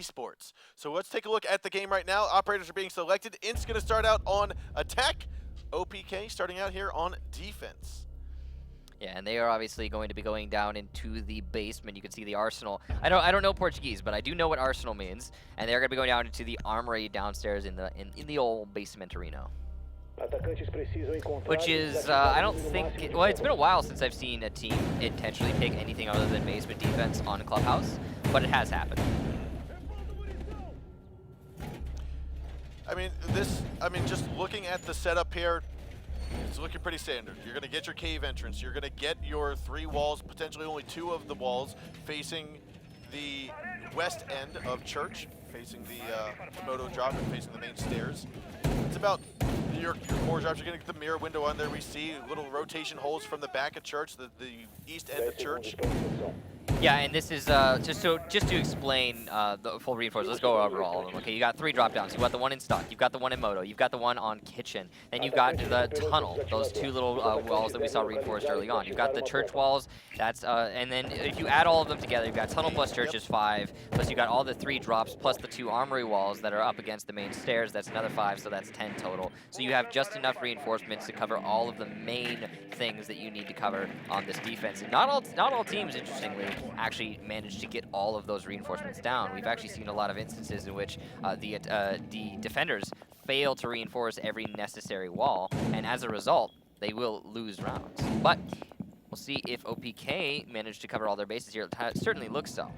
esports. So let's take a look at the game right now. Operators are being selected. INTZ going to start out on attack. OPK starting out here on defense. Yeah, and they are obviously going to be going down into the basement. You can see the arsenal. I don't know Portuguese, but I do know what arsenal means. And they're going to be going down into the armory downstairs in the old basement arena. Which is, I don't think, well, it's been a while since I've seen a team intentionally pick anything other than basement defense on Clubhouse, but it has happened. Just looking at the setup here, it's looking pretty standard. You're going to get your cave entrance. You're going to get your 3 walls, potentially only 2 of the walls, facing the west end of church, facing the moto drop and facing the main stairs. It's about your core drops. You're going to get the mirror window on there. We see little rotation holes from the back of church, the east end of church. Yeah, and this is just to explain the full reinforcements. Let's go over all of them. Okay, you got 3 drop downs. You've got the one in stock. You've got the one in moto. You've got the one on kitchen. Then you've got the tunnel. Those 2 little walls that we saw reinforced early on. You've got the church walls. That's and then if you add all of them together, you've got tunnel plus church is 5. Plus you got all the 3 drops plus the 2 armory walls that are up against the main stairs. That's another 5, so that's 10 total. So you have just enough reinforcements to cover all of the main things that you need to cover on this defense. And not all teams, interestingly, actually managed to get all of those reinforcements down. We've actually seen a lot of instances in which the defenders fail to reinforce every necessary wall, and as a result, they will lose rounds. But we'll see if OPK managed to cover all their bases here. It certainly looks so.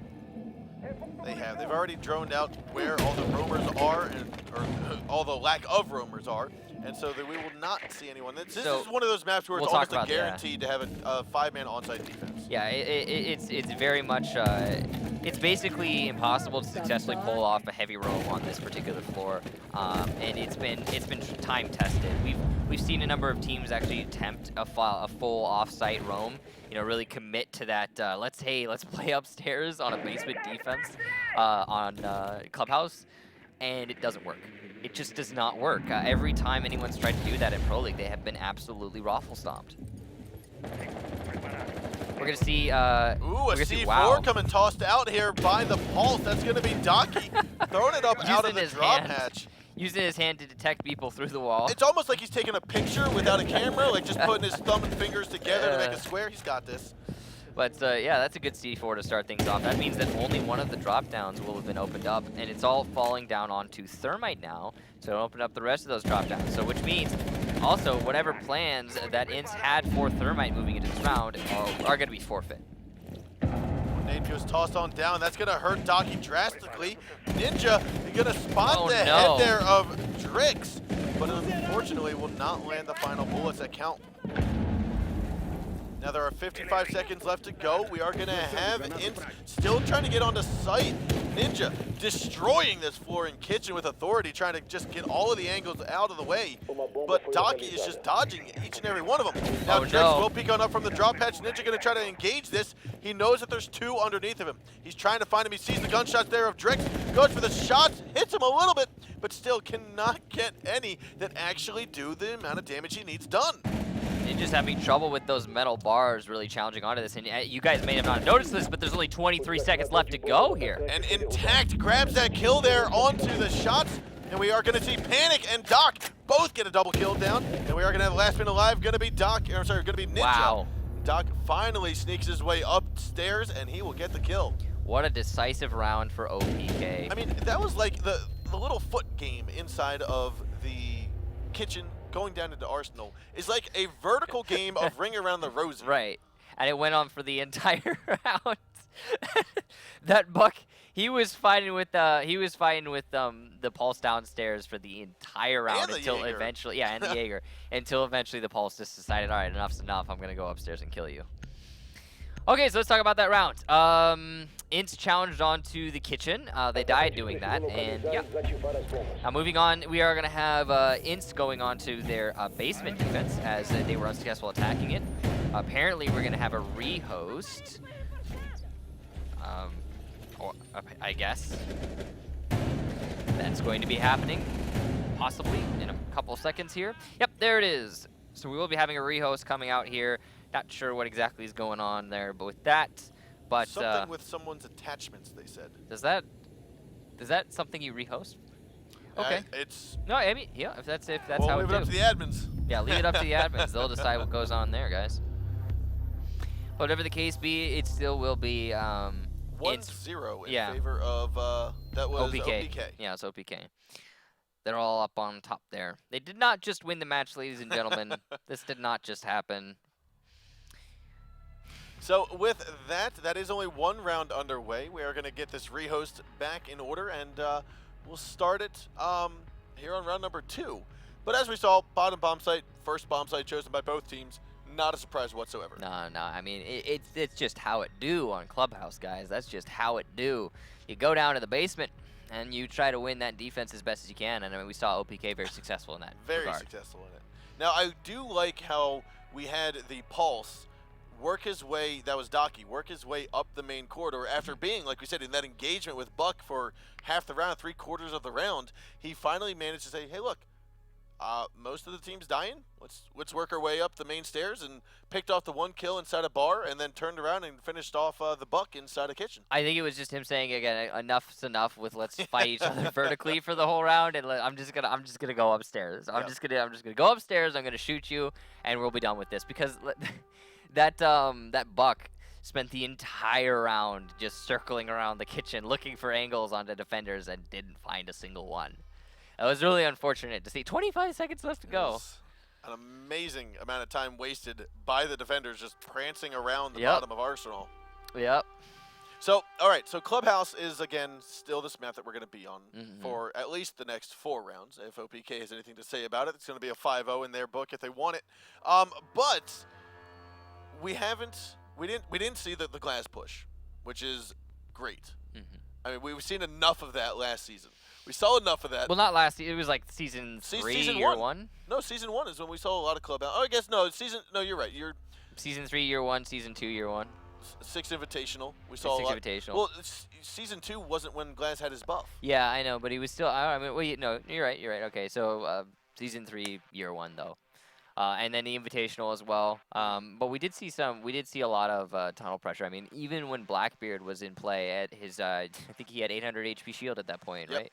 They have. They've already droned out where all the roamers are, or all the lack of roamers are, and so that we will not see anyone. This is one of those maps where it's almost a guaranteed to have a 5-man onsite defense. Yeah, it's very much, it's basically impossible to successfully pull off a heavy roam on this particular floor, and it's been time tested. We've seen a number of teams actually attempt a full off-site roam. You know, really commit to that. Let's play upstairs on a basement defense on Clubhouse, and it doesn't work. It just does not work. Every time anyone's tried to do that in Pro League, they have been absolutely raffle stomped. We're gonna see. Ooh, a C4 coming tossed out here by the Pulse. That's gonna be Docky throwing it up out of the drop hatch. Using his hand to detect people through the wall. It's almost like he's taking a picture without a camera, like just putting his thumb and fingers together to make a square. He's got this. But yeah, that's a good C4 to start things off. That means that only one of the drop downs will have been opened up, and it's all falling down onto Thermite now, so it'll open up the rest of those drop downs. So which means also whatever plans that INTZ had for Thermite moving into this round are going to be forfeit. Nade Fuse tossed on down. That's going to hurt Docky drastically. Ninja going to spot the head there of Drix, but unfortunately will not land the final bullets that count. Now there are 55 seconds left to go. We are going to have INTZ still trying to get onto site. Ninja destroying this floor and kitchen with authority, trying to just get all of the angles out of the way. But Docky is just dodging each and every one of them. Now Drix will peek on up from the drop patch. Ninja going to try to engage this. He knows that there's 2 underneath of him. He's trying to find him. He sees the gunshots there of Drix. Goes for the shots, hits him a little bit, but still cannot get any that actually do the amount of damage he needs done. Ninja's having trouble with those metal bars, really challenging onto this. And you guys may have not noticed this, but there's only 23 seconds left to go here. And Intact grabs that kill there onto the shots. And we are going to see Panic and Doc both get a double kill down. And we are going to have last man alive, going to be Ninja. Wow. Doc finally sneaks his way upstairs, and he will get the kill. What a decisive round for OPK. I mean, that was like the little foot game inside of the kitchen. Going down into Arsenal is like a vertical game of Ring Around the Rosie. Right, and it went on for the entire round. That Buck, he was fighting with the Pulse downstairs for the entire round until eventually, and the Jaeger, until eventually the Pulse just decided, all right, enough's enough. I'm gonna go upstairs and kill you. Okay, so let's talk about that round. INTZ challenged onto the kitchen. They died doing that, and yeah. Now moving on, we are going to have INTZ going on to their basement defense as they were unsuccessful attacking it. Apparently, we're going to have a rehost. Or I guess that's going to be happening, possibly in a couple seconds here. Yep, there it is. So we will be having a rehost coming out here. Not sure what exactly is going on there, but with that, something with someone's attachments, they said. Does that Is that something you rehost? Okay. It's. No, I mean, yeah, if that's We'll how leave it it up to the admins. Yeah, leave it up to the admins. They'll decide what goes on there, guys. Whatever the case be, it still will be 1-0 in yeah. favor of that was OPK. OPK. Yeah, it's OPK. They're all up on top there. They did not just win the match, ladies and gentlemen. This did not just happen. So with that is only one round underway. We are going to get this rehost back in order, and we'll start it here on round number 2. But as we saw, bottom bomb site, first bomb site chosen by both teams. Not a surprise whatsoever. No. I mean, it's just how it do on Clubhouse, guys. That's just how it do. You go down to the basement, and you try to win that defense as best as you can. And I mean, we saw OPK very successful in that Very regard. successful in it. Now, I do like how we had the Pulse work his way, that was Docky, work his way up the main corridor after being, like we said, in that engagement with Buck for half the round, 3/4 of the round. He finally managed to say, hey, look, most of the team's dying. Let's work our way up the main stairs, and picked off the 1 kill inside a bar, and then turned around and finished off the Buck inside a kitchen. I think it was just him saying again, enough's enough with let's fight each other vertically for the whole round, and I'm just gonna go upstairs. I'm just gonna go upstairs. I'm gonna shoot you, and we'll be done with this because that Buck spent the entire round just circling around the kitchen looking for angles on the defenders and didn't find a single one. It was really unfortunate to see. 25 seconds left to go. An amazing amount of time wasted by the defenders just prancing around the bottom of Arsenal. Yep. So, all right. So Clubhouse is, again, still this map that we're going to be on for at least the next 4 rounds. If OPK has anything to say about it, it's going to be a 5-0 in their book if they want it. But we didn't see the glass push, which is great. I mean, we've seen enough of that last season. We saw enough of that. Well, not last. It was like season 3, year 1. No, season 1 is when we saw a lot of Clubhouse. Oh, I guess no. No, you're right. Season 3, year 1. Season 2, year 1. 6 Invitational. We saw 6 a lot. Invitational. Well, season 2 wasn't when Glass had his buff. Yeah, I know, but he was still. I mean, well, no, you're right. Okay, so season 3, year 1 though, and then the Invitational as well. But we did see a lot of tunnel pressure. I mean, even when Blackbeard was in play at his, I think he had 800 HP shield at that point, right?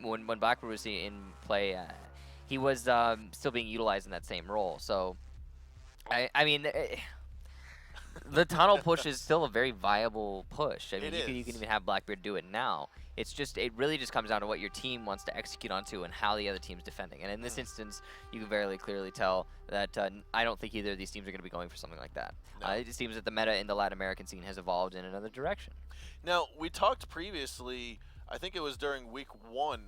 When Blackbeard was in play, he was still being utilized in that same role. So, I mean, the tunnel push is still a very viable push. I mean, you can even have Blackbeard do it now. It's just, it really just comes down to what your team wants to execute onto and how the other team's defending. And in this instance, you can very clearly tell that I don't think either of these teams are going to be going for something like that. No. It just seems that the meta in the Latin American scene has evolved in another direction. Now, we talked previously, I think it was during week 1,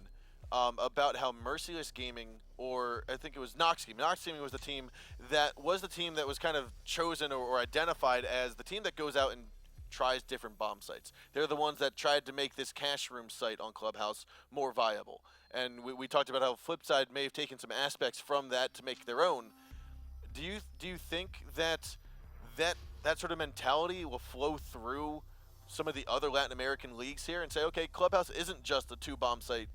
about how Merciless Gaming, or I think it was Nox Gaming. Nox Gaming was the team that was kind of chosen or identified as the team that goes out and tries different bomb sites. They're the ones that tried to make this cash room site on Clubhouse more viable. And we talked about how Flipside may have taken some aspects from that to make their own. Do you think that sort of mentality will flow through some of the other Latin American leagues here and say, okay, Clubhouse isn't just a two bomb site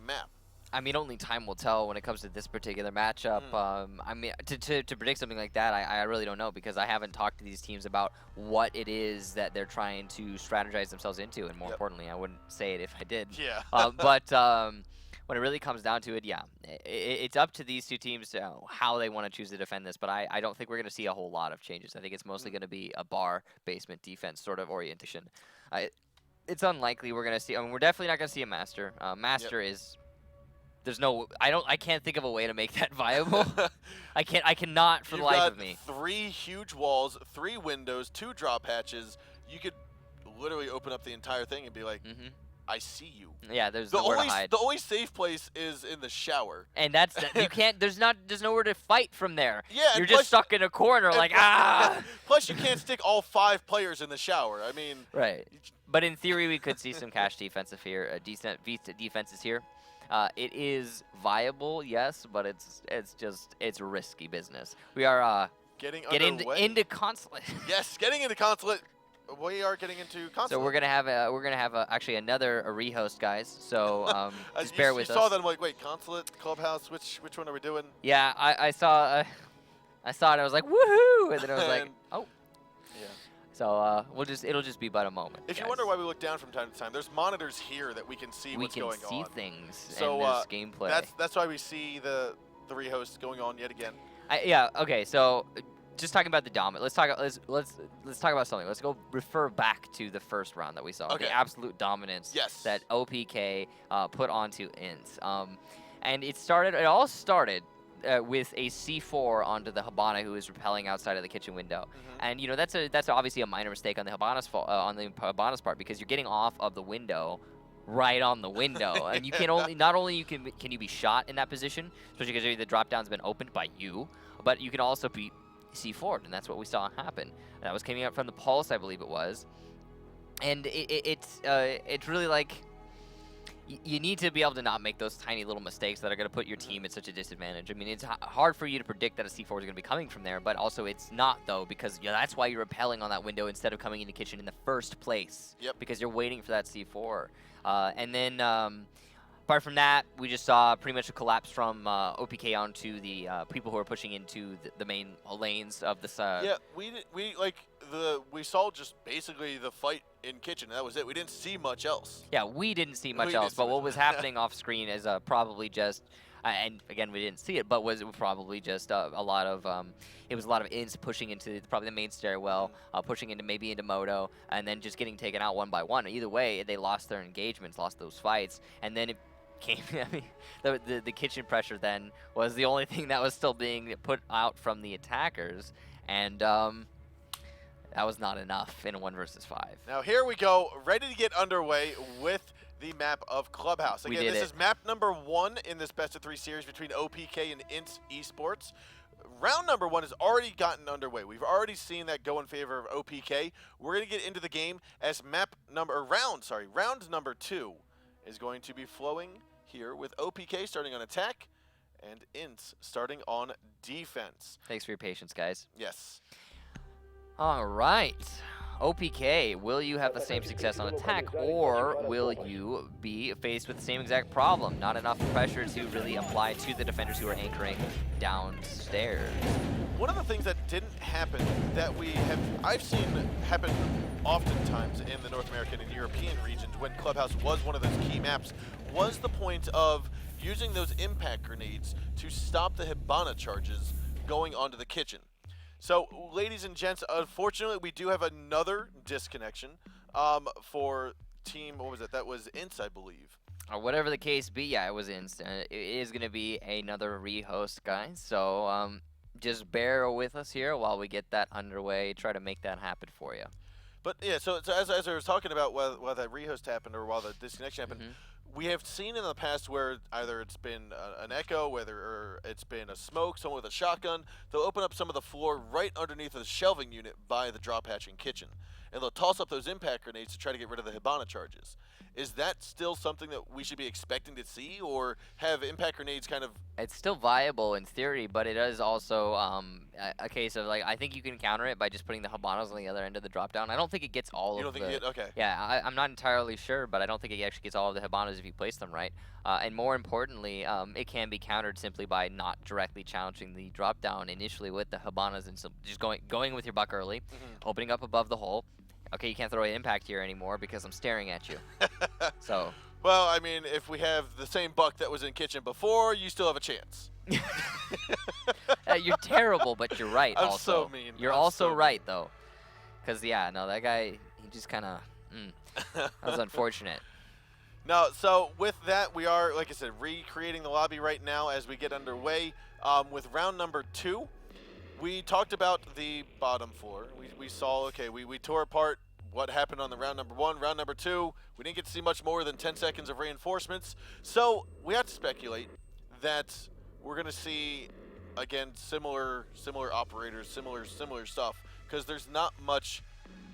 map? I mean, only time will tell when it comes to this particular matchup. I mean, to predict something like that, I really don't know, because I haven't talked to these teams about what it is that they're trying to strategize themselves into, and more importantly, I wouldn't say it if I did. Yeah. But when it really comes down to it, yeah, it's up to these two teams how they want to choose to defend this, but I don't think we're going to see a whole lot of changes. I think it's mostly going to be a bar basement defense sort of orientation. It's unlikely we're going to see, I mean, we're definitely not going to see a Master. Master is... I can't think of a way to make that viable. I cannot for the life of me. 3 huge walls, 3 windows, 2 drop hatches. You could literally open up the entire thing and be like, I see you. Yeah, there's nowhere to hide. The only safe place is in the shower. And that's you can't. There's nowhere to fight from there. Yeah, you're just stuck in a corner like Plus, you can't stick all 5 players in the shower. I mean, right. But in theory, we could see some cash defensive here, decent defenses here. It is viable, yes, but it's risky business. We are getting into Consulate. Yes, getting into Consulate. We are getting into Consulate. So we're gonna have actually another rehost, guys. So just bear with us. You saw that, I'm like, wait, Consulate, Clubhouse, which one are we doing? Yeah, I saw it. I was like, woohoo! And then I was like, oh. Yeah. So it'll just be but a moment. If you guys. wonder why we look down from time to time, there's monitors here that we can see what's going on. We can see things So in this gameplay. that's why we see the rehost going on yet again. Yeah. Okay. So just talking about the dominant. Let's talk about something. Let's go refer back to the first round that we saw. Okay. The absolute dominance that OPK put onto INTZ. And it all started with a C4 onto the Hibana, who was rappelling outside of the kitchen window. And that's obviously a minor mistake on the Hibana's part, because you're getting off of the window right on the window, and you can not only can you be shot in that position, especially because the drop down's been opened by you, but you can also be C4'd, and that's what we saw happen. That was coming up from the Pulse, I believe it was, and it's really like you need to be able to not make those tiny little mistakes that are going to put your team at such a disadvantage. I mean, it's hard for you to predict that a C4 is going to be coming from there, but also it's not, though, because that's why you're rappelling on that window instead of coming into kitchen in the first place. Yep. Because you're waiting for that C4. And then, apart from that, we just saw pretty much a collapse from OPK onto the people who are pushing into the main lanes of this. Yeah, we saw just basically the fight in kitchen. That was it. We didn't see much else. Yeah, we didn't see much else. But what was happening off screen is probably just, and again, we didn't see it, but it was probably just a lot of INTZ pushing into probably the main stairwell, pushing maybe into Moto, and then just getting taken out one by one. Either way, they lost their engagements, lost those fights, and then it came. I mean, the kitchen pressure then was the only thing that was still being put out from the attackers, and that was not enough in a 1 versus 5. Now here we go, ready to get underway with the map of Clubhouse. Again, this is map number 1 in this best of 3 series between OPK and INTZ Esports. Round number 1 has already gotten underway. We've already seen that go in favor of OPK. We're going to get into the game as round number 2 is going to be flowing here with OPK starting on attack and INTZ starting on defense. Thanks for your patience, guys. Yes. All right. OPK, will you have the same success on attack, or will you be faced with the same exact problem? Not enough pressure to really apply to the defenders who are anchoring downstairs. One of the things that didn't happen that I've seen happen oftentimes in the North American and European regions when Clubhouse was one of those key maps was the point of using those impact grenades to stop the Hibana charges going onto the kitchen. So, ladies and gents, unfortunately, we do have another disconnection for team, what was it? That was INTZ, I believe. Or whatever the case be, yeah, it was INTZ. It is going to be another rehost, guys. So, just bear with us here while we get that underway, try to make that happen for you. But, yeah, so as I was talking about while that rehost happened or while the disconnection happened, we have seen in the past where either it's been an echo, or it's been a smoke, someone with a shotgun, they'll open up some of the floor right underneath the shelving unit by the drop hatch and kitchen. And they'll toss up those impact grenades to try to get rid of the Hibana charges. Is that still something that we should be expecting to see, or have impact grenades kind of... It's still viable in theory, but it is also a case of, like, I think you can counter it by just putting the Hibanas on the other end of the drop down. I don't think it gets all of the... You don't think it? Okay. Yeah, I'm not entirely sure, but I don't think it actually gets all of the Hibanas if you place them right. And more importantly, it can be countered simply by not directly challenging the drop down initially with the Hibanas and just going with your buck early, opening up above the hole. Okay, you can't throw an impact here anymore because I'm staring at you. So. Well, I mean, if we have the same buck that was in kitchen before, you still have a chance. You're terrible, but you're right. I'm so mean. You're also right, though. Because, yeah, no, that guy, he just kind of, that was unfortunate. No, so with that, we are, like I said, recreating the lobby right now as we get underway with round number 2. We talked about the bottom floor. We saw, okay, we tore apart what happened on the round number 1. Round number 2, we didn't get to see much more than 10 seconds of reinforcements. So we have to speculate that we're going to see, again, similar operators, similar stuff, because there's not much,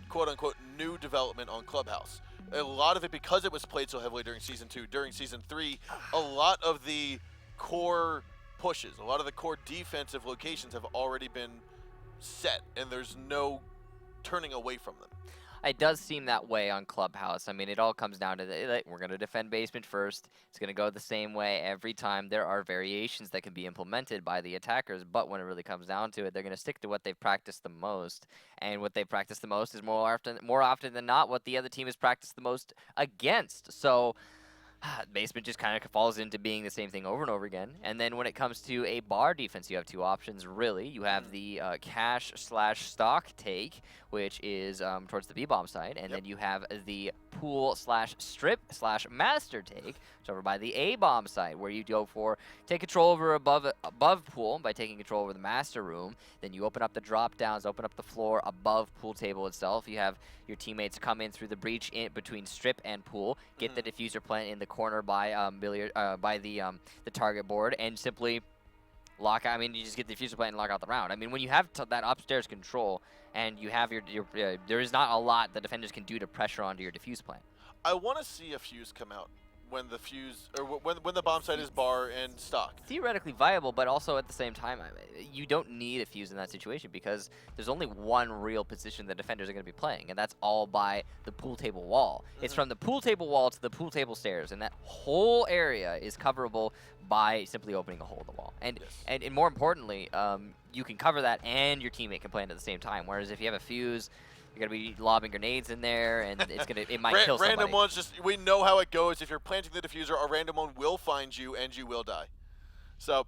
quote-unquote, new development on Clubhouse. A lot of it, because it was played so heavily during Season 2, during Season 3, a lot of the core pushes, a lot of the core defensive locations have already been set, and there's no turning away from them. It does seem that way on Clubhouse. I mean, it all comes down to like, we're going to defend basement first. It's going to go the same way every time. There are variations that can be implemented by the attackers, but when it really comes down to it, they're going to stick to what they've practiced the most. And what they've practiced the most is more often than not what the other team has practiced the most against. So basement just kind of falls into being the same thing over and over again. And then when it comes to a bar defense, you have two options, really. You have the cash/stock take, which is towards the B-bomb side. And then you have the pool/strip/master take, which is over by the A-bomb side, where you go for take control over above pool by taking control over the master room. Then you open up the drop downs, open up the floor above pool table itself. You have your teammates come in through the breach in between strip and pool, get the diffuser plant in the corner by the target board, and simply lock out. I mean, you just get the diffuser plant and lock out the round. I mean, when you have that upstairs control and you have there is not a lot the defenders can do to pressure onto your diffuse plant. I want to see a fuse come out when the fuse or when the bomb site is bar and stock. Theoretically viable, but also at the same time, you don't need a fuse in that situation because there's only one real position the defenders are going to be playing, and that's all by the pool table wall. It's from the pool table wall to the pool table stairs, and that whole area is coverable by simply opening a hole in the wall. And and more importantly, you can cover that and your teammate can play it at the same time. Whereas if you have a fuse, you're gonna be lobbing grenades in there, and it might kill somebody. Random ones, we know how it goes. If you're planting the diffuser, a random one will find you, and you will die. So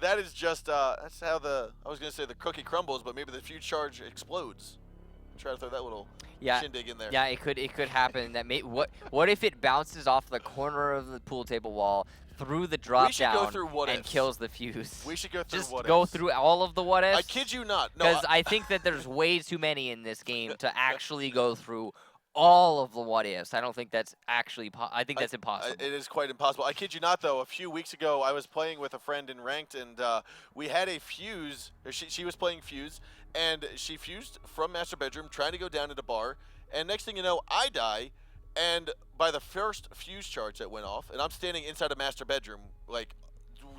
that is just that's how I was gonna say the cookie crumbles, but maybe the fuse charge explodes. Try to throw that little shindig in there. Yeah, it could happen. That what if it bounces off the corner of the pool table wall through the drop down and kills the fuse? We should go through just what ifs. Go through all of the what ifs. I kid you not. No, because I think that there's way too many in this game to actually go through all of the what ifs. I don't think that's actually. I think that's impossible. It is quite impossible. I kid you not, though. A few weeks ago, I was playing with a friend in ranked, and we had a fuse. Or she was playing fuse, and she fused from master bedroom, trying to go down into bar. And next thing you know, I die. And by the first fuse charge that went off, and I'm standing inside a master bedroom, like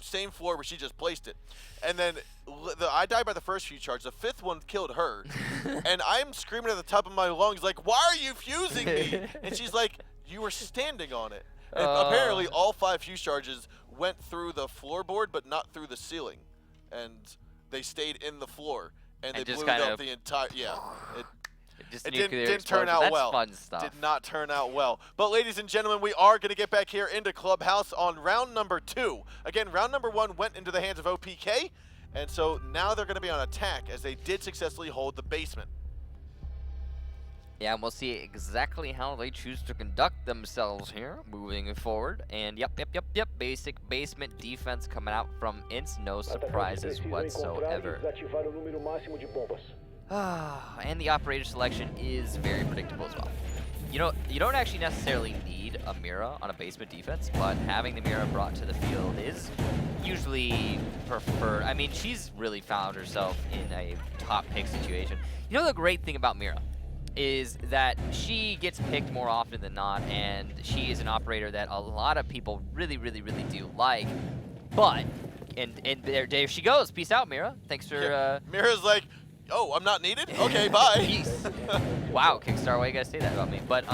same floor where she just placed it, and then I died by the first fuse charge. The fifth one killed her, and I'm screaming at the top of my lungs, like, "Why are you fusing me?" And she's like, "You were standing on it." And apparently, all 5 fuse charges went through the floorboard, but not through the ceiling, and they stayed in the floor, and they blew up the entire. Yeah. It didn't turn out well. Fun stuff. Did not turn out well. But ladies and gentlemen, we are going to get back here into Clubhouse on round number 2. Again, round number 1 went into the hands of OPK, and so now they're going to be on attack as they did successfully hold the basement. Yeah, and we'll see exactly how they choose to conduct themselves here moving forward. And yep. Basic basement defense coming out from INTZ. No surprises whatsoever. And the operator selection is very predictable as well. You don't actually necessarily need a Mira on a basement defense, but having the Mira brought to the field is usually preferred. I mean, she's really found herself in a top pick situation. You know the great thing about Mira is that she gets picked more often than not, and she is an operator that a lot of people really do like. But and there she goes. Peace out, Mira. Thanks for Mira's like, "Oh, I'm not needed? Okay, bye." Peace. Wow, Kickstar, why you gotta say that about me? But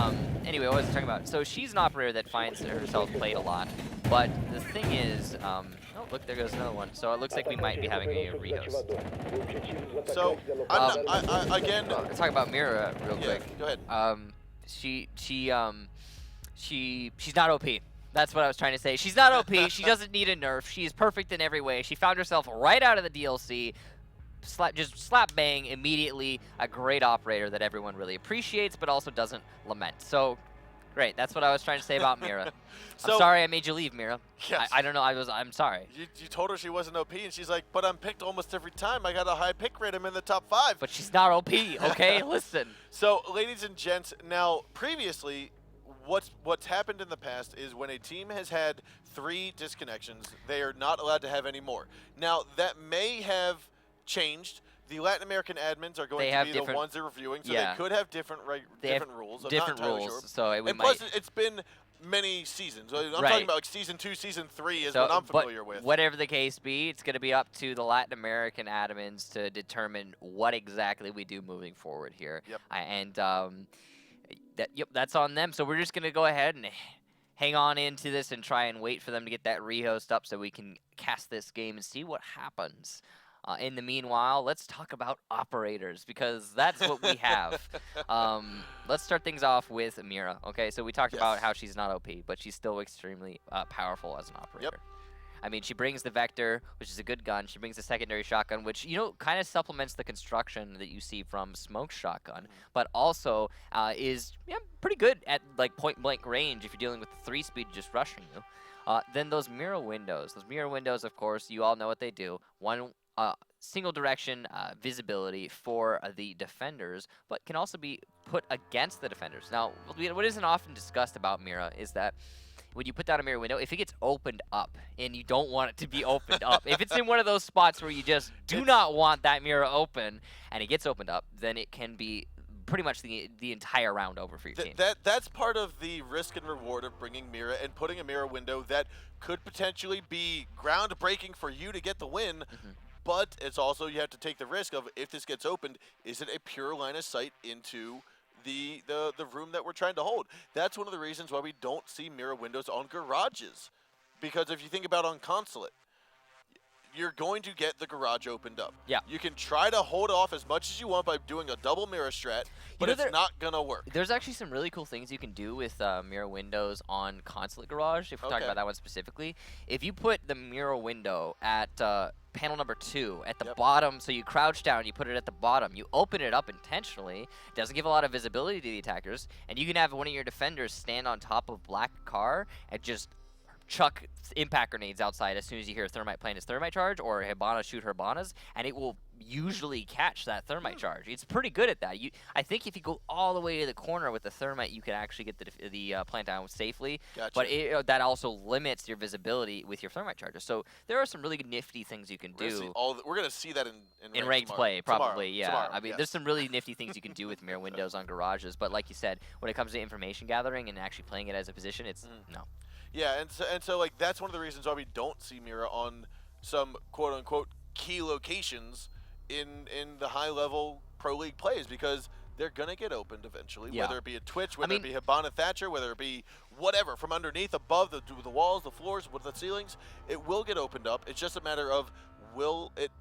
anyway, what was I talking about? So she's an operator that finds herself played a lot. But the thing is, oh, look, there goes another one. So it looks like we might be having a rehost. So, again... Let's talk about Mira real quick. Go ahead. She's not OP. That's what I was trying to say. She's not OP. She doesn't need a nerf. She is perfect in every way. She found herself right out of the DLC. Just slap bang immediately, a great operator that everyone really appreciates but also doesn't lament. So great, that's what I was trying to say about Mira. I'm sorry I made you leave, Mira. Yes. I don't know, I'm sorry. You told her she wasn't OP, and she's like, "But I'm picked almost every time. I got a high pick rate. I'm in the top 5. But she's not OP, okay? Listen. So, ladies and gents, now previously, what's happened in the past is when a team has had 3 disconnections, they are not allowed to have any more. Now, that may have changed. The Latin American admins are going to be the ones they're reviewing, so they could have different rules. Different rules, sure. so plus, it's been many seasons. I'm Right. talking about like season 2, season 3 is what I'm familiar with. Whatever the case be, it's going to be up to the Latin American admins to determine what exactly we do moving forward here. Yep. That's on them. So we're just going to go ahead and hang on into this and try and wait for them to get that rehost up so we can cast this game and see what happens. In the meanwhile, let's talk about operators, because that's what we have. Let's start things off with Mira. Okay, so we talked about how she's not OP, but she's still extremely powerful as an operator. Yep. I mean, she brings the Vector, which is a good gun. She brings the secondary shotgun, which, kind of supplements the construction that you see from Smoke's shotgun, but also is pretty good at like point-blank range if you're dealing with the 3-speed just rushing you. Then those mirror windows. Those mirror windows, of course, you all know what they do. One single direction visibility for the defenders, but can also be put against the defenders. Now, what isn't often discussed about Mira is that when you put down a mirror window, if it gets opened up and you don't want it to be opened up, if it's in one of those spots where you just do not want that mirror open and it gets opened up, then it can be pretty much the entire round over for your team. That's part of the risk and reward of bringing Mira and putting a mirror window that could potentially be groundbreaking for you to get the win. But it's also, you have to take the risk of, if this gets opened, is it a pure line of sight into the room that we're trying to hold? That's one of the reasons why we don't see mirror windows on garages. Because if you think about on Consulate, you're going to get the garage opened up. Yeah. You can try to hold off as much as you want by doing a double mirror strat, but it's not going to work. There's actually some really cool things you can do with mirror windows on Consulate Garage, if we're talking about that one specifically. If you put the mirror window at panel number 2 at the bottom, so you crouch down, you put it at the bottom, you open it up intentionally, it doesn't give a lot of visibility to the attackers, and you can have one of your defenders stand on top of black car and just chuck impact grenades outside as soon as you hear Thermite playing his Thermite charge, or Hibana shoot Hibanas, and it will usually catch that Thermite charge. It's pretty good at that. I think if you go all the way to the corner with the Thermite, you can actually get the plant down safely. Gotcha. But that also limits your visibility with your Thermite charges. So there are some really nifty things you can do. We're going to see that in ranked play, probably, yeah. Tomorrow, I mean, there's some really nifty things you can do with mirror windows on garages, but like you said, when it comes to information gathering and actually playing it as a position, it's no. Yeah, and so like that's one of the reasons why we don't see Mira on some quote-unquote key locations in the high-level Pro League plays, because they're going to get opened eventually, whether it be a Twitch, whether it be Hibana Thatcher, whether it be whatever, from underneath, above, the walls, the floors, with the ceilings, it will get opened up. It's just a matter of, will it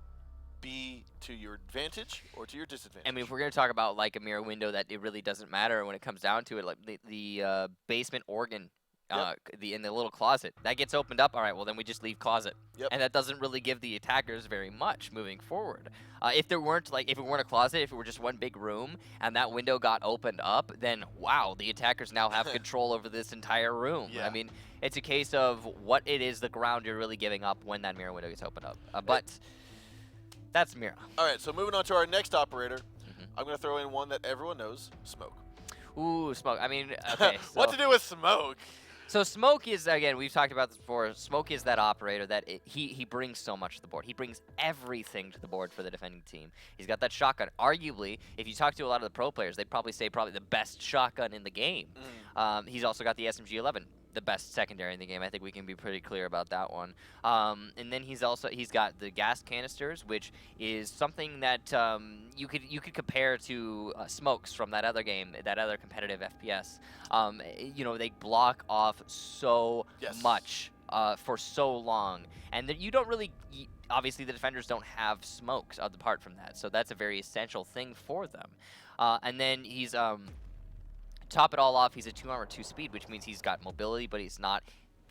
be to your advantage or to your disadvantage? I mean, if we're going to talk about like a mirror window that it really doesn't matter when it comes down to it, like the basement organ, in the little closet that gets opened up, all right, well then we just leave closet, and that doesn't really give the attackers very much moving forward. If it weren't a closet, if it were just one big room and that window got opened up, then wow, the attackers now have control over this entire room. I mean, it's a case of what it is, the ground you're really giving up when that mirror window gets opened up. But that's Mira. All right, so moving on to our next operator, I'm going to throw in one that everyone knows, Smoke. Ooh, Smoke. I mean, okay. What to do with Smoke? So Smoke is, again, we've talked about this before, Smoke is that operator that he brings so much to the board. He brings everything to the board for the defending team. He's got that shotgun. Arguably, if you talk to a lot of the pro players, they'd probably say the best shotgun in the game. He's also got the SMG-11, the best secondary in the game. I think we can be pretty clear about that one. And then he's got the gas canisters, which is something that you could compare to Smokes from that other game, that other competitive FPS. They block off so much for so long, and that you don't really. Obviously, the defenders don't have smokes apart from that, so that's a very essential thing for them. And then he's top it all off, he's a 2 armor 2 speed, which means he's got mobility, but he's not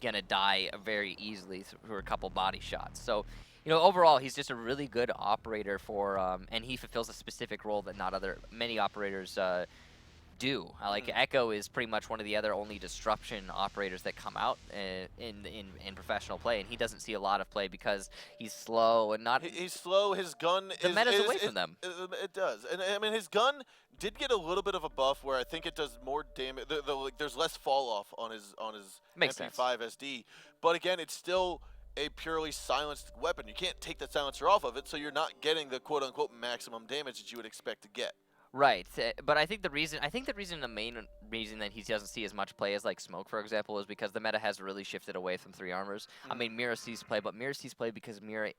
gonna die very easily through a couple body shots. So, overall, he's just a really good operator for, and he fulfills a specific role that many operators do. Like Echo is pretty much one of the other only disruption operators that come out in professional play, and he doesn't see a lot of play because he's slow and not. He's slow. His gun the meta's away from them. It does, and I mean his gun did get a little bit of a buff where I think it does more damage. There's less fall off on his MP5 SD, but again, it's still a purely silenced weapon. You can't take the silencer off of it, so you're not getting the quote unquote maximum damage that you would expect to get. Right, but I think the main reason that he doesn't see as much play as like Smoke, for example, is because the meta has really shifted away from 3 armors. I mean, Mira sees play, but Mira sees play because Mira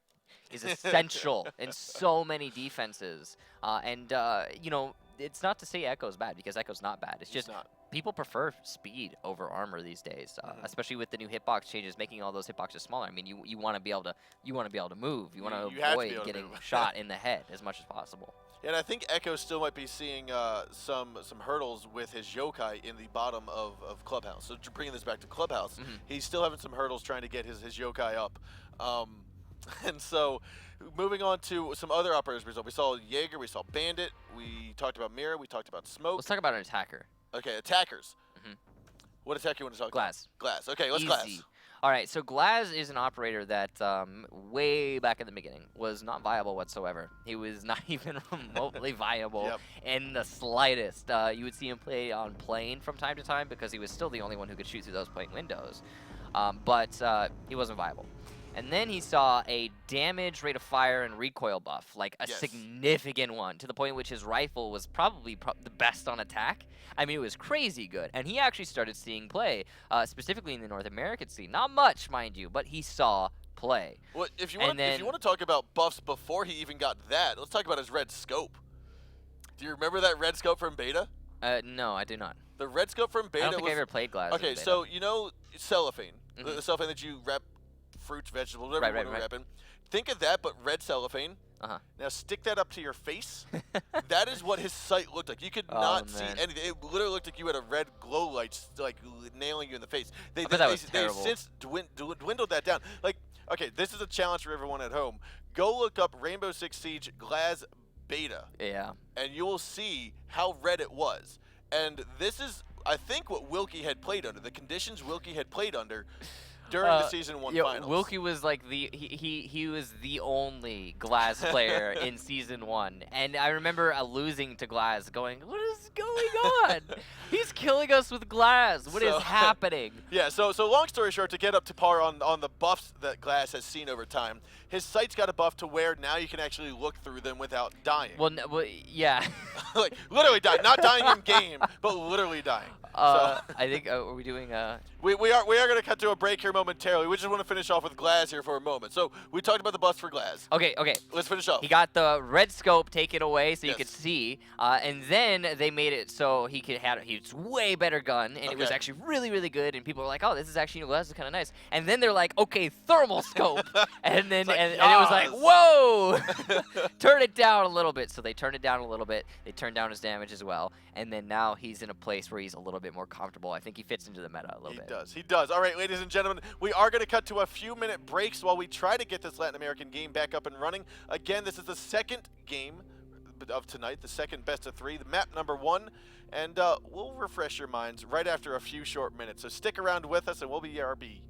is essential in so many defenses. You know, it's not to say Echo's bad, because Echo's not bad. It's just people prefer speed over armor these days, especially with the new hitbox changes, making all those hitboxes smaller. I mean, you want to be able to move. You want to avoid getting shot in the head as much as possible. And I think Echo still might be seeing some hurdles with his yokai in the bottom of Clubhouse. So bringing this back to Clubhouse, he's still having some hurdles trying to get his yokai up. And so moving on to some other operators result. We saw Jaeger, we saw Bandit, we talked about Mira, we talked about Smoke. Let's talk about an attacker. Okay, attackers. What attacker you want to talk about? Glaz. Okay, let's Easy. Glaz. All right, so Glaz is an operator that way back in the beginning was not viable whatsoever. He was not even remotely viable in the slightest. You would see him play on plane from time to time because he was still the only one who could shoot through those plane windows. But he wasn't viable. And then he saw a damage, rate of fire, and recoil buff, like a significant one, to the point in which his rifle was probably the best on attack. I mean, it was crazy good. And he actually started seeing play, specifically in the North American scene. Not much, mind you, but he saw play. Well, if you want to talk about buffs before he even got that, let's talk about his red scope. Do you remember that red scope from beta? No, I do not. The red scope from beta I don't think I ever played Glaz. Okay, so you know cellophane, the cellophane that you wrap fruits, vegetables, whatever you want to wrap in. Think of that, but red cellophane. Now stick that up to your face. That is what his sight looked like. You could not see anything. It literally looked like you had a red glow light like nailing you in the face. They've since dwindled that down. Like, okay, this is a challenge for everyone at home. Go look up Rainbow Six Siege Glaz beta. Yeah. And you will see how red it was. And this is, I think, what Wilkie had played under. The conditions Wilkie had played under during the Season 1 finals. Wilkie was like he was the only Glaz player in Season 1. And I remember losing to Glaz going, what is going on? He's killing us with Glaz. What is happening? Yeah, so long story short, to get up to par on the buffs that Glaz has seen over time, his sight's got a buff to where now you can actually look through them without dying. Well, yeah. Like, literally dying. Not dying in game, but literally dying. I think, are we doing We are going to cut to a break here momentarily. We just want to finish off with Glaz here for a moment. So we talked about the buffs for Glaz. Okay. Let's finish off. He got the red scope taken away so you could see, and then they made it so he could have a way better gun, and it was actually really, really good. And people were like, "Oh, this is actually Glaz is kind of nice." And then they're like, "Okay, thermal scope," and then and it was like, "Whoa, turn it down a little bit." So they turned it down a little bit. They turned down his damage as well, and then now he's in a place where he's a little bit more comfortable. I think he fits into the meta a little bit. He does. All right, ladies and gentlemen, we are going to cut to a few minute breaks while we try to get this Latin American game back up and running. Again, this is the second game of tonight, the second best of 3, the map number 1, and we'll refresh your minds right after a few short minutes. So stick around with us and we'll be RB.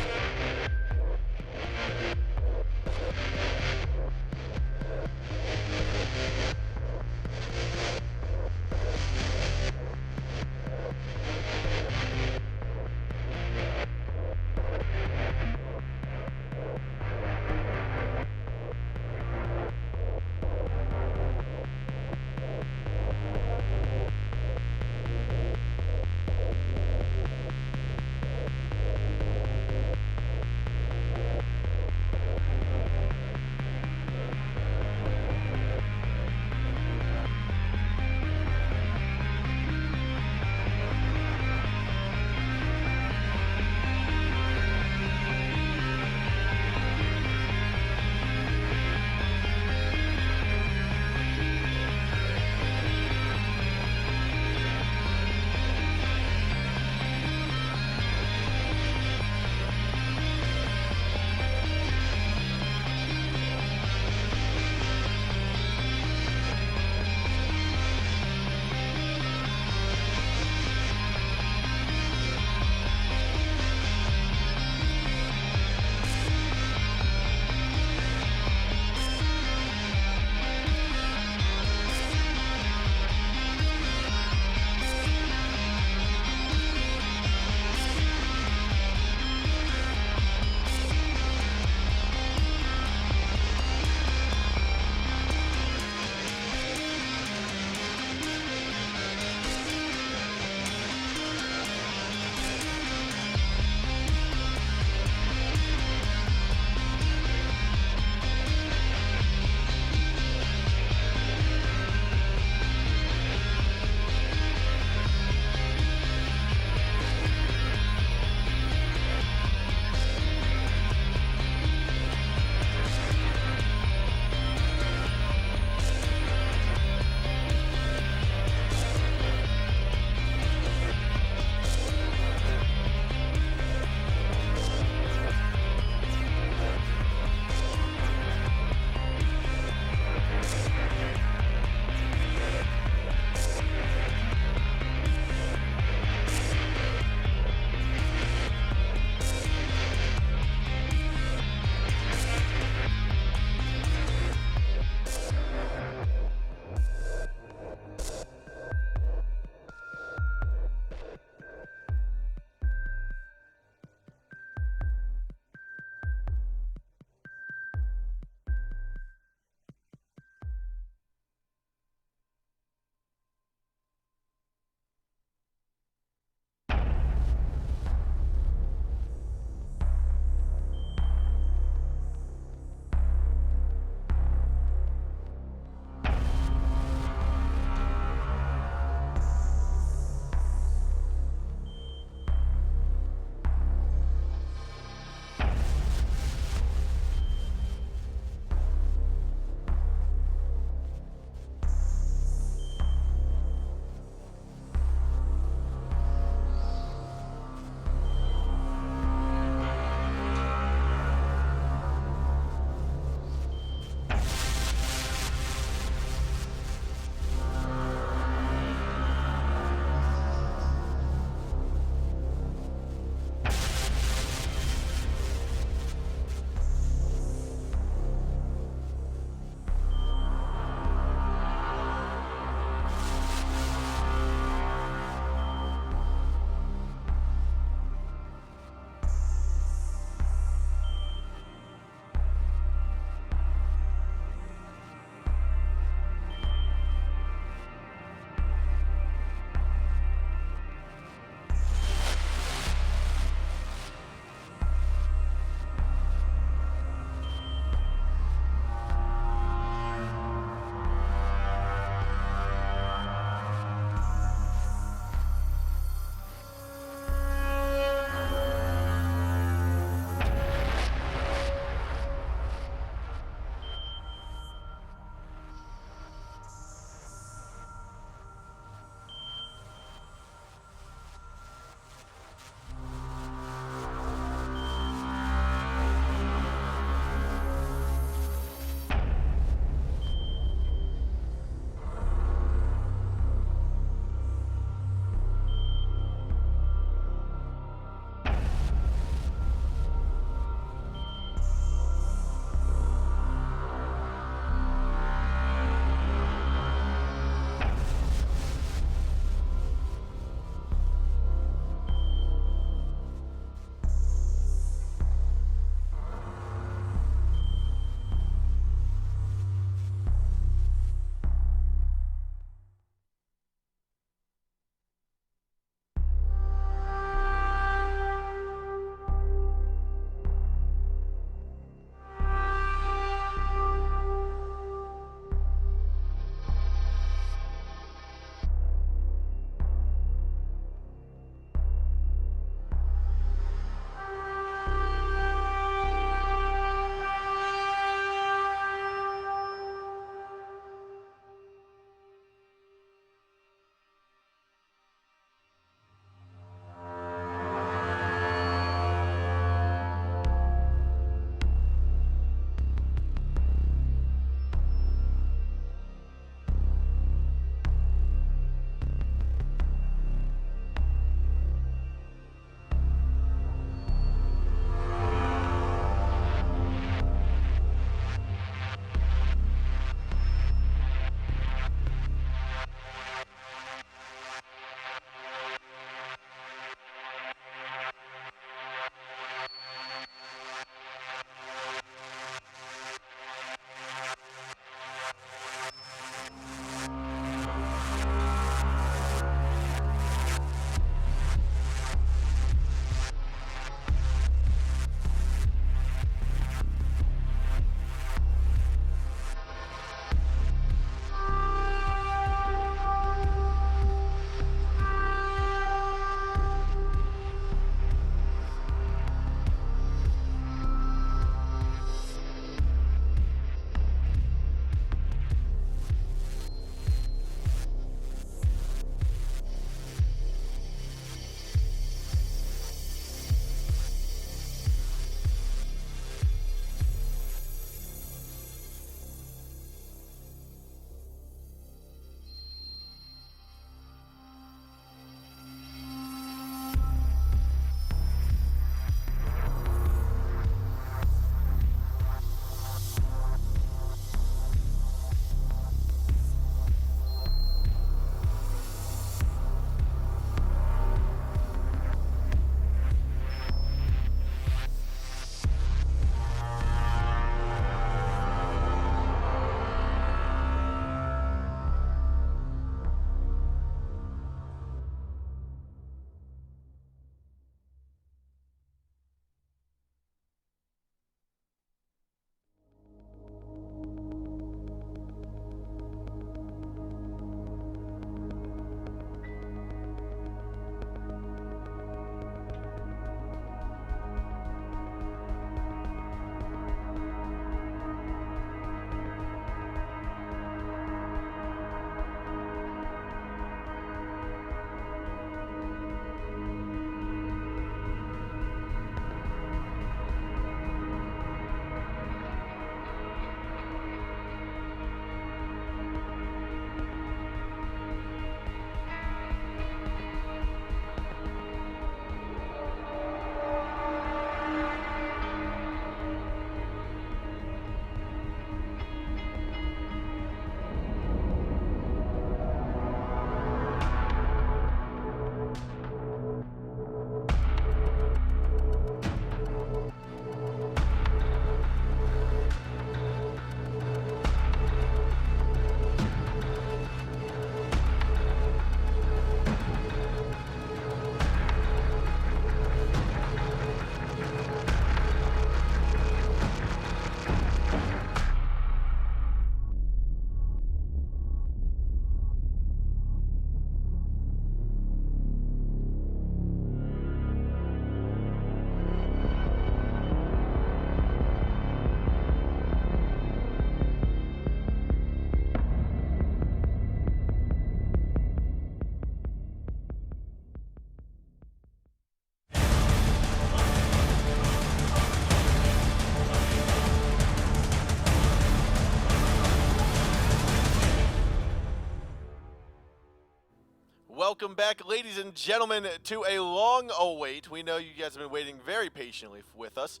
Welcome back, ladies and gentlemen, to a long await. We know you guys have been waiting very patiently with us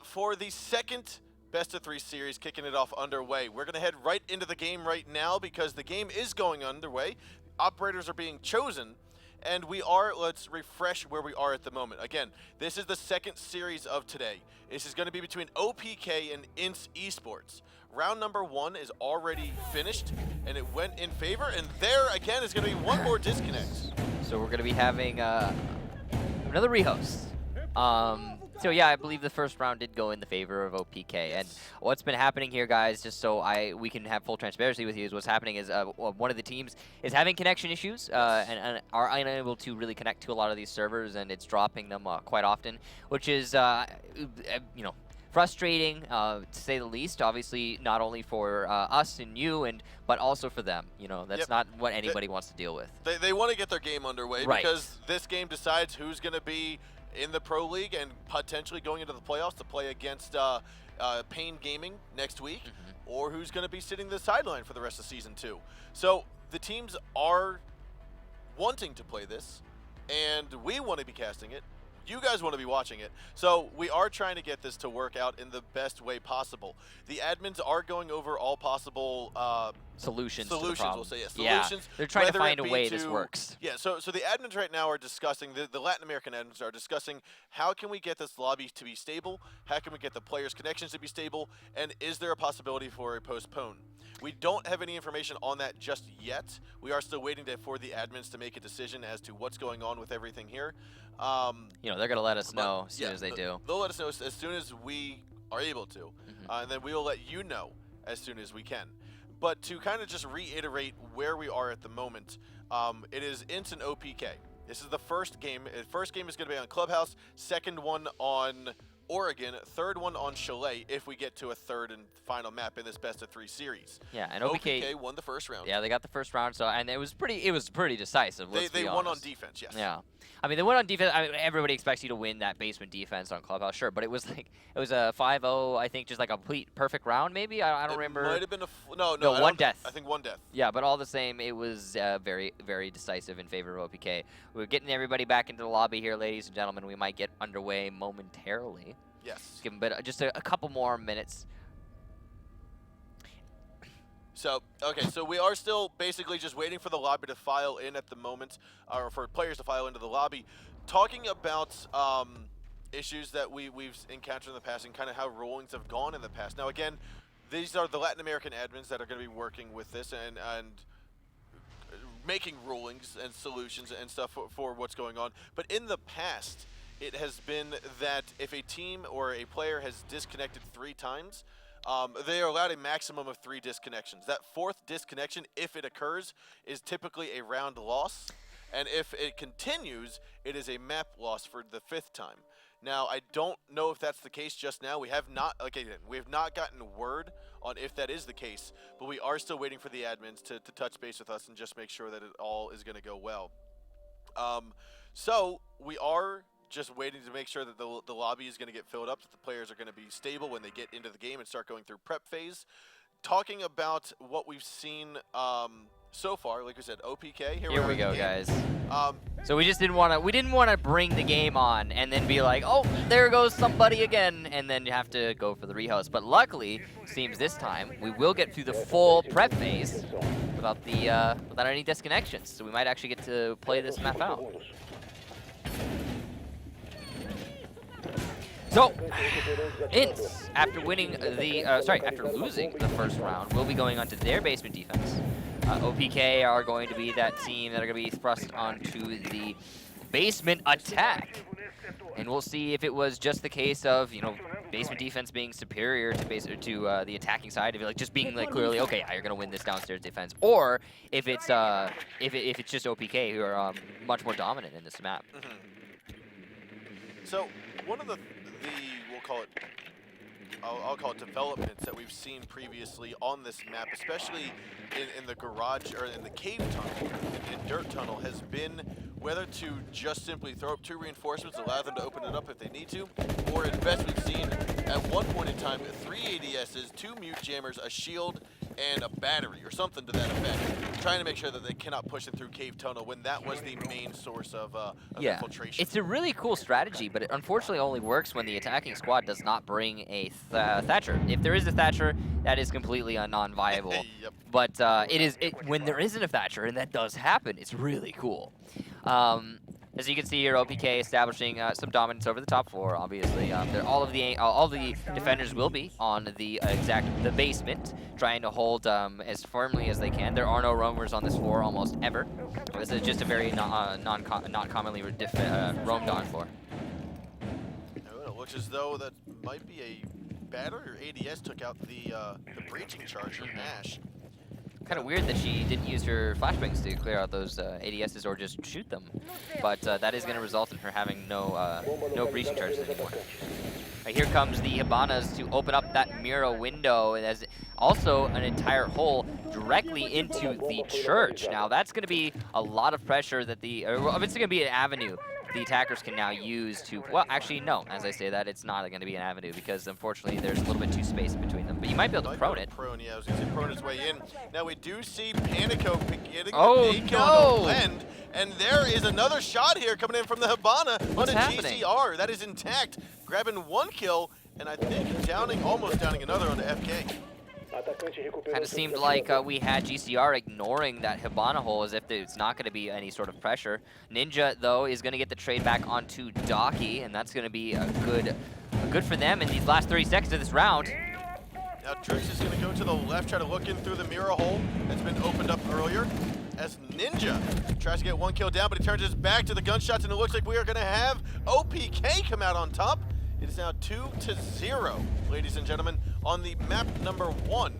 for the second best-of-3 series, kicking it off underway. We're going to head right into the game right now because the game is going underway. Operators are being chosen, and let's refresh where we are at the moment. Again, this is the second series of today. This is going to be between OPK and INTZ. Round number 1 is already finished, and it went in favor, and there, again, is going to be one more disconnect. So we're going to be having another rehost. So yeah, I believe the first round did go in the favor of OPK, and what's been happening here, guys, just so we can have full transparency with you, is what's happening is one of the teams is having connection issues and are unable to really connect to a lot of these servers, and it's dropping them quite often, which is, you know, frustrating, to say the least. Obviously, not only for us and you, but also for them. You know, that's not what anybody wants to deal with. They want to get their game underway because this game decides who's going to be in the Pro League and potentially going into the playoffs to play against Pain Gaming next week, or who's going to be sitting the sideline for the rest of season 2. So the teams are wanting to play this, and we want to be casting it. You guys want to be watching it. So we are trying to get this to work out in the best way possible. The admins are going over all possible solutions to the problem. We'll say, solutions. They're trying to find a way this works. Yeah, so the admins right now are discussing, the Latin American admins are discussing how can we get this lobby to be stable, how can we get the players' connections to be stable, and is there a possibility for a postpone? We don't have any information on that just yet. We are still waiting for the admins to make a decision as to what's going on with everything here. You know, they're going to let us know as soon as they do. They'll let us know as soon as we are able to, and then we will let you know as soon as we can. But to kind of just reiterate where we are at the moment, it is INTZ and OPK. This is the first game. The first game is going to be on Clubhouse, second one on Oregon, third one on Chalet if we get to a third and final map in this best-of-3 series. Yeah, and OPK won the first round. Yeah, they got the first round, so and it was pretty decisive. They won on defense, yes. Yeah, I mean they won on defense. I mean, everybody expects you to win that basement defense on Clubhouse, sure, but it was a 5-0, I think, just like a complete perfect round, maybe. I don't remember. Might have been no, one death. I think one death. Yeah, but all the same, it was very, very decisive in favor of OPK. We're getting everybody back into the lobby here, ladies and gentlemen. We might get underway momentarily. Yes. Give them just a couple more minutes. So, okay, so we are still basically just waiting for the lobby to file in at the moment, or for players to file into the lobby. Talking about issues that we've encountered in the past and kind of how rulings have gone in the past. Now, again, these are the Latin American admins that are going to be working with this and making rulings and solutions and stuff for what's going on. But in the past, it has been that if a team or a player has disconnected 3 times, they are allowed a maximum of 3 disconnections. That 4th disconnection, if it occurs, is typically a round loss. And if it continues, it is a map loss for the 5th time. Now, I don't know if that's the case just now. We have not gotten word on if that is the case, but we are still waiting for the admins to touch base with us and just make sure that it all is going to go well. So we are just waiting to make sure that the lobby is going to get filled up, that the players are going to be stable when they get into the game and start going through prep phase. Talking about what we've seen so far, like we said, OPK. Here we go, guys. So we just didn't want to bring the game on and then be like, oh, there goes somebody again, and then you have to go for the rehost. But luckily, seems this time we will get through the full prep phase without any disconnections. So we might actually get to play this map out. So, INTZ, after losing the first round, will be going on to their basement defense. OPK are going to be that team that are going to be thrust onto the basement attack. And we'll see if it was just the case of, you know, basement defense being superior to the attacking side, if it, like, just being like clearly, okay, yeah, you're going to win this downstairs defense, or if it's if it's just OPK who are much more dominant in this map. So one of the we'll call it, I'll call it developments that we've seen previously on this map, especially in the garage or in the cave tunnel, in dirt tunnel, has been whether to just simply throw up 2 reinforcements, allow them to open it up if they need to, or as best we've seen at one point in time, 3 ADSs, 2 mute jammers, a shield, and a battery or something to that effect. trying to make sure that they cannot push it through cave tunnel when that was the main source of infiltration. It's a really cool strategy, but it unfortunately only works when the attacking squad does not bring a Thatcher. If there is a Thatcher, that is completely non-viable. Yep. But when there isn't a Thatcher, and that does happen, it's really cool. As you can see here, OPK establishing some dominance over the top floor. Obviously, all the defenders will be on the basement, trying to hold as firmly as they can. There are no roamers on this floor almost ever. This is just a very not commonly roamed on floor. It looks as though that might be a battery or ADS took out the breaching charger, Ash. Kind of weird that she didn't use her flashbangs to clear out those ADSs or just shoot them, but that is going to result in her having no breaching charges anymore. Right, here comes the Habanas to open up that Mira window, and as also an entire hole directly into the church. Now that's going to be a lot of pressure that it's going to be an avenue the attackers can now use to, well, actually, no. As I say that, it's not going to be an avenue because, unfortunately, there's a little bit too space in between them. But you might be able to prone it. Yeah, I was going to say prone his way in. Now we do see Panico getting the naked on the blend, and there is another shot here coming in from the Habana on a GCR. That is intact, grabbing 1 kill, and I think almost downing another on the FK. Kind of seemed like we had GCR ignoring that Hibana hole as if it's not going to be any sort of pressure. Ninja, though, is going to get the trade back onto Docky, and that's going to be good for them in these last 30 seconds of this round. Now Drix is going to go to the left, try to look in through the mirror hole that's been opened up earlier. As Ninja tries to get 1 kill down, but he turns his back to the gunshots, and it looks like we are going to have OPK come out on top. It is now 2-0, ladies and gentlemen, on the map number 1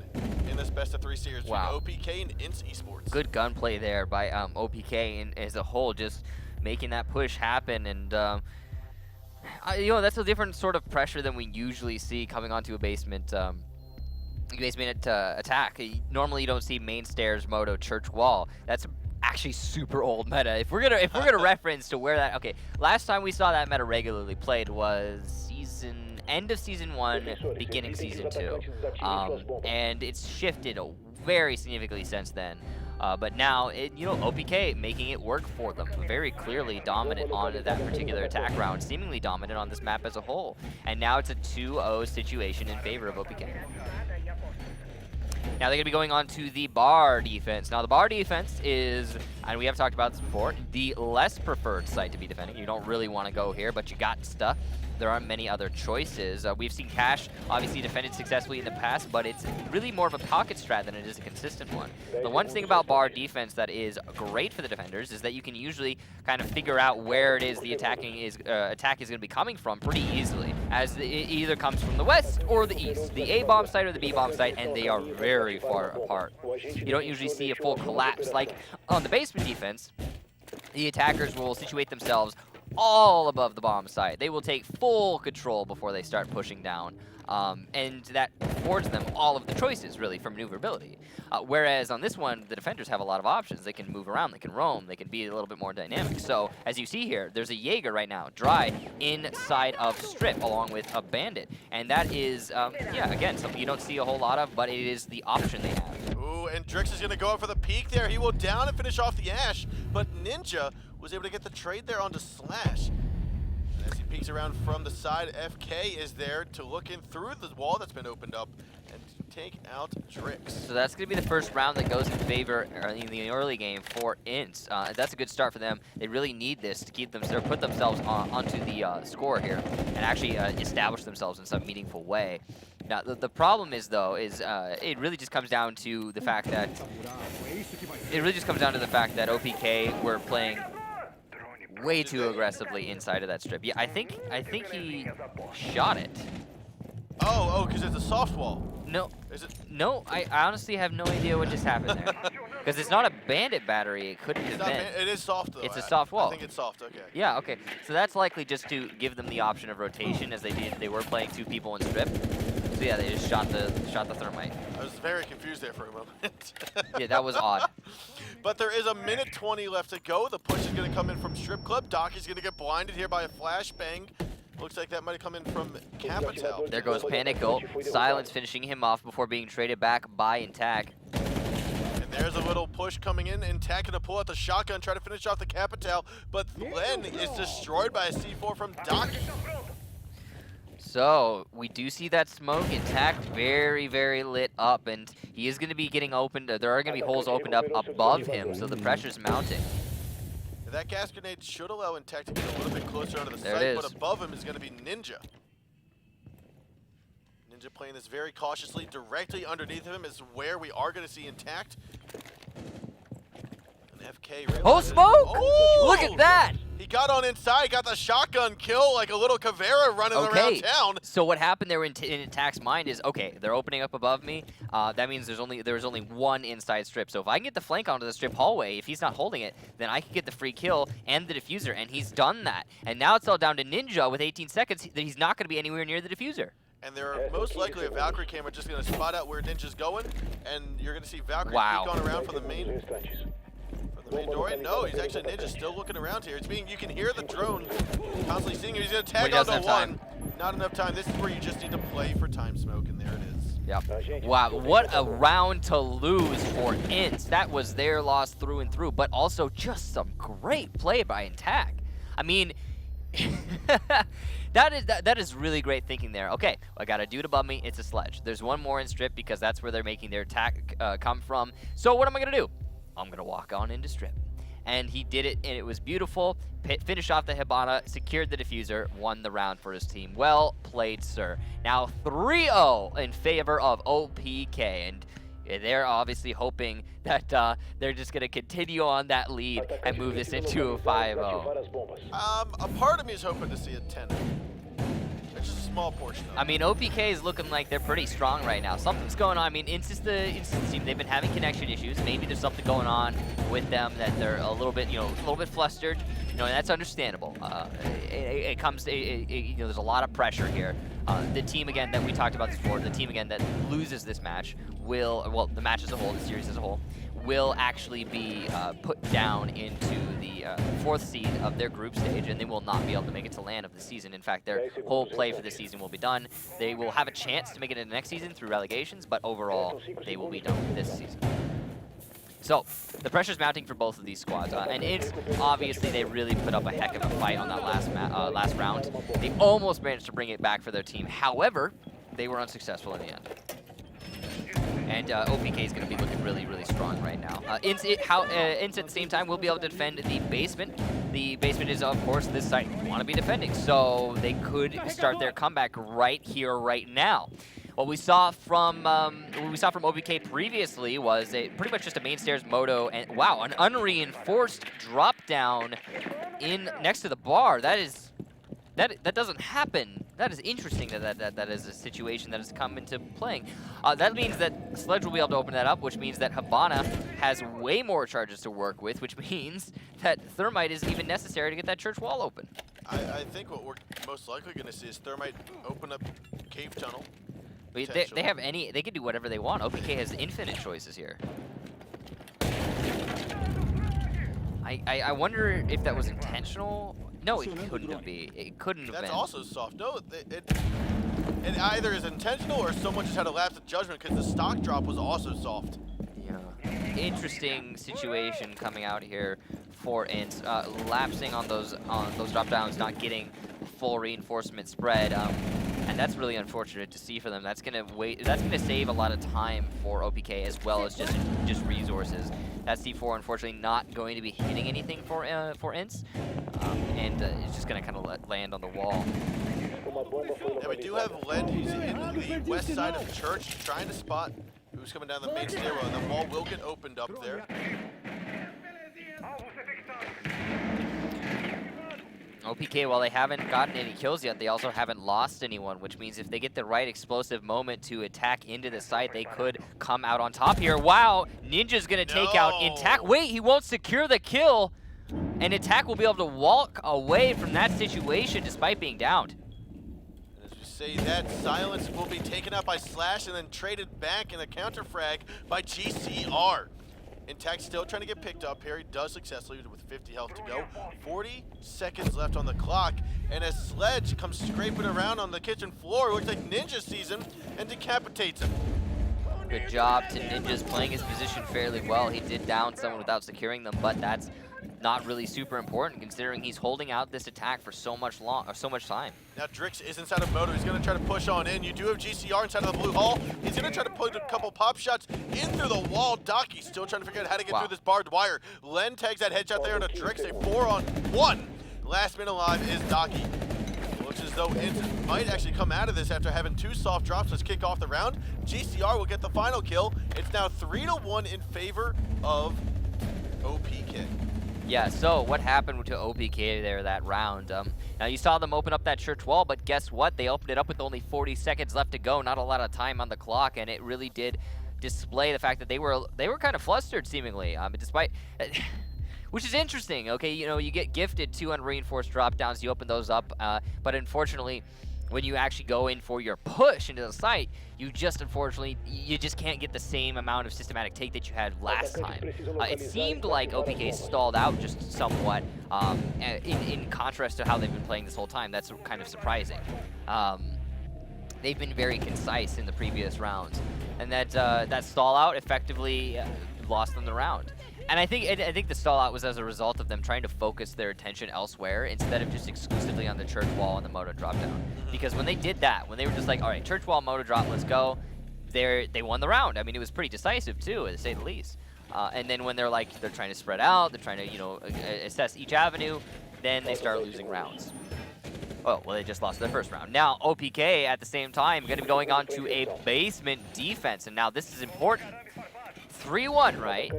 in this best-of-3 series between OPK and INTZ Esports. Good gunplay there by OPK and as a whole, just making that push happen. And that's a different sort of pressure than we usually see coming onto a basement attack. Normally, you don't see main stairs, moto, church wall. That's actually super old meta. If we're gonna reference to where that last time we saw that meta regularly played was end of season 1, beginning season 2, and it's shifted very significantly since then. But now, OPK making it work for them. Very clearly dominant on that particular attack round, seemingly dominant on this map as a whole. And now it's a 2-0 situation in favor of OPK. Now they're going to be going on to the bar defense. Now the bar defense is, and we have talked about this before, the less preferred site to be defending. You don't really want to go here, but you got stuff. There aren't many other choices. We've seen Cash obviously defended successfully in the past, but it's really more of a pocket strat than it is a consistent one. The one thing about bar defense that is great for the defenders is that you can usually kind of figure out where it is the attack is going to be coming from pretty easily, as it either comes from the west or the east, the A bomb site or the B bomb site, and they are very far apart. You don't usually see a full collapse. Like on the basement defense, the attackers will situate themselves all above the bomb site. They will take full control before they start pushing down, and that affords them all of the choices, really, for maneuverability. Whereas on this one, the defenders have a lot of options. They can move around, they can roam, they can be a little bit more dynamic. So, as you see here, there's a Jaeger right now, dry, inside of Strip, along with a Bandit. And that is, again, something you don't see a whole lot of, but it is the option they have. Ooh, and Drix is going to go up for the peak there. He will down and finish off the Ash, but Ninja was able to get the trade there onto Slash. And as he peeks around from the side, FK is there to look in through the wall that's been opened up and take out Drix. So that's going to be the first round that goes in favor in the early game for INTZ. That's a good start for them. They really need this to keep them, or put themselves onto the score here and actually establish themselves in some meaningful way. Now, the problem is, though, it really just comes down to the fact that OPK were playing way too aggressively inside of that strip. Yeah, I think he shot it. Oh, because it's a soft wall. No. Is it? No, I honestly have no idea what just happened there. Because it's not a bandit battery. It couldn't have been. It is soft, though. It's a soft wall. I think it's soft, okay. Yeah, okay. So that's likely just to give them the option of rotation, as they were playing 2 people in strip. So yeah, they just shot the thermite. I was very confused there for a moment. Yeah, that was odd. But there is a minute 20 left to go. The push is going to come in from Strip Club. Docky's going to get blinded here by a flashbang. Looks like that might have come in from Capital. There goes Panic Gold. Silence finishing him off before being traded back by Intact. And And there's a little push coming in. INTZ gonna pull out the shotgun, try to finish off the Capital, but Len is destroyed by a C4 from Doc. So we do see that smoke. INTZ very, very lit up, and he is going to be getting opened. There are going to be holes opened up above him, so the pressure's mounting. That gas grenade should allow INTZ to get a little bit closer onto the There site, it but is. above him is going to be Ninja. Ninja playing this very cautiously. Directly underneath him is where we are going to see INTZ. And FK Oh, realizes- smoke! Oh! Look at that! He got on inside, got the shotgun kill like a little Caveira running around town. So what happened there in INTZ's mind is, okay, they're opening up above me. That means there's only one inside strip. So if I can get the flank onto the strip hallway, if he's not holding it, then I can get the free kill and the diffuser, and he's done that. And now it's all down to Ninja with 18 seconds that he's not going to be anywhere near the diffuser. And they're most likely a Valkyrie camera just going to spot out where Ninja's going, and you're going to see Valkyrie peek on around from the main door. No, he's actually Ninja still looking around here. It's being, you can hear the drone constantly seeing him. He's going to tag onto one. Not enough time. This is where you just need to play for time smoke, and there it is. Yep. Wow, what a round to lose for INTZ. That was their loss through and through, but also just some great play by INTZ. I mean, that is really great thinking there. Okay, I got a dude above me. It's a sledge. There's one more in strip because that's where they're making their attack come from. So what am I going to do? I'm going to walk on into strip. And he did it, and it was beautiful. Finished off the Hibana, secured the diffuser, won the round for his team. Well played, sir. Now 3-0 in favor of OPK, and they're obviously hoping that they're just going to continue on that lead and move this into a 5-0. A part of me is hoping to see a 10. It's just a small portion of it. I mean, OPK is looking like they're pretty strong right now. Something's going on. I mean, INTZ team, they've been having connection issues. Maybe there's something going on with them that they're a little bit flustered. And that's understandable. It comes, there's a lot of pressure here. The team, again, that we talked about this before, the team, again, that loses this match the match as a whole, the series as a whole, will actually be put down into the 4th seed of their group stage, and they will not be able to make it to LAN of the season. In fact, their whole play for the season will be done. They will have a chance to make it into next season through relegations, but overall, they will be done this season. So, the pressure's mounting for both of these squads, and obviously they really put up a heck of a fight on that last round. They almost managed to bring it back for their team. However, they were unsuccessful in the end. And OPK is going to be looking really, really strong right now. INTZ at the same time will be able to defend the basement. The basement is, of course, this side want to be defending, so they could start their comeback right here, right now. What we saw from OPK previously was pretty much just a main stairs moto, and wow, an unreinforced drop down in next to the bar. That doesn't happen. That is interesting that is a situation that has come into playing. That means that Sledge will be able to open that up, which means that Hibana has way more charges to work with, which means that Thermite is even necessary to get that church wall open. I think what we're most likely going to see is Thermite open up cave tunnel. They can do whatever they want. OPK has infinite choices here. I wonder if that was intentional. No, it couldn't have been. It couldn't have been. That's also soft. No, it either is intentional or someone just had a lapse of judgment because the stock drop was also soft. Yeah. Interesting situation coming out here for INTZ. Lapsing on those drop downs, not getting full reinforcement spread. And that's really unfortunate to see for them. That's gonna save a lot of time for OPK as well as just resources. That C4 unfortunately not going to be hitting anything for INTZ, and it's just gonna kind of land on the wall. Yeah, we do have Len, who's in the west side of the church, trying to spot who's coming down the main stairwell, and the wall will get opened up there. OPK, while they haven't gotten any kills yet, they also haven't lost anyone, which means if they get the right explosive moment to attack into the site, they could come out on top here. Wow, Ninja's gonna take out INTZ. Wait, he won't secure the kill, and INTZ will be able to walk away from that situation despite being downed. As we say that, silence will be taken out by Slash and then traded back in a counter frag by GCR. INTZ still trying to get picked up. Perry does successfully with 50 health to go. 40 seconds left on the clock. And as Sledge comes scraping around on the kitchen floor, it looks like Ninja sees him and decapitates him. Good job to Ninja's playing his position fairly well. He did down someone without securing them, but that's not really super important considering he's holding out this attack for so much time. Now Drix is inside of Moto. He's going to try to push on in. You do have GCR inside of the blue hall. He's going to try to put a couple pop shots in through the wall. Docky still trying to figure out how to get through this barbed wire. Len tags that headshot there on a Drix. A 4-on-1. Last man alive is Docky. Looks as though INTZ might actually come out of this after having 2 soft drops. Let's kick off the round. GCR will get the final kill. It's now 3-1 in favor of OPK. Yeah, so what happened to OPK there that round? Now you saw them open up that church wall, but guess what? They opened it up with only 40 seconds left to go, not a lot of time on the clock, and it really did display the fact that they were kind of flustered seemingly, despite... Which is interesting, okay? You know, you get gifted 2 unreinforced drop downs, you open those up, but unfortunately, when you actually go in for your push into the site, you just can't get the same amount of systematic take that you had last time. It seemed like OPK stalled out just somewhat, in contrast to how they've been playing this whole time. That's kind of surprising. They've been very concise in the previous rounds, and that stall out effectively lost them the round. And I think the stall out was as a result of them trying to focus their attention elsewhere instead of just exclusively on the church wall and the moto drop down. Because when they did that, when they were just like, all right, church wall, moto drop, let's go, they won the round. I mean, it was pretty decisive too, to say the least. And then when they're trying to spread out, they're trying to, you know, assess each avenue, then they start losing rounds. Oh, well, they just lost their first round. Now, OPK, at the same time, going to be going on to a basement defense. And now this is important. 3-1, right?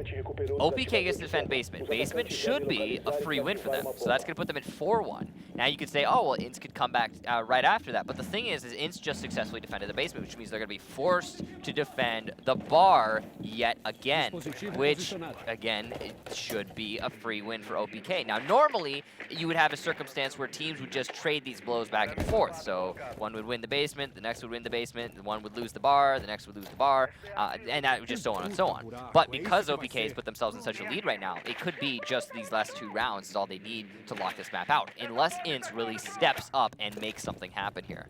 OPK gets to defend basement. Basement should be a free win for them. So that's going to put them at 4-1. Now you could say, oh, well, INTZ could come back right after that. But the thing is INTZ just successfully defended the basement, which means they're going to be forced to defend the bar yet again, which, again, it should be a free win for OPK. Now, normally, you would have a circumstance where teams would just trade these blows back and forth. So one would win the basement, the next would win the basement, one would lose the bar, the next would lose the bar, and that would just so on and so on. But because OPK has put themselves in such a lead right now, it could be just these last 2 rounds is all they need to lock this map out, unless INTZ really steps up and makes something happen here.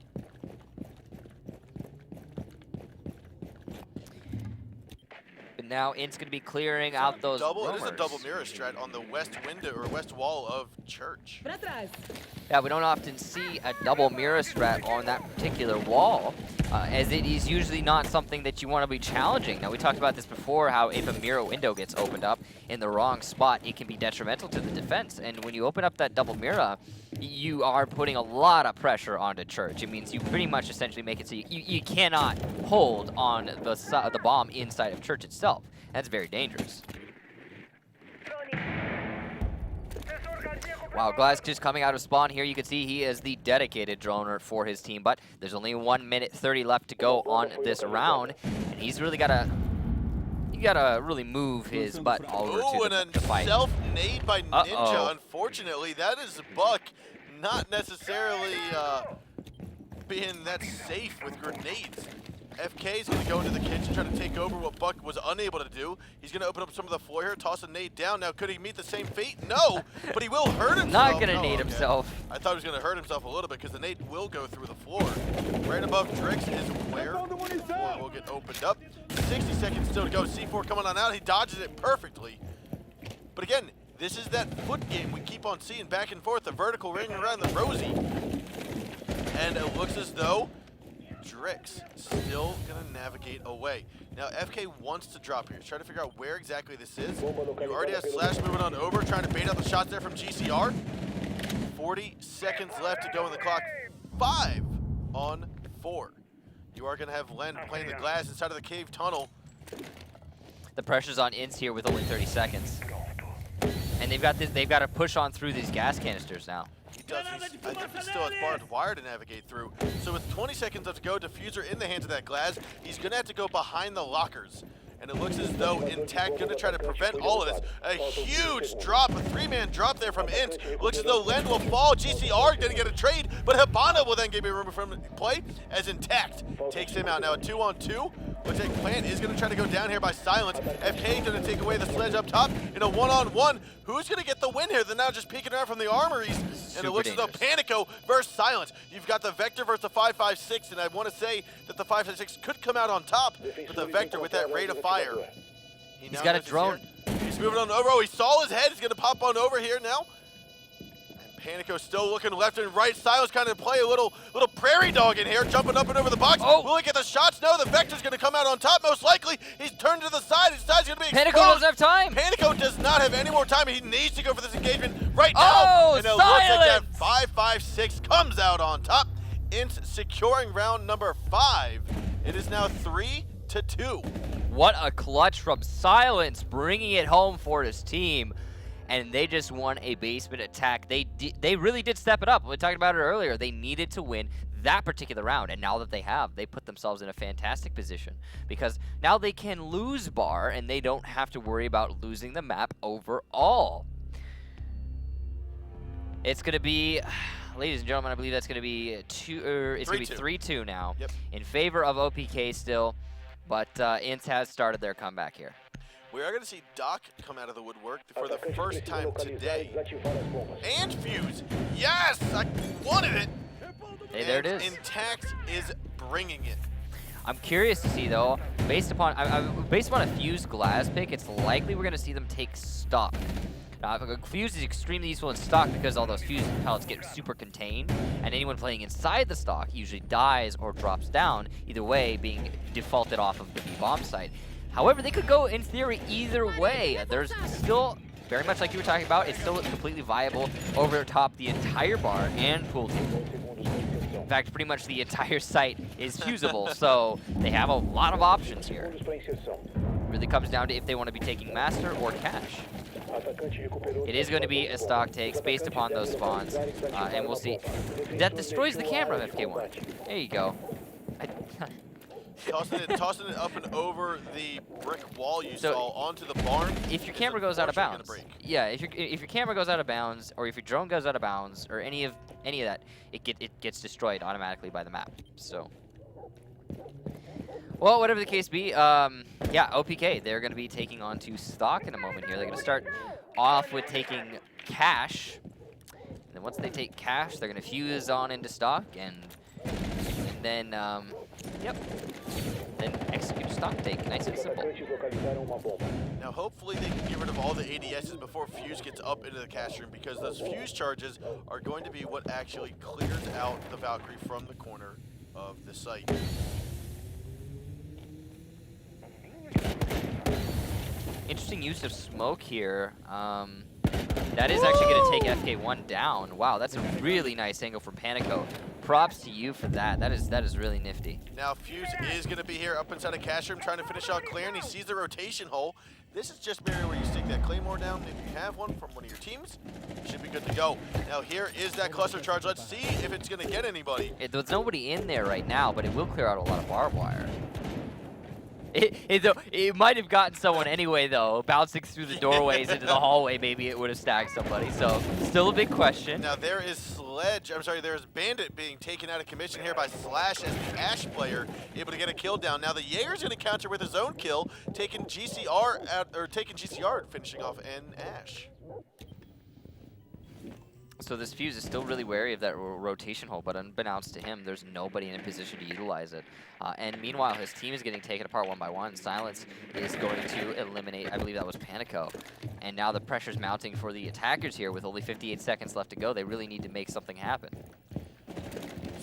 But now INTZ going to be clearing out those rumors. It is a double mirror strat on the west window or west wall of church. Yeah, we don't often see a double mirror strat on that particular wall, as it is usually not something that you want to be challenging. Now, we talked about this before, how if a mirror window gets opened up in the wrong spot, it can be detrimental to the defense. And when you open up that double mirror, you are putting a lot of pressure onto church. It means you pretty much essentially make it so you cannot hold on the bomb inside of church itself. That's very dangerous. Wow, Glass just coming out of spawn here. You can see he is the dedicated droner for his team, but there's only 1 minute 30 left to go on this round, and he's really gotta really move his butt all over to the fight. Self-nade by Ninja. Unfortunately, that is Buck not necessarily being that safe with grenades. FK is going to go into the kitchen, try to take over what Buck was unable to do. He's going to open up some of the floor here, toss a nade down. Now, could he meet the same fate? No, but he will hurt himself. Not going to nade himself. I thought he was going to hurt himself a little bit because the nade will go through the floor. Right above Drix is where the floor will get opened up. 60 seconds still to go. C4 coming on out. He dodges it perfectly. But again, this is that foot game we keep on seeing back and forth, the vertical ring around the Rosie. And it looks as though Drix still gonna navigate away. Now FK wants to drop here. He's trying to figure out where exactly this is. You already have Slash moving on over, trying to bait out the shots there from GCR. 40 seconds left to go in the clock. 5 on 4. You are gonna have Len playing the glass inside of the cave tunnel. The pressure's on INTZ here with only 30 seconds. And they've got to push on through these gas canisters now. He does. I think he still has barbed wire to navigate through. So with 20 seconds left to go, diffuser in the hands of that glass, he's going to have to go behind the lockers. and it looks as though INTZ going to try to prevent all of this. A huge drop, a 3-man drop there from INTZ. Looks as though Len will fall. GCR didn't get a trade, but Habana will then give a room for him to play as INTZ takes him out. Now a 2-on-2. Looks like Plant is going to try to go down here by Silence. FK going to take away the sledge up top in a 1-on-1. Who's going to get the win here? They're now just peeking around from the armories. And it looks as though Panico versus Silence. You've got the Vector versus the 5.56, and I want to say that the 5.56 could come out on top, but the Vector with that rate of fire. He's got a drone. He's moving on over. Oh, he saw his head. He's going to pop on over here now. Panico still looking left and right. Silence kind of play a little prairie dog in here, jumping up and over the box. Oh. Will he get the shots? No, the Vector's going to come out on top most likely. He's turned to the side. His side's going to be exposed. Panico doesn't have time. Panico does not have any more time. He needs to go for this engagement right now. Oh, and it Silence! looks like that 5.56 comes out on top. INTZ securing round number 5. It is now 3-2. What a clutch from Silence, bringing it home for his team. And they just won a basement attack. They really did step it up. We talked about it earlier. They needed to win that particular round, and now that they have, they put themselves in a fantastic position because now they can lose bar, and they don't have to worry about losing the map overall. It's going to be, ladies and gentlemen, I believe that's going to be it's going to be 3-2 now in favor of OPK still, but INTZ has started their comeback here. We are going to see Doc come out of the woodwork for the first time today. And Fuse. Yes! I wanted it! Hey, there it is. INTZ is bringing it. I'm curious to see, though, based upon a Fuse glass pick, it's likely we're going to see them take stock. Now, Fuse is extremely useful in stock because all those Fuse pellets get super contained, and anyone playing inside the stock usually dies or drops down, either way being defaulted off of the B-bomb site. However, they could go, in theory, either way. There's still, very much like you were talking about, it's still completely viable over top the entire bar and pool table. In fact, pretty much the entire site is fusible, so they have a lot of options here. Really comes down to if they want to be taking Master or Cash. It is going to be a stock takes based upon those spawns, and we'll see. That destroys the camera, FK1. There you go. Tossing it up and over the brick wall you saw onto the barn. If your camera goes out of bounds, yeah. If your camera goes out of bounds, or if your drone goes out of bounds, or any of that, it gets destroyed automatically by the map. So, well, whatever the case be, yeah, OPK, they're going to be taking on to stock in a moment here. They're going to start off with taking Cash, and then once they take Cash, they're going to fuse on into stock, and then then execute a stock take, nice and simple. Now hopefully they can get rid of all the ADSs before Fuse gets up into the cash room, because those Fuse charges are going to be what actually clears out the Valkyrie from the corner of the site. Interesting use of smoke here. That is actually going to take FK1 down. Wow, that's a really nice angle from Panico. Props to you for that. That is really nifty. Now Fuse is going to be here up inside a cash room trying to finish out clear, and he sees the rotation hole. This is just merely where you stick that Claymore down. If you have one from one of your teams, you should be good to go. Now here is that cluster charge. Let's see if it's going to get anybody. There's nobody in there right now, but it will clear out a lot of barbed wire. It might have gotten someone anyway, though. Bouncing through the doorways into the hallway, maybe it would have stacked somebody. So, still a big question. Now, there is there's Bandit being taken out of commission here by Slash as the Ash player, able to get a kill down. Now, the Jaeger's going to counter with his own kill, taking GCR and finishing off an Ash. So this Fuse is still really wary of that rotation hole, but unbeknownst to him, there's nobody in a position to utilize it. And meanwhile, his team is getting taken apart one by one. Silence is going to eliminate, I believe that was Panico. And now the pressure's mounting for the attackers here with only 58 seconds left to go. They really need to make something happen.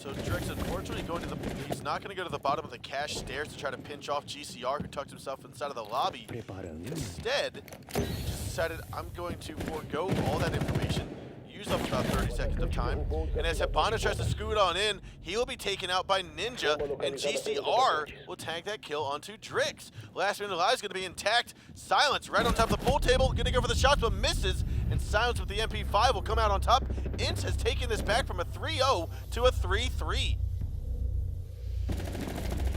So Drix, unfortunately, he's not going to go to the bottom of the cash stairs to try to pinch off GCR, who tucked himself inside of the lobby. Instead, he just decided, I'm going to forego all that information, use up about 30 seconds of time, and as Habana tries to scoot on in, he will be taken out by Ninja, and GCR will tag that kill onto Drix. Last minute alive is going to be intact. Silence right on top of the pool table, going to go for the shots, but misses, and Silence with the MP5 will come out on top. INTZ has taken this back from a 3-0 to a 3-3.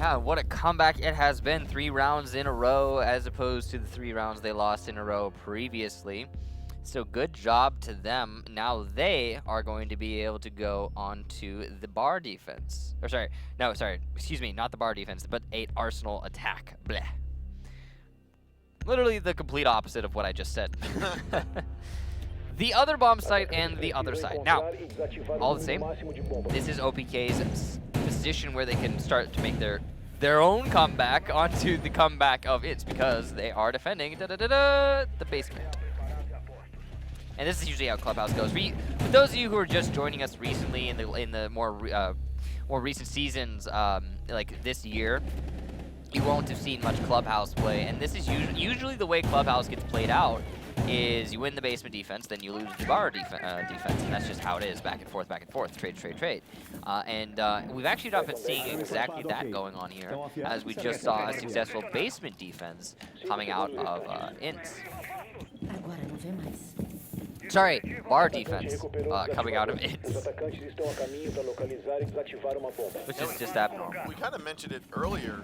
Yeah, what a comeback it has been. 3 rounds in a row as opposed to the 3 rounds they lost in a row previously. So good job to them. Now they are going to be able to go on to the bar defense. Or sorry, excuse me, not the bar defense, but 8 Arsenal attack. Bleh. Literally the complete opposite of what I just said. The other bomb site and the other side. Now, all the same, this is OPK's position where they can start to make their own comeback onto the comeback of INTZ because they are defending the basement. And this is usually how Clubhouse goes. For those of you who are just joining us recently in the more recent seasons, like this year, you won't have seen much Clubhouse play. And this is usually the way Clubhouse gets played out. Is you win the basement defense, then you lose the bar defense, and that's just how it is, back and forth, trade. We've actually not been seeing exactly that going on here, as we just saw a successful basement defense coming out of INTZ. Sorry, bar defense coming out of INTZ. Which is just abnormal. We kind of mentioned it earlier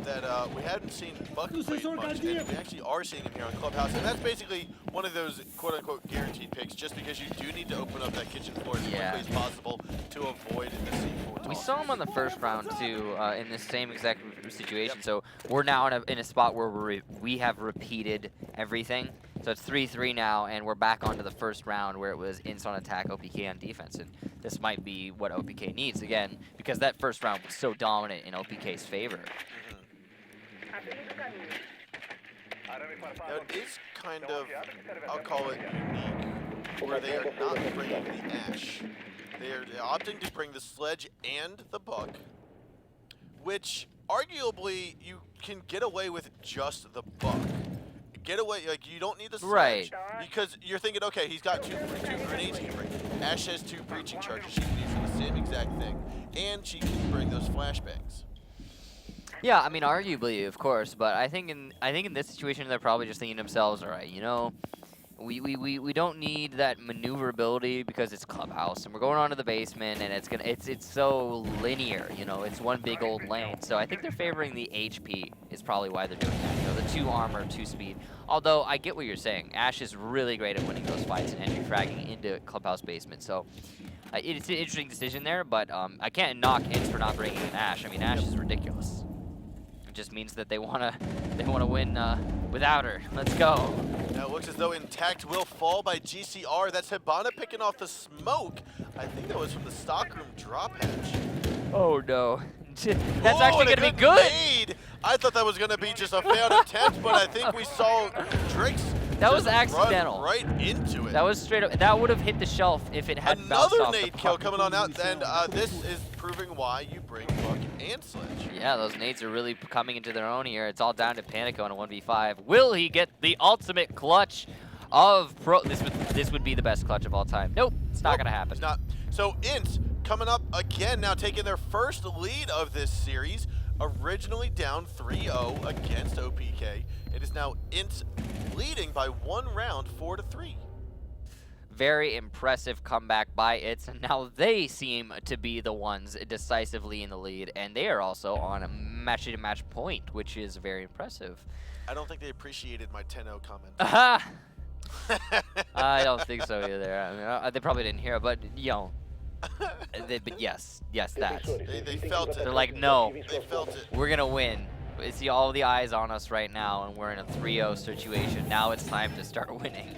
that we hadn't seen Buck play much, and we actually are seeing him here on Clubhouse, and that's basically one of those quote-unquote guaranteed picks, just because you do need to open up that kitchen floor as quickly as possible to avoid the C4. We saw him on the first round too, in this same exact situation. Yep. So we're now in a spot where we have repeated everything. So it's 3-3 now, and we're back onto the first round where it was INTZ on attack, OPK on defense, and this might be what OPK needs again, because that first round was so dominant in OPK's favor. Now it is kind of, I'll call it unique, where they are not bringing the Ash. They are opting to bring the Sledge and the Buck, which arguably you can get away with just the Buck. Get away, like you don't need the Sledge, because you're thinking, okay, he's got two grenades he can bring. Ash has 2 breaching charges she can use for the same exact thing, and she can bring those flashbangs. Yeah, I mean, arguably, of course, but I think in this situation they're probably just thinking to themselves, all right, you know, we don't need that maneuverability because it's Clubhouse, and we're going on to the basement, and it's so linear, you know, it's one big old lane. So I think they're favoring the HP is probably why they're doing that. You know, the 2 armor, 2 speed. Although I get what you're saying, Ash is really great at winning those fights and entry fragging into Clubhouse basement. So it's an interesting decision there, but I can't knock INTZ for not bringing in Ash. I mean, Ash is ridiculous. It just means that they wanna win without her. Let's go. Now it looks as though Intact will fall by GCR. That's Hibana picking off the smoke. I think that was from the stockroom drop hatch. Oh no. That's actually going to be good. Nade. I thought that was going to be just a failed attempt, but I think we saw Drake's that was accidental. Right into it. That was straight up. That would have hit the shelf if it had bounced off Another nade kill coming on out, and this is proving why you bring Buck and Sledge. Yeah, those nades are really coming into their own here. It's all down to Panico in a 1v5. Will he get the ultimate clutch of pro? This would be the best clutch of all time. Nope, it's not going to happen. It's not. So INTZ coming up again now, taking their first lead of this series. Originally down 3-0 against OPK. It is now INTZ leading by 1 round, 4-3. Very impressive comeback by INTZ, and now they seem to be the ones decisively in the lead, and they are also on a match-to-match point, which is very impressive. I don't think they appreciated my 10-0 comment. I don't think so either. I mean, they probably didn't hear it, but you know. But yes, that. They felt it. They're like, no, they felt it. We're gonna win. See all the eyes on us right now, and we're in a 3-0 situation. Now it's time to start winning.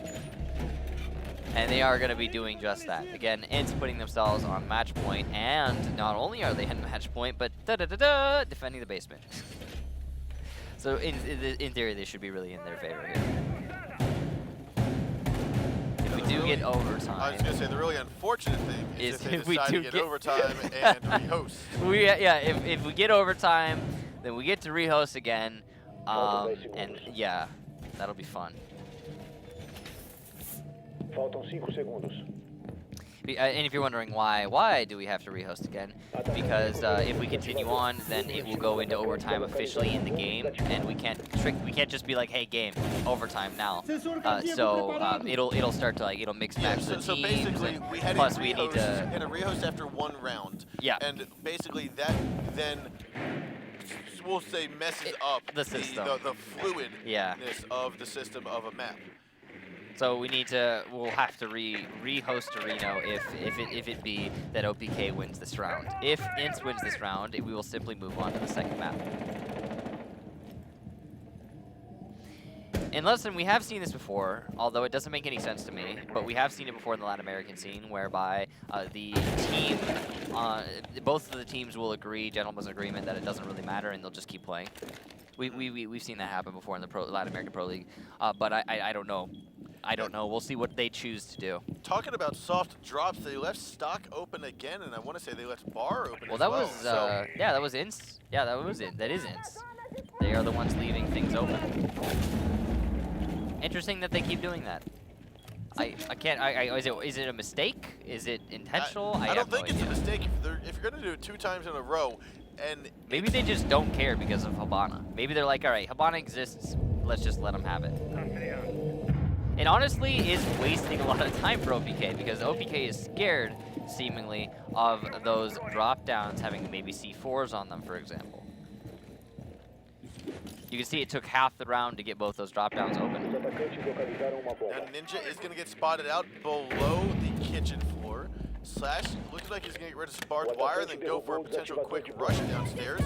And they are gonna be doing just that. Again, INTZ putting themselves on match point, and not only are they in match point, but defending the basement. So in theory, they should be really in their favor here. If we do get overtime. I was going to say, the really unfortunate thing is if we do get overtime and rehost. If we get overtime, then we get to rehost again. And yeah, that'll be fun. Faltam 5 segundos. And if you're wondering why do we have to rehost again? Because if we continue on, then it will go into overtime officially in the game, and we can't just be like, hey, game, overtime now. So it'll start to it'll mix match the teams. So basically, we had plus a we need to rehost after 1 round. Yeah. And basically that then we'll say messes up the system. the fluidness of the system of a map. So we'll have to re-host a Reno if it be that OPK wins this round. If INTZ wins this round, we will simply move on to the second map. And listen, we have seen this before, although it doesn't make any sense to me, but we have seen it before in the Latin American scene, whereby both of the teams will agree, gentlemen's agreement, that it doesn't really matter, and they'll just keep playing. We've seen that happen before in the Latin American Pro League, but I don't know. I don't know. We'll see what they choose to do. Talking about soft drops, they left stock open again, and I want to say they left bar open Well, as that well. was yeah, that was INTZ. Yeah, that is INTZ. They are the ones leaving things open. Interesting that they keep doing that. I can't. Is it a mistake? Is it intentional? I don't think it's a mistake if you're going to do it 2 times in a row, and maybe they just don't care because of Habana. Maybe they're like, all right, Habana exists. Let's just let them have it. And honestly, is wasting a lot of time for OPK because OPK is scared, seemingly, of those drop downs having maybe C4s on them, for example. You can see it took half the round to get both those drop downs open. Now Ninja is going to get spotted out below the kitchen floor. Slash looks like he's going to get rid of barbed wire, then go for a potential quick rush downstairs.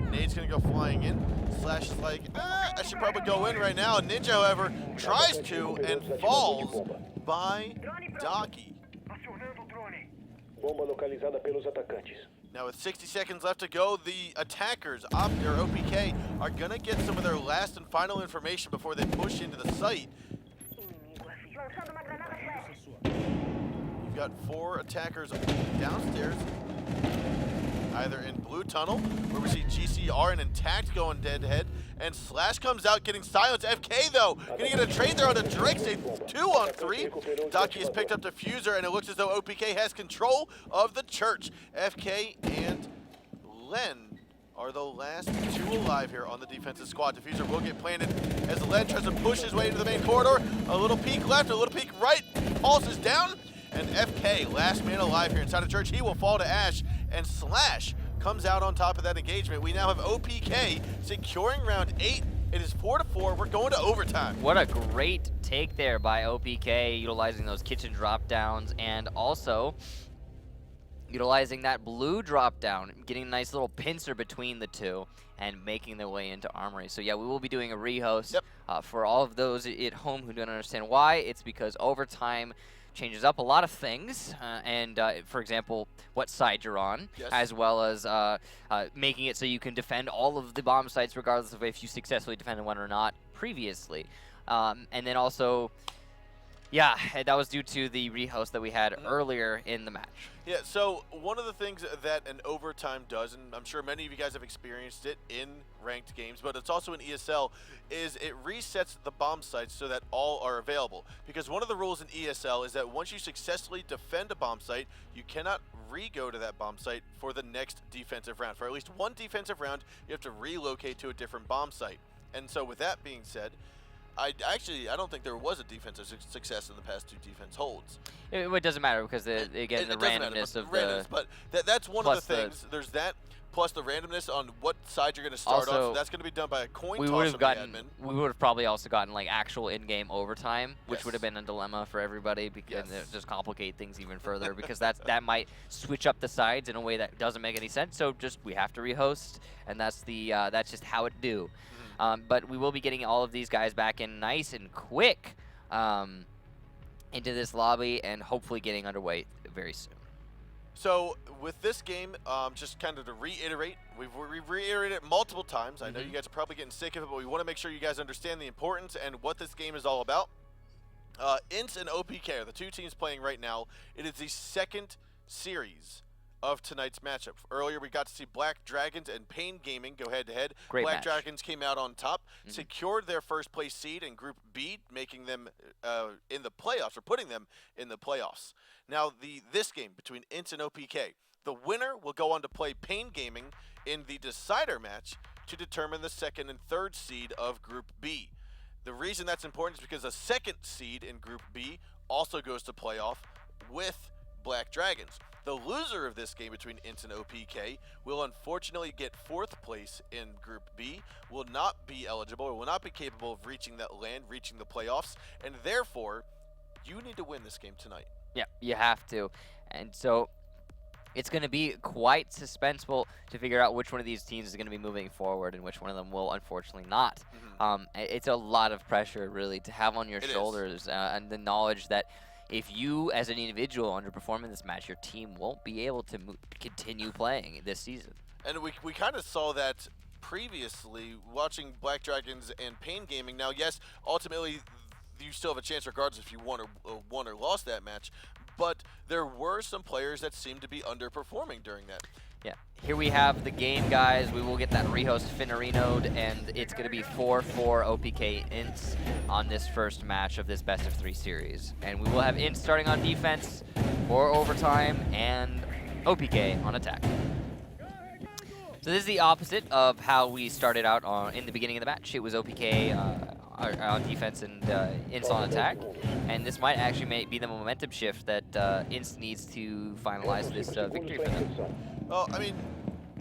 Nade's going to go flying in. Slash is like, I should probably go in right now. Ninja, however, tries to and falls by Docky. Bomba localizada pelos atacantes. Now with 60 seconds left to go, the attackers, OPK, are going to get some of their last and final information before they push into the site. You've got 4 attackers downstairs, either in blue tunnel, where we see GCR and Intact going dead-to-head, and Slash comes out getting silenced. FK, though, gonna get a trade there on the Drake, say 2-on-3. Docky has picked up Diffuser, and it looks as though OPK has control of the church. FK and Len are the last 2 alive here on the defensive squad. Diffuser will get planted as Len tries to push his way into the main corridor. A little peek left, a little peek right, Pulse is down, and FK, last man alive here inside the church, he will fall to ash, and Slash comes out on top of that engagement. We now have OPK securing round 8. It is 4-4. We're going to overtime. What a great take there by OPK, utilizing those kitchen drop downs and also utilizing that blue drop down, getting a nice little pincer between the two and making their way into Armory. So yeah, we will be doing a rehost. For all of those at home who don't understand why, it's because overtime changes up a lot of things, for example, what side you're on, as well as making it so you can defend all of the bomb sites regardless of if you successfully defended one or not previously. And then also, yeah, that was due to the rehost that we had earlier in the match. Yeah, so one of the things that an overtime does, and I'm sure many of you guys have experienced it in ranked games, but it's also in ESL, is it resets the bomb sites so that all are available. Because one of the rules in ESL is that once you successfully defend a bomb site, you cannot re-go to that bomb site for the next defensive round. For at least one defensive round, you have to relocate to a different bomb site. And so with that being said, I don't think there was a defensive success in the past 2 defense holds. It doesn't matter because, again, the randomness of the... But that's one of the things. There's that, plus the randomness on what side you're going to start off. So that's going to be done by a coin toss of the admin. We would have probably also gotten like actual in-game overtime, which would have been a dilemma for everybody, because it just complicate things even further, because that might switch up the sides in a way that doesn't make any sense. So we have to rehost, and that's just how it do. But we will be getting all of these guys back in nice and quick into this lobby and hopefully getting underway very soon. So with this game, just kind of to reiterate, we've reiterated it multiple times. I know you guys are probably getting sick of it, but we want to make sure you guys understand the importance and what this game is all about. INTZ and OPK are the 2 teams playing right now. It is the second series of tonight's matchup. Earlier we got to see Black Dragons and Pain Gaming go head-to-head. Black Dragons came out on top, secured their first place seed in Group B, making them in the playoffs, or putting them in the playoffs. Now this game between INTZ and OPK, the winner will go on to play Pain Gaming in the decider match to determine the 2nd and 3rd seed of Group B. The reason that's important is because the 2nd seed in Group B also goes to playoff with Black Dragons. The loser of this game between INTZ and OPK will unfortunately get 4th place in Group B, will not be eligible, or will not be capable of reaching that land, reaching the playoffs, and therefore, you need to win this game tonight. Yeah, you have to. And so it's going to be quite suspenseful to figure out which one of these teams is going to be moving forward and which one of them will unfortunately not. It's a lot of pressure, really, to have on your shoulders, and the knowledge that if you, as an individual, underperform in this match, your team won't be able to continue playing this season. And we kind of saw that previously watching Black Dragons and Pain Gaming. Now, yes, ultimately, you still have a chance regardless if you won or lost that match, but there were some players that seemed to be underperforming during that. Yeah, here we have the game, guys. We will get that rehost Finarino'd, and it's going to be 4-4 OPK INTZ on this first match of this best of 3 series. And we will have INTZ starting on defense for overtime and OPK on attack. So this is the opposite of how we started out in the beginning of the match. It was OPK on defense and INTZ on attack, and this might actually be the momentum shift that INTZ needs to finalize this victory for them. Well, I mean,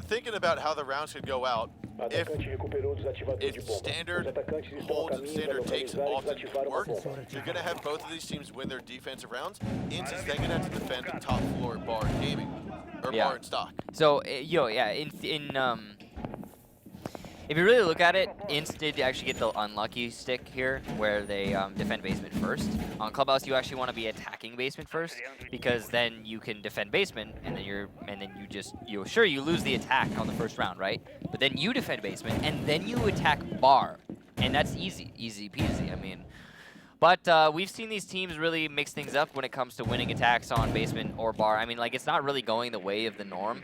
thinking about how the rounds could go out, if standard holds and standard takes often work, you're going to have both of these teams win their defensive rounds. INTZ is then going to have to defend top floor bar gaming, or bar and stock. So, if you really look at it, INTZ did actually get the unlucky stick here, where they defend basement first. On Clubhouse, you actually want to be attacking basement first, because then you can defend basement, and then you lose the attack on the first round, right? But then you defend basement, and then you attack bar, and that's easy peasy. I mean, but we've seen these teams really mix things up when it comes to winning attacks on basement or bar. I mean, like, it's not really going the way of the norm.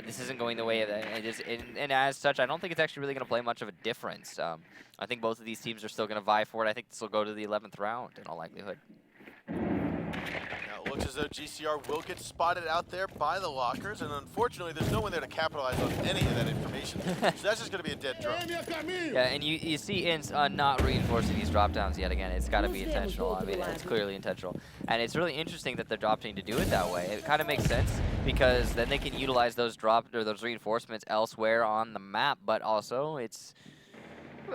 This isn't going the way of and as such, I don't think it's actually really going to play much of a difference. I think both of these teams are still going to vie for it. I think this will go to the 11th round in all likelihood. Now it looks as though GCR will get spotted out there by the lockers, and unfortunately there's no one there to capitalize on any of that information. So that's just going to be a dead drone. Yeah, and you see INTZ not reinforcing these drop downs yet again. It's got to be intentional. I mean, it's clearly intentional. And it's really interesting that they're opting to do it that way. It kind of makes sense, because then they can utilize those those reinforcements elsewhere on the map, but also it's,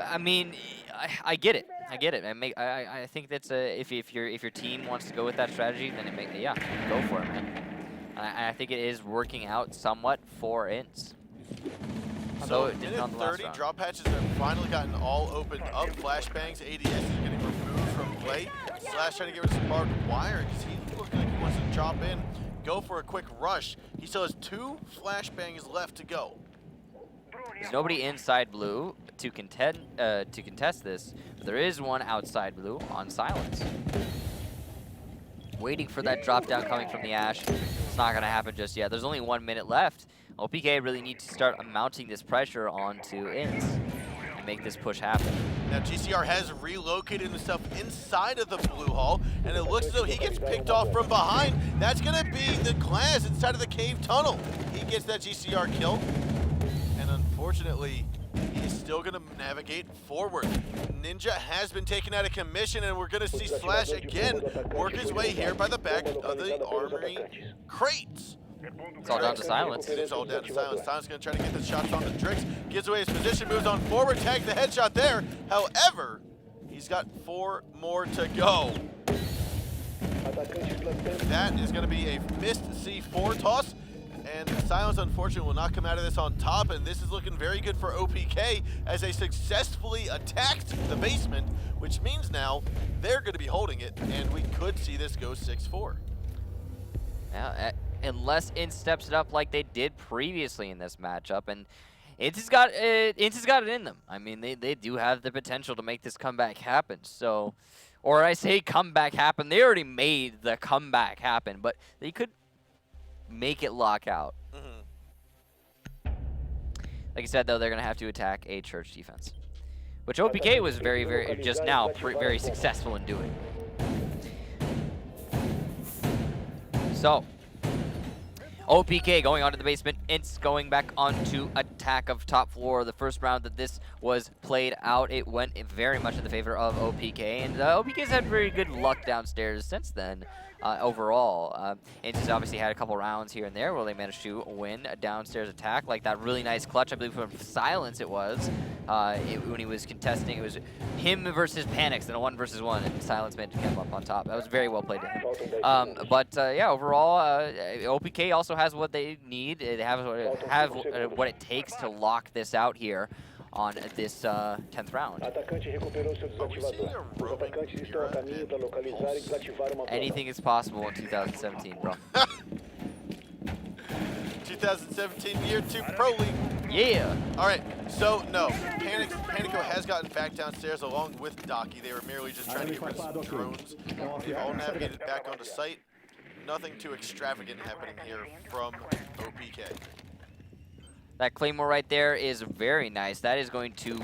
I mean, I get it. I get it. I think that's if your team wants to go with that strategy, then go for it, man. I think it is working out somewhat for INTZ. So it did on the last 30, round. drop patches have finally gotten all opened up. Flashbangs, ADS is getting removed from play. Slash trying to get rid of some barbed wire because he looks like he wants to drop in, go for a quick rush. He still has 2 flashbangs left to go. There's nobody inside blue to contest this, but there is one outside blue on silence. Waiting for that drop down coming from the Ash. It's not going to happen just yet. There's only 1 minute left. OPK really needs to start mounting this pressure onto INTZ and make this push happen. Now GCR has relocated himself inside of the blue hall, and it looks as though he gets picked off from behind. That's going to be the glass inside of the cave tunnel. He gets that GCR kill, and unfortunately, he's still going to navigate forward. Ninja has been taken out of commission, and we're going to see Slash again work his way here by the back of the armory crates. It's all down to silence. It is all down to silence. Silence going to try to get the shots on the Drix. Gives away his position, moves on forward, tags the headshot there. However, he's got 4 more to go. That is going to be a missed C4 toss. And Silence, unfortunately, will not come out of this on top, and this is looking very good for OPK as they successfully attacked the basement, which means now they're going to be holding it, and we could see this go 6-4. Yeah, unless INTZ steps it up like they did previously in this matchup, and INTZ's got it in them. I mean, they do have the potential to make this comeback happen. So, or I say comeback happen. They already made the comeback happen, but they could make it lock out. Like I said, though, they're going to have to attack a church defense, which OPK was very just now very successful in doing. So, OPK going onto the basement, INTZ going back onto attack of top floor. The first round that this was played out, it went very much in the favor of OPK, and OPK's had very good luck downstairs since then. overall. INTZ obviously had a couple rounds here and there where they managed to win a downstairs attack, like that really nice clutch, I believe from Silence it was, when he was contesting. It was him versus Panics in a 1 versus 1, and Silence managed to come up on top. That was very well played to him. Yeah, overall, OPK also has what they need. They have what it takes to lock this out here on this 10th round. Atacante recuperou seu desativador. Os atacantes estão a caminho para localizar e desativar uma Anything is possible in 2017, bro. 2017 year 2 Pro League. Yeah. All right, so no, Panico has gotten back downstairs along with Docky. They were merely just trying to get rid of some drones. They've all navigated back onto site. Nothing too extravagant happening here from OPK. That Claymore right there is very nice. That is going to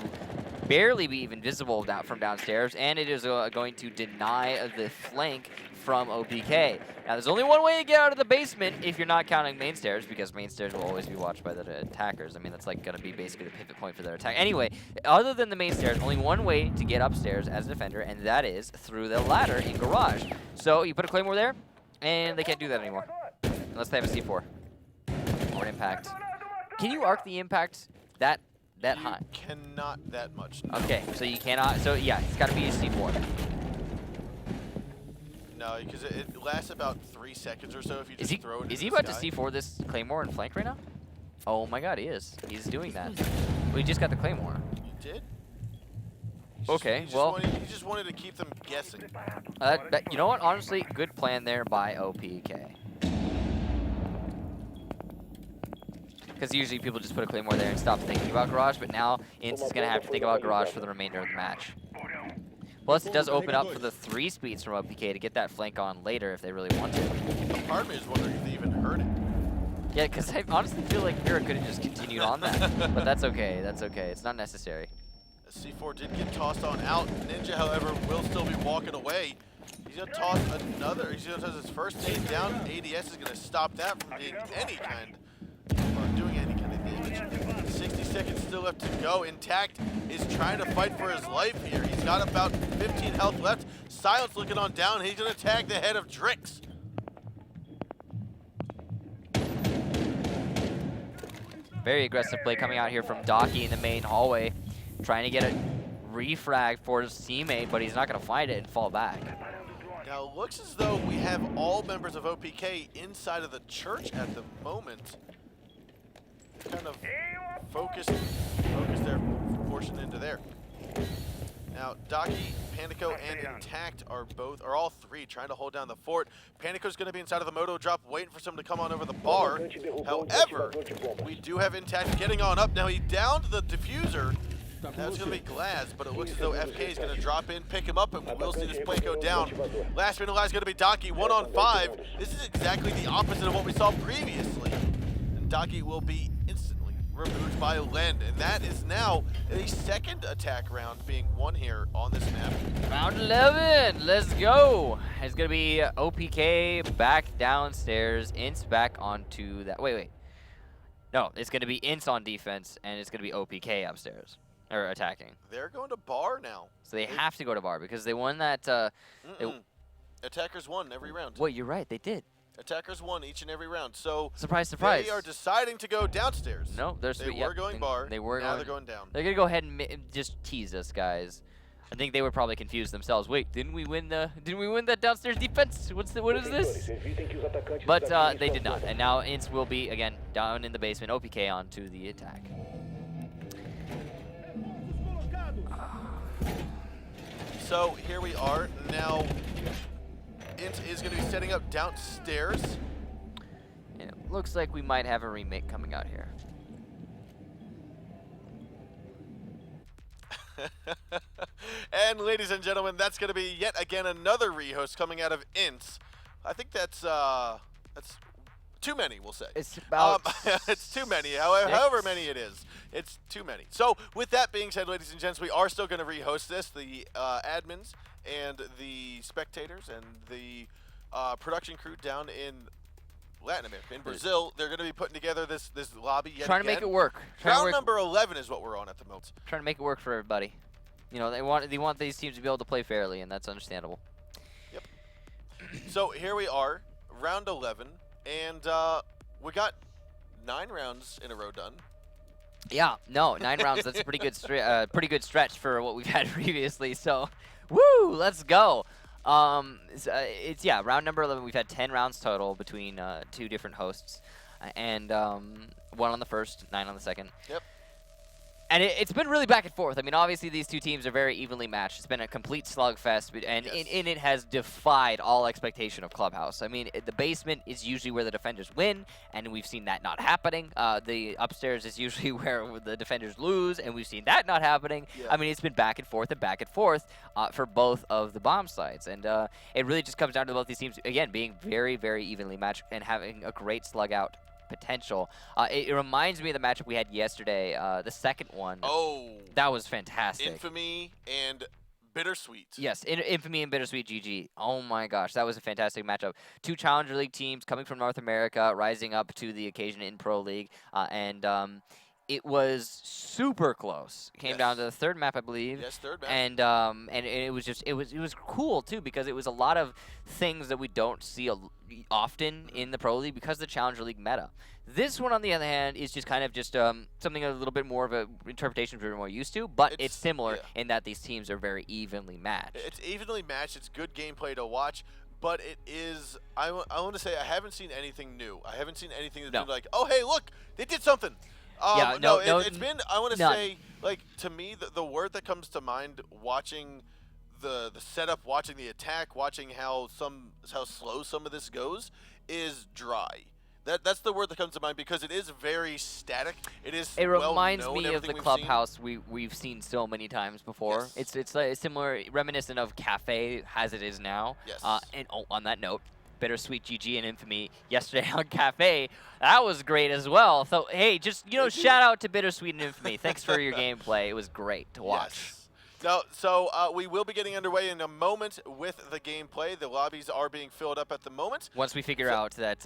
barely be even visible from downstairs, and it is going to deny the flank from OPK. Now, there's only one way to get out of the basement if you're not counting main stairs, because main stairs will always be watched by the attackers. I mean, that's like going to be basically the pivot point for their attack. Anyway, other than the main stairs, only one way to get upstairs as a defender, and that is through the ladder in garage. So you put a Claymore there, and they can't do that anymore, unless they have a C4 or an impact. Can you arc the impact that high? Cannot that much. No. Okay, so you cannot. So yeah, it's got to be a C4. No, because it lasts about 3 seconds or so if you just throw it. Is he about to C4 this Claymore and flank right now? Oh my God, he is. He's doing that. We just got the Claymore. You did? Okay, He just wanted to keep them guessing. You know what? Honestly, good plan there by OPK. Because usually people just put a Claymore there and stop thinking about Garage, but now INTZ is going to have to think about Garage for the remainder of the match. Plus, it does open up for the 3 speeds from OPK to get that flank on later if they really want to. Part of me is wondering if they even heard it. Yeah, because I honestly feel like Mira could have just continued on that. But that's okay, that's okay. It's not necessary. C4 did get tossed on out. Ninja, however, will still be walking away. He's going to toss another. He's going to toss his first nade down. ADS is going to stop that from being any kind doing any kind of damage. 60 seconds still left to go. Intact is trying to fight for his life here. He's got about 15 health left. Silence looking on down. He's going to tag the head of Drix. Very aggressive play coming out here from Docky in the main hallway. Trying to get a refrag for his teammate, but he's not going to find it and fall back. Now it looks as though we have all members of OPK inside of the church at the moment. Kind of focus their portion into there. Now Docky, Panico, and Intact are all 3 trying to hold down the fort. Panico's going to be inside of the moto drop, waiting for someone to come on over the bar. However, we do have Intact getting on up. Now he downed the diffuser. That's going to be Glass, but it looks as though FK is going to drop in, pick him up, and we will see this play go down. Last man alive is going to be Docky, 1 on 5. This is exactly the opposite of what we saw previously. And Docky will be instantly removed by Lend, and that is now a second attack round being won here on this map. Round 11, let's go. It's going to be OPK back downstairs, INTZ back onto that. Wait. No, it's going to be INTZ on defense, and it's going to be OPK upstairs. Or attacking. They're going to bar now. So they have to go to bar because they won that. Attackers won every round. Wait, you're right. They did. Attackers won each and every round. So surprise, surprise. They are deciding to go downstairs. No, they were going bar. They were. Now they're going down. They're gonna go ahead and just tease us, guys. I think they were probably confused themselves. Wait, didn't we win that downstairs defense? What is this? But they did not. And now INTZ will be again down in the basement. OPK onto the attack. So here we are. Now INTZ is going to be setting up downstairs. And it looks like we might have a remake coming out here. And ladies and gentlemen, that's going to be yet again another rehost coming out of INTZ. I think that's too many, we'll say. It's about it's too many, however many it is. It's too many. So with that being said, ladies and gents, we are still going to rehost this. The admins and the spectators and the production crew down in Latin America, in Brazil, they're going to be putting together this lobby yet trying again. to make it work. Round number 11 is what we're on at the moment. Trying to make it work for everybody. You know, they want these teams to be able to play fairly, and that's understandable. Yep. So here we are, round 11, and we got 9 rounds in a row done. Yeah, no, 9 rounds. That's a pretty good stretch for what we've had previously. So, woo, let's go. It's round number 11. We've had 10 rounds total between 2 different hosts, and 1 on the first, 9 on the second. Yep. And it's been really back and forth. I mean, obviously these 2 teams are very evenly matched. It's been a complete slugfest, and it has defied all expectation of Clubhouse. I mean, the basement is usually where the defenders win, and we've seen that not happening. The upstairs is usually where the defenders lose, and we've seen that not happening. Yeah. I mean, it's been back and forth for both of the bomb sides. And it really just comes down to both these teams, again, being very, very evenly matched and having a great slug out potential. It reminds me of the matchup we had yesterday, the second one. Oh, that was fantastic. Infamy and Bittersweet. Yes, Infamy and Bittersweet GG. Oh my gosh, that was a fantastic matchup. 2 Challenger League teams coming from North America, rising up to the occasion in Pro League, and it was super close. It came down to the 3rd map, I believe. Yes, 3rd map. And it was cool too, because it was a lot of things that we don't see often in the Pro League because of the Challenger League meta. This one, on the other hand, is just kind of something a little bit more of an interpretation we're more used to, but it's similar in that these teams are very evenly matched. It's evenly matched. It's good gameplay to watch, but it is. I want to say I haven't seen anything new. I haven't seen anything that's been like, oh hey, look, they did something. It's been, I want to say, like, to me, the word that comes to mind watching the setup, watching the attack, watching how slow some of this goes is dry. That's the word that comes to mind because it is very static. It reminds me of the Clubhouse we've seen so many times before. Yes. It's like similar, reminiscent of Cafe as it is now. Yes. And on that note, Bittersweet GG and Infamy yesterday on Cafe, that was great as well. So hey, just shout out to Bittersweet and Infamy. Thanks for your gameplay. It was great to watch. Yes. So we will be getting underway in a moment with the gameplay. The lobbies are being filled up at the moment. Once we figure out that.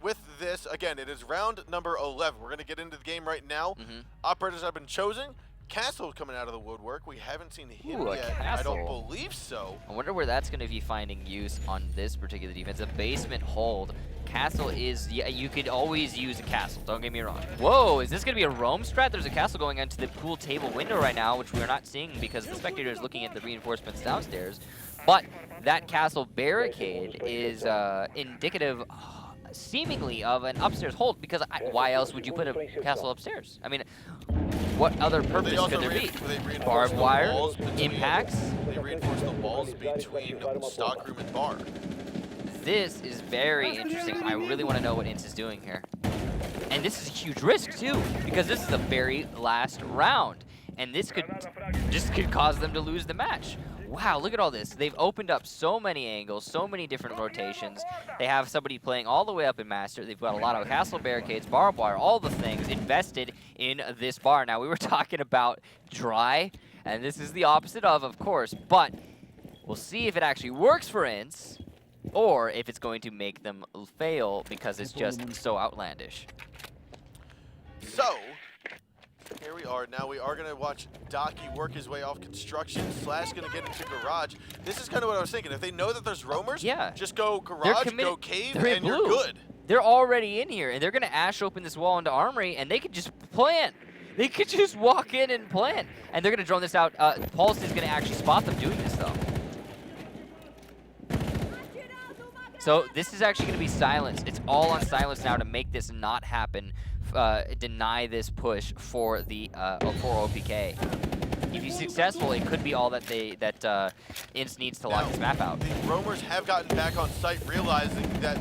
With this, again, it is round number 11. We're going to get into the game right now. Operators have been chosen. Castle coming out of the woodwork. We haven't seen him yet. I don't believe so. I wonder where that's going to be finding use on this particular defense. A basement hold. Castle is, you could always use a castle, don't get me wrong. Whoa, is this going to be a roam strat? There's a castle going onto the pool table window right now, which we're not seeing because the spectator is looking at the reinforcements downstairs. But that castle barricade is indicative, seemingly, of an upstairs hold, because why else would you put a castle upstairs? I mean, what other purpose could there be? Barbed wire? Impacts? They reinforce the walls between stockroom and bar. This is very interesting. I really want to know what INTZ is doing here. And this is a huge risk, too, because this is the very last round. And this could cause them to lose the match. Wow, look at all this. They've opened up so many angles, so many different rotations. They have somebody playing all the way up in Master. They've got a lot of castle barricades, barbed wire, all the things invested in this bar. Now, we were talking about dry, and this is the opposite of course. But we'll see if it actually works for INTZ, or if it's going to make them fail because it's just so outlandish. So, here we are. Now we are going to watch Docky work his way off construction. Slash going to get into garage. This is kind of what I was thinking. If they know that there's roamers, just go garage, go cave, and you're good. They're already in here, and they're going to ash open this wall into armory, and they could just plant. They could just walk in and plant. And they're going to drone this out. Pulse is going to actually spot them doing this, though. So this is actually going to be silence. It's all on silence now to make this not happen. Deny this push for the for OPK. If he's successful, it could be all that INTZ needs to lock this map out. The roamers have gotten back on site, realizing that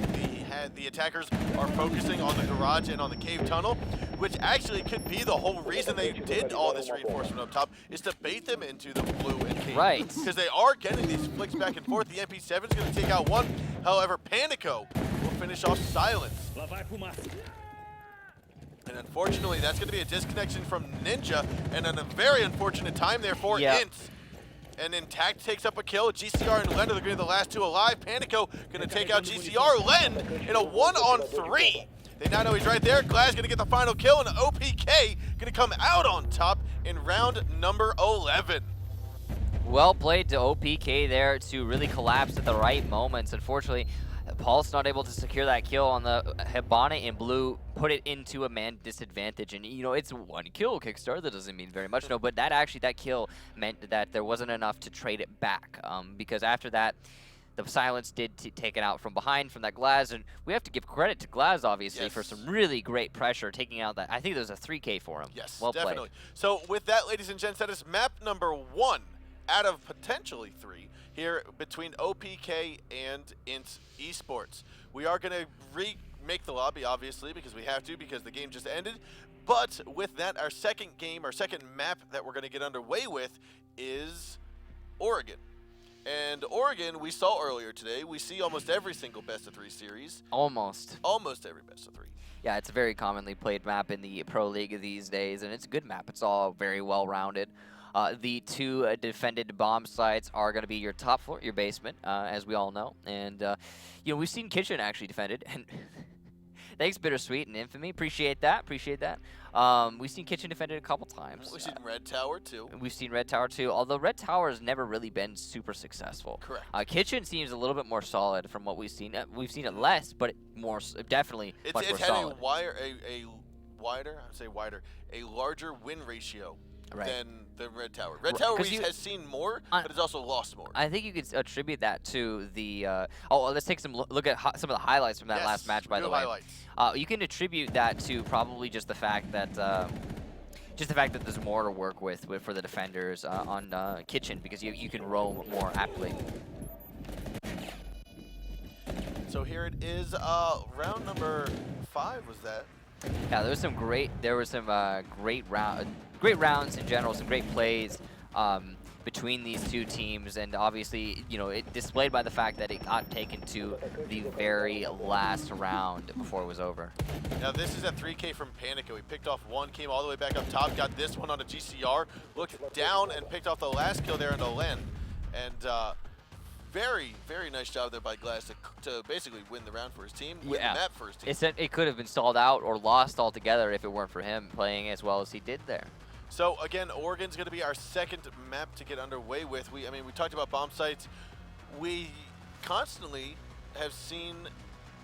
the attackers are focusing on the garage and on the cave tunnel, which actually could be the whole reason they did all this reinforcement up top, is to bait them into the blue and cave. Right. Because they are getting these flicks back and forth. The MP7 is going to take out one. However, Panico will finish off silence. And unfortunately, that's going to be a disconnection from Ninja, and a very unfortunate time there for INTZ. And Intact takes up a kill. GCR and Len are going to be the last 2 alive. Panico going to take out GCR. Len in a 1-on-3. They now know he's right there. Glaz going to get the final kill, and OPK going to come out on top in round number 11. Well played to OPK there to really collapse at the right moments. Unfortunately, Paul's not able to secure that kill on the Hibana in blue, put it into a man disadvantage. And, you know, it's one kill, Kickstar. That doesn't mean very much, no, but that kill meant that there wasn't enough to trade it back. Because after that, the silence did take it out from behind from that Glaz, and we have to give credit to Glaz, obviously, for some really great pressure, taking out that. I think there was a 3K for him. Yes, well definitely. Played. So with that, ladies and gents, that is map number 1 out of potentially 3 here between OPK and INTZ Esports. We are going to remake the lobby, obviously, because we have to, because the game just ended. But with that, our second game, our second map that we're going to get underway with is Oregon. And Oregon, we saw earlier today, we see almost every single best-of-3 series. Almost. Almost every best-of-3. Yeah, it's a very commonly played map in the Pro League these days, and it's a good map. It's all very well-rounded. The 2 defended bomb sites are going to be your top floor, your basement, as we all know. And, you know, we've seen Kitchen actually defended, and thanks, Bittersweet and Infamy. Appreciate that. We've seen Kitchen defended a couple times. We've seen Red Tower, too. We've seen Red Tower, too, although Red Tower has never really been super successful. Correct. Kitchen seems a little bit more solid from what we've seen. We've seen it less, but definitely much more solid. A larger win ratio than Red Tower. Red Right. Tower has seen more, but has also lost more. I think you could attribute that to the. Let's take some look at some of the highlights from that last match. By the way, you can attribute that to probably just the fact that there's more to work with for the defenders on Kitchen, because you can roam more aptly. So here it is, round number 5 was that. Yeah, there was some great rounds in general, some great plays between these 2 teams, and obviously, you know, it displayed by the fact that it got taken to the very last round before it was over. Now this is a 3K from Panico. He picked off 1, came all the way back up top, got this one on a GCR, looked down and picked off the last kill there in the Len, and very, very nice job there by Glass to basically win the round for his team, win the map for his team. It could have been stalled out or lost altogether if it weren't for him playing as well as he did there. So again, Oregon's going to be our second map to get underway with. We talked about bomb sites. We constantly have seen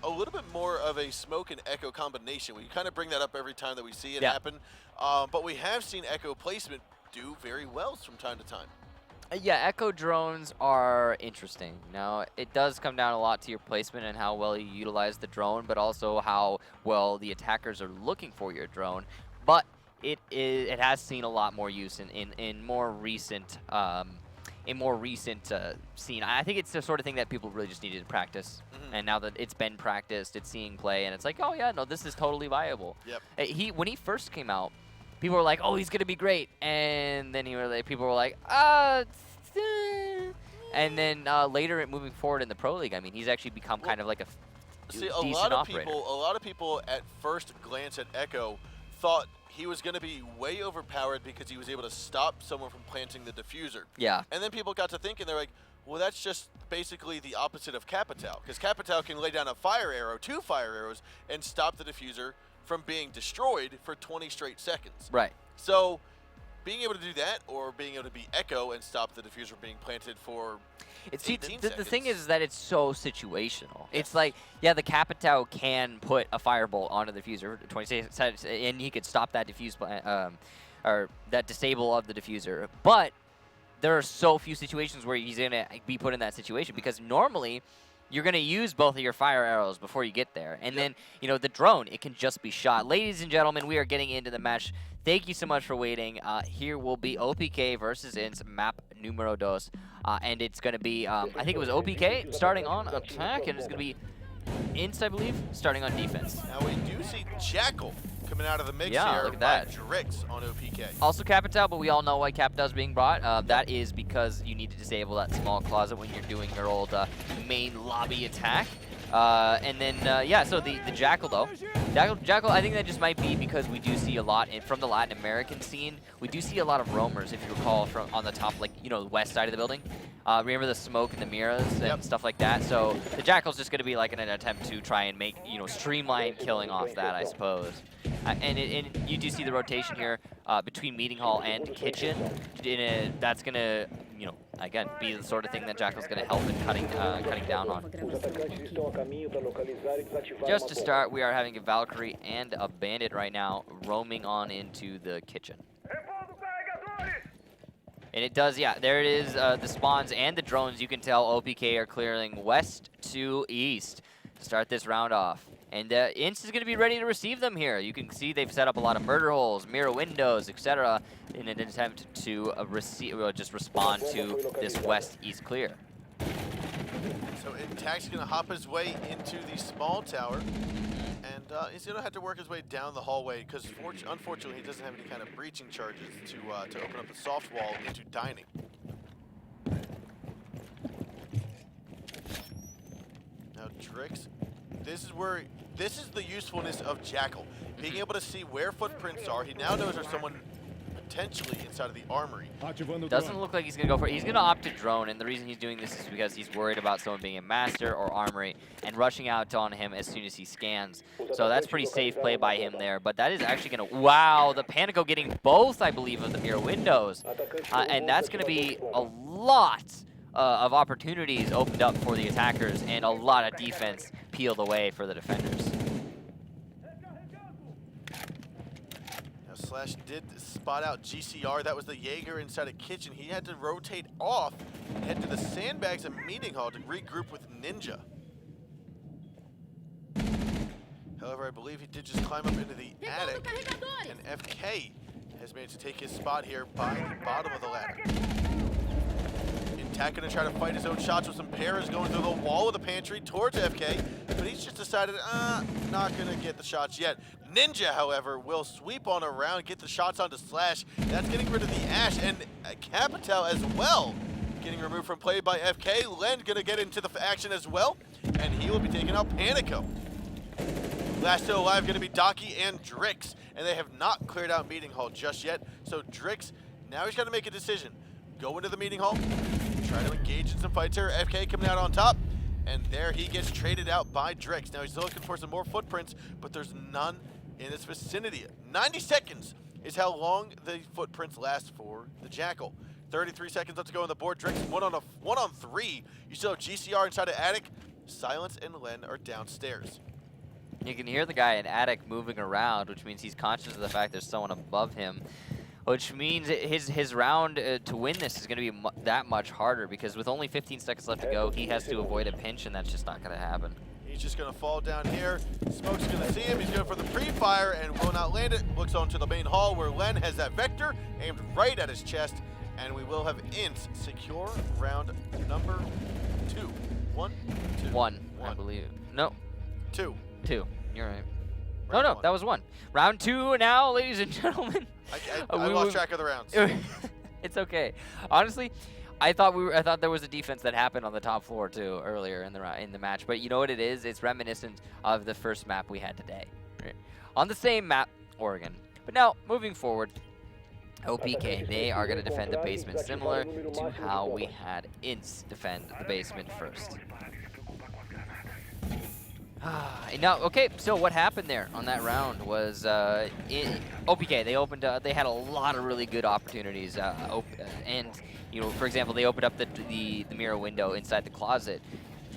a little bit more of a smoke and echo combination. We kind of bring that up every time that we see it happen. But we have seen echo placement do very well from time to time. Yeah, echo drones are interesting. Now, it does come down a lot to your placement and how well you utilize the drone, but also how well the attackers are looking for your drone. But it has seen a lot more use in more recent scene. I think it's the sort of thing that people really just needed to practice. And now that it's been practiced, it's seeing play, and it's like, oh yeah, no, this is totally viable. Yep. When he first came out, people were like, oh, he's gonna be great, and then people were like, and then later moving forward in the Pro League, I mean, he's actually become kind of like a decent operator. A lot of people at first glance at Echo thought he was going to be way overpowered because he was able to stop someone from planting the diffuser. Yeah. And then people got to thinking, they're like, well, that's just basically the opposite of Capitao, because Capitao can lay down a fire arrow, 2 fire arrows, and stop the diffuser from being destroyed for 20 straight seconds. Right. So being able to do that, or being able to be Echo and stop the diffuser being planted for 18 seconds. The thing is that it's so situational. It's like, yeah, the Capitao can put a firebolt onto the diffuser, 20 seconds, and he could stop that or that disable of the diffuser. But there are so few situations where he's going to be put in that situation, because normally you're going to use both of your fire arrows before you get there. And then, you know, the drone, it can just be shot. Ladies and gentlemen, we are getting into the match. Thank you so much for waiting. Here will be OPK versus INTZ map numero 2. And it's going to be, I think it was OPK starting on attack, and it's going to be INTZ, I believe, starting on defense. Now we do see Jackal coming out of the mix Yeah, here. look at that. Drix on OPK. Also Capitao, but we all know why Capitao is being brought. That is because you need to disable that small closet when you're doing your old main lobby attack. And then, yeah, so the Jackal, though. Jackal, I think that just might be because we do see a lot from the Latin American scene. We do see a lot of roamers, if you recall, from on the top, like, you know, the west side of the building. Remember the smoke and the mirrors and stuff like that? So the Jackal's just going to be like an attempt to try and make, you know, streamline killing off that, I suppose. And you do see the rotation here between Meeting Hall and Kitchen. That's going to, you know, again, be the sort of thing that Jackal's going to help in cutting down on. Os atacantes estão a caminho para localizar e desativar Just uma to bomba. start, we are having a Valkyrie and a Bandit right now roaming on into the kitchen. And it does, yeah, there it is, the spawns and the drones. You can tell OPK are clearing west to east to start this round off. And INTZ is going to be ready to receive them here. You can see they've set up a lot of murder holes, mirror windows, etc. in an attempt to just respond to this west-east clear. So INTZ's going to hop his way into the small tower. And he's going to have to work his way down the hallway because unfortunately he doesn't have any kind of breaching charges to open up the soft wall into dining. Now Drix, this is the usefulness of Jackal. Being able to see where footprints are. He now knows there's someone potentially inside of the armory. Doesn't look like he's going to go for it. He's going to opt to drone, and the reason he's doing this is because he's worried about someone being a master or armory and rushing out on him as soon as he scans. So that's pretty safe play by him there, but that is actually going to, wow, the Panico getting both, I believe, of the mirror windows. And that's going to be a lot of opportunities opened up for the attackers and a lot of defense peeled away for the defenders. Slash did spot out GCR. That was the Jaeger inside a kitchen. He had to rotate off and head to the sandbags and meeting hall to regroup with Ninja. However, I believe he did just climb up into the attic, and FK has managed to take his spot here by the bottom of the ladder. INTZ gonna try to fight his own shots with some pairs going through the wall of the pantry towards FK, but he's just decided, not gonna get the shots yet. Ninja, however, will sweep on around, get the shots onto Slash. That's getting rid of the Ash, and Capital as well. Getting removed from play by FK. Len gonna get into the action as well, and he will be taking out Panico. Last still alive gonna be Docky and Drix, and they have not cleared out meeting hall just yet. So Drix, now he's gotta make a decision. Go into the meeting hall, try to engage in some fights here. FK coming out on top, and there he gets traded out by Drix. Now he's looking for some more footprints, but there's none in his vicinity. 90 seconds is how long the footprints last for the Jackal. 33 seconds left to go on the board. Drix one on three. You still have GCR inside the attic. Silence and Len are downstairs. You can hear the guy in attic moving around, which means he's conscious of the fact there's someone above him, which means his round to win this is going to be that much harder, because with only 15 seconds left to go, he has to avoid a pinch, and that's just not going to happen. He's just going to fall down here. Smoke's going to see him. He's going for the pre-fire and will not land it. Looks onto the main hall where Len has that Vector aimed right at his chest, and we will have INTZ secure round number 2. 1, 2. 1, I believe. No. 2. 2. You're right. Round No, one. that was 1. Round 2 now, ladies and gentlemen. I lost track of the rounds. It's okay. Honestly, I thought there was a defense that happened on the top floor too earlier in the match. But you know what it is? It's reminiscent of the first map we had today. Right? On the same map, Oregon. But now, moving forward, OPK, they are going to defend the basement similar to how we had INTZ defend the basement first. Now, okay, so what happened there on that round was OPK, they had a lot of really good opportunities, and, you know, for example, they opened up the mirror window inside the closet,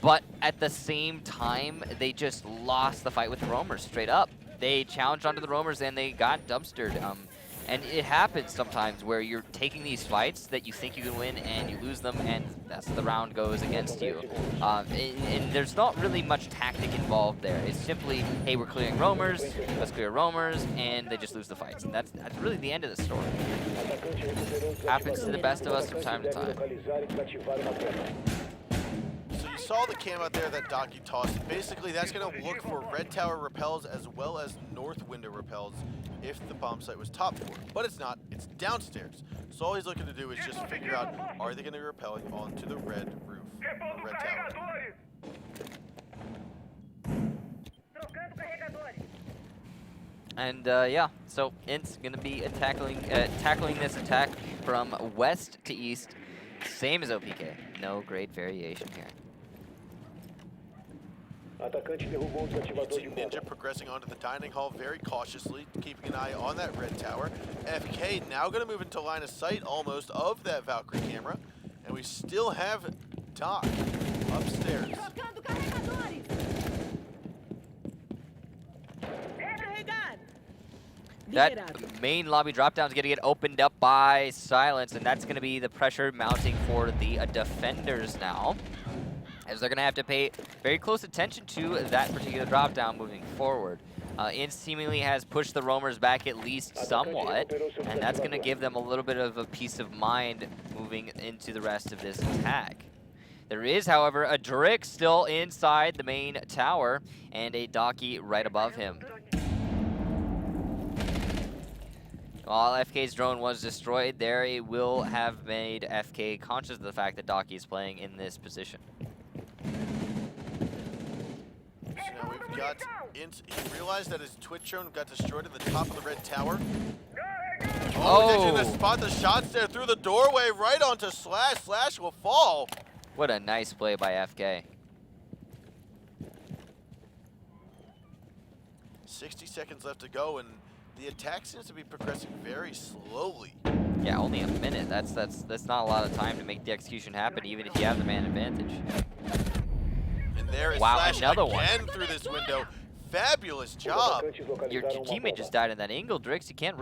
but at the same time, they just lost the fight with the roamers, straight up. They challenged onto the roamers and they got dumpstered. And it happens sometimes where you're taking these fights that you think you can win and you lose them, and that's the round goes against you. And there's not really much tactic involved there. It's simply, hey, we're clearing roamers, let's clear roamers, and they just lose the fights. And that's really the end of the story. Happens to the best of us from time to time. So you saw the cam out there that Docky tossed. Basically, that's going to look for red tower repels as well as north window repels if the bomb site was top floor. But it's not. It's downstairs. So all he's looking to do is just figure out, are they going to be repelling onto the red roof, or red tower. And yeah, so INTZ going to be tackling this attack from west to east, same as OPK. No great variation here. Ninja progressing onto the dining hall very cautiously, keeping an eye on that red tower. FK now going to move into line of sight almost of that Valkyrie camera. And we still have Doc upstairs. That main lobby dropdown is going to get opened up by Silence, and that's going to be the pressure mounting for the defenders now, as they're going to have to pay very close attention to that particular dropdown moving forward. INTZ seemingly has pushed the roamers back at least somewhat, and that's going to give them a little bit of a peace of mind moving into the rest of this attack. There is, however, a Drix still inside the main tower, and a Docky right above him. While FK's drone was destroyed, they will have made FK conscious of the fact that Docky is playing in this position. So now we've got INTZ. He realized that his Twitch drone got destroyed at the top of the red tower. Oh, he's actually going to spot the shots there through the doorway right onto Slash. Slash will fall. What a nice play by FK. 60 seconds left to go, and the attack seems to be progressing very slowly. Yeah, only a minute. That's not a lot of time to make the execution happen, even if you have the man advantage. And there is Slash another one through this window. Fabulous job. Your teammate just died in that angle, Drix. You can't.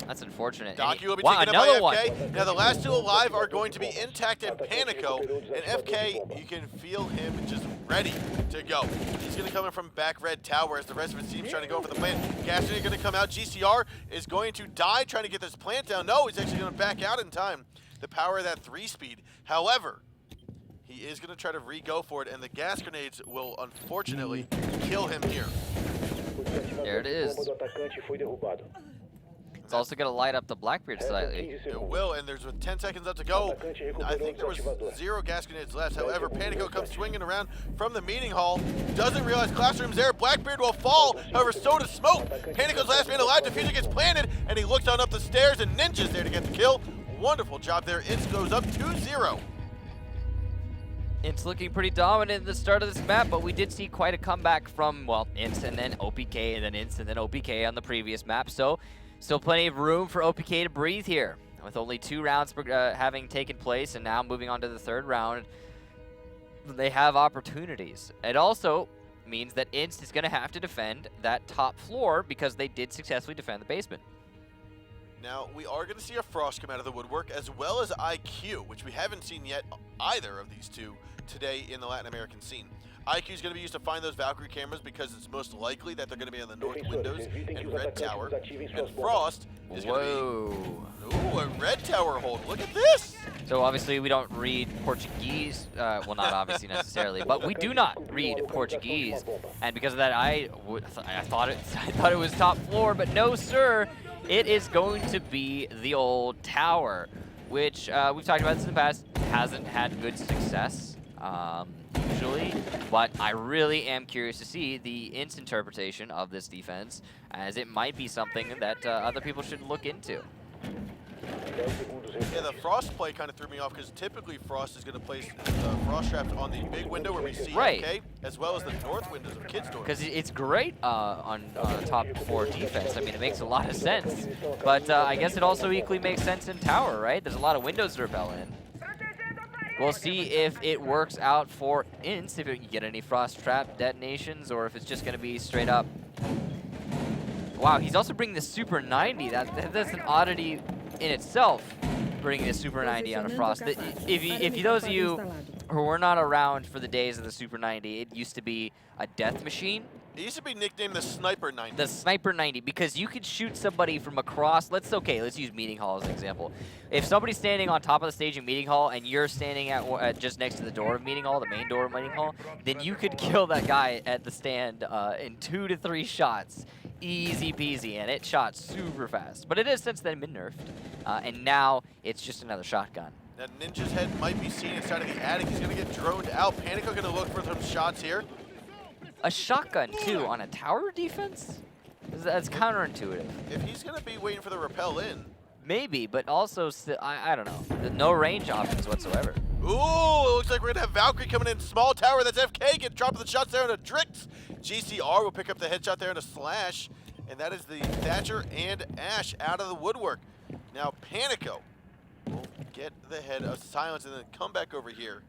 That's unfortunate. Docky will be wow, taken up another by one. FK. Now the last two alive are going to be Intact and Panico. And FK, you can feel him just ready to go. He's going to come in from back red tower as the rest of his team's trying to go for the plant. Gaston is going to come out. GCR is going to die trying to get this plant down. No, he's actually going to back out in time. The power of that 3-speed. However, he is going to try to re-go for it, and the gas grenades will unfortunately kill him here. There it is. It's also going to light up the Blackbeard slightly. It will, and there's 10 seconds left to go. I think there was 0 gas grenades left. However, Panico comes swinging around from the meeting hall. Doesn't realize Classroom's there. Blackbeard will fall. However, so does Smoke. Panico's last man alive. Diffuser gets planted, and he looks on up the stairs, and Ninja's there to get the kill. Wonderful job there. INTZ goes up 2-0. It's looking pretty dominant at the start of this map, but we did see quite a comeback from, well, INTZ and then OPK, and then INTZ and then OPK on the previous map. So, still plenty of room for OPK to breathe here. With only 2 rounds having taken place, and now moving on to the 3rd round, they have opportunities. It also means that INTZ is going to have to defend that top floor because they did successfully defend the basement. Now, we are going to see a Frost come out of the woodwork, as well as IQ, which we haven't seen yet either of these two today in the Latin American scene. IQ is going to be used to find those Valkyrie cameras because it's most likely that they're going to be on the north windows and red tower. And Frost is going to be... Ooh, a red tower hold. Look at this! So obviously we don't read Portuguese. Well, not obviously necessarily, but we do not read Portuguese. And because of that, I thought it was top floor, but no, sir. It is going to be the old tower, which we've talked about this in the past. Hasn't had good success. Usually, but I really am curious to see the INTZ interpretation of this defense, as it might be something that other people should look into. Yeah, the Frost play kind of threw me off because typically Frost is going to place Frost traps on the big window where we see FK, as well as the north windows of Kids' doors. Because it's great on top floor defense. I mean, it makes a lot of sense, but I guess it also equally makes sense in tower, right? There's a lot of windows to repel in. We'll see if it works out for INTZ, if it can get any Frost Trap detonations, or if it's just going to be straight up. Wow, he's also bringing the Super 90. That's an oddity in itself, bringing the Super 90 on a Frost. If those of you who were not around for the days of the Super 90, it used to be a death machine. It used to be nicknamed the Sniper 90. The Sniper 90, because you could shoot somebody from across. Let's use Meeting Hall as an example. If somebody's standing on top of the stage in Meeting Hall and you're standing at just next to the door of Meeting Hall, the main door of Meeting Hall, then you could kill that guy at the stand in 2 to 3 shots. Easy peasy, and it shot super fast. But it has since then been nerfed, and now it's just another shotgun. Now Ninja's head might be seen inside of the attic. He's going to get droned out. Panico going to look for some shots here. A shotgun, too, on a tower defense? That's counterintuitive. If he's going to be waiting for the rappel in. Maybe, but also, I don't know. No range options whatsoever. Ooh, it looks like we're going to have Valkyrie coming in. Small tower, that's FK. Get dropping the shots there into Drix. GCR will pick up the headshot there into Slash. And that is the Thatcher and Ash out of the woodwork. Now, Panico will get the head of Silence and then come back over here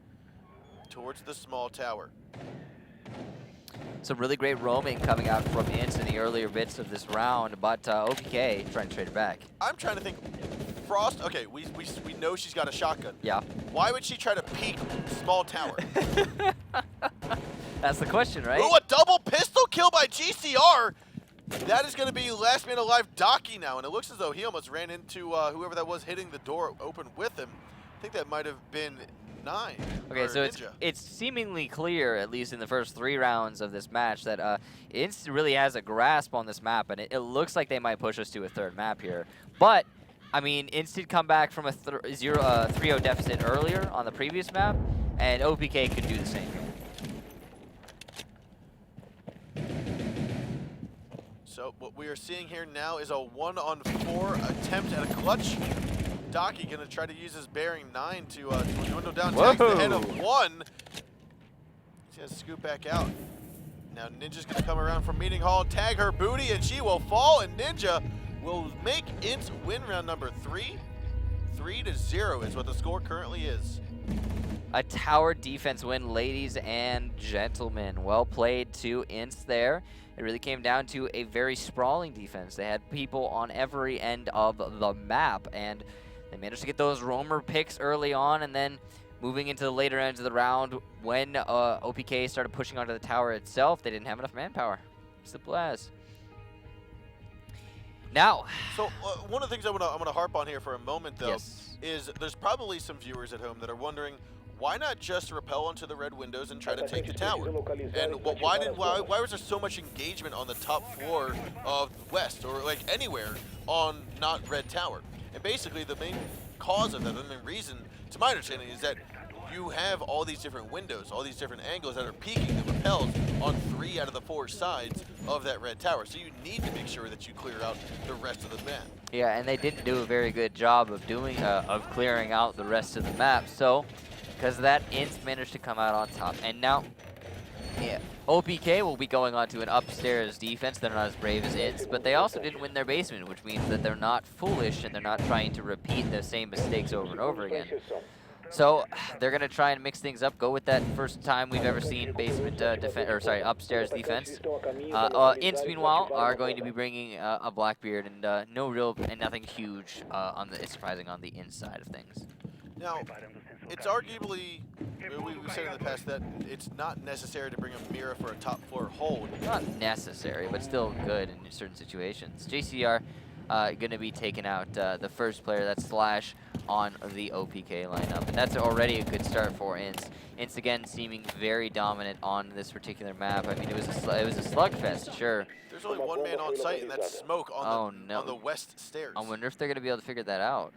towards the small tower. Some really great roaming coming out from INTZ in the earlier bits of this round, but OPK trying to trade it back. I'm trying to think. Frost, okay, we know she's got a shotgun. Yeah. Why would she try to peek small tower? That's the question, right? Oh, a double pistol kill by GCR! That is going to be last man alive Docky now, and it looks as though he almost ran into whoever that was hitting the door open with him. I think that might have been 9. Okay, so it's seemingly clear, at least in the first 3 rounds of this match, that INTZ really has a grasp on this map, and it looks like they might push us to a 3rd map here. But, I mean, INTZ did come back from a 3-0 deficit earlier on the previous map, and OPK could do the same. So what we are seeing here now is a 1-on-4 attempt at a clutch. Docky gonna try to use his bearing 9 to dwindle down, tag the head of 1. He's gonna scoop back out. Now Ninja's gonna come around from meeting hall, tag her booty, and she will fall, and Ninja will make INTZ win round number 3. 3-0 is what the score currently is. A tower defense win, ladies and gentlemen. Well played to INTZ there. It really came down to a very sprawling defense. They had people on every end of the map, and they managed to get those roamer picks early on, and then moving into the later ends of the round, when OPK started pushing onto the tower itself, they didn't have enough manpower. Simple as. Now, so one of the things I'm gonna harp on here for a moment, though, yes, is there's probably some viewers at home that are wondering, why not just rappel onto the red windows and try to take the tower? And why was there so much engagement on the top floor of West, or like anywhere on not red tower? And basically the main cause of that, the main reason, to my understanding, is that you have all these different windows, all these different angles that are peeking the rappels on 3 out of the 4 sides of that red tower. So you need to make sure that you clear out the rest of the map. Yeah, and they didn't do a very good job of clearing out the rest of the map. So, because of that, INTZ managed to come out on top. And now, yeah, OPK will be going on to an upstairs defense. They're not as brave as INTZ, but they also didn't win their basement, which means that they're not foolish and they're not trying to repeat the same mistakes over and over again. So they're going to try and mix things up, go with that first time we've ever seen basement upstairs defense. INTZ, meanwhile, are going to be bringing a Blackbeard and nothing huge surprising on the inside of things. Now, it's arguably, we've said in the past that it's not necessary to bring a Mira for a top floor hold. Not necessary, but still good in certain situations. JCR going to be taking out the first player, that's Slash, on the OPK lineup. And that's already a good start for INTZ. INTZ, again, seeming very dominant on this particular map. I mean, it was a slugfest, sure. There's only 1 man on site, and that's Smoke on the west stairs. I wonder if they're going to be able to figure that out.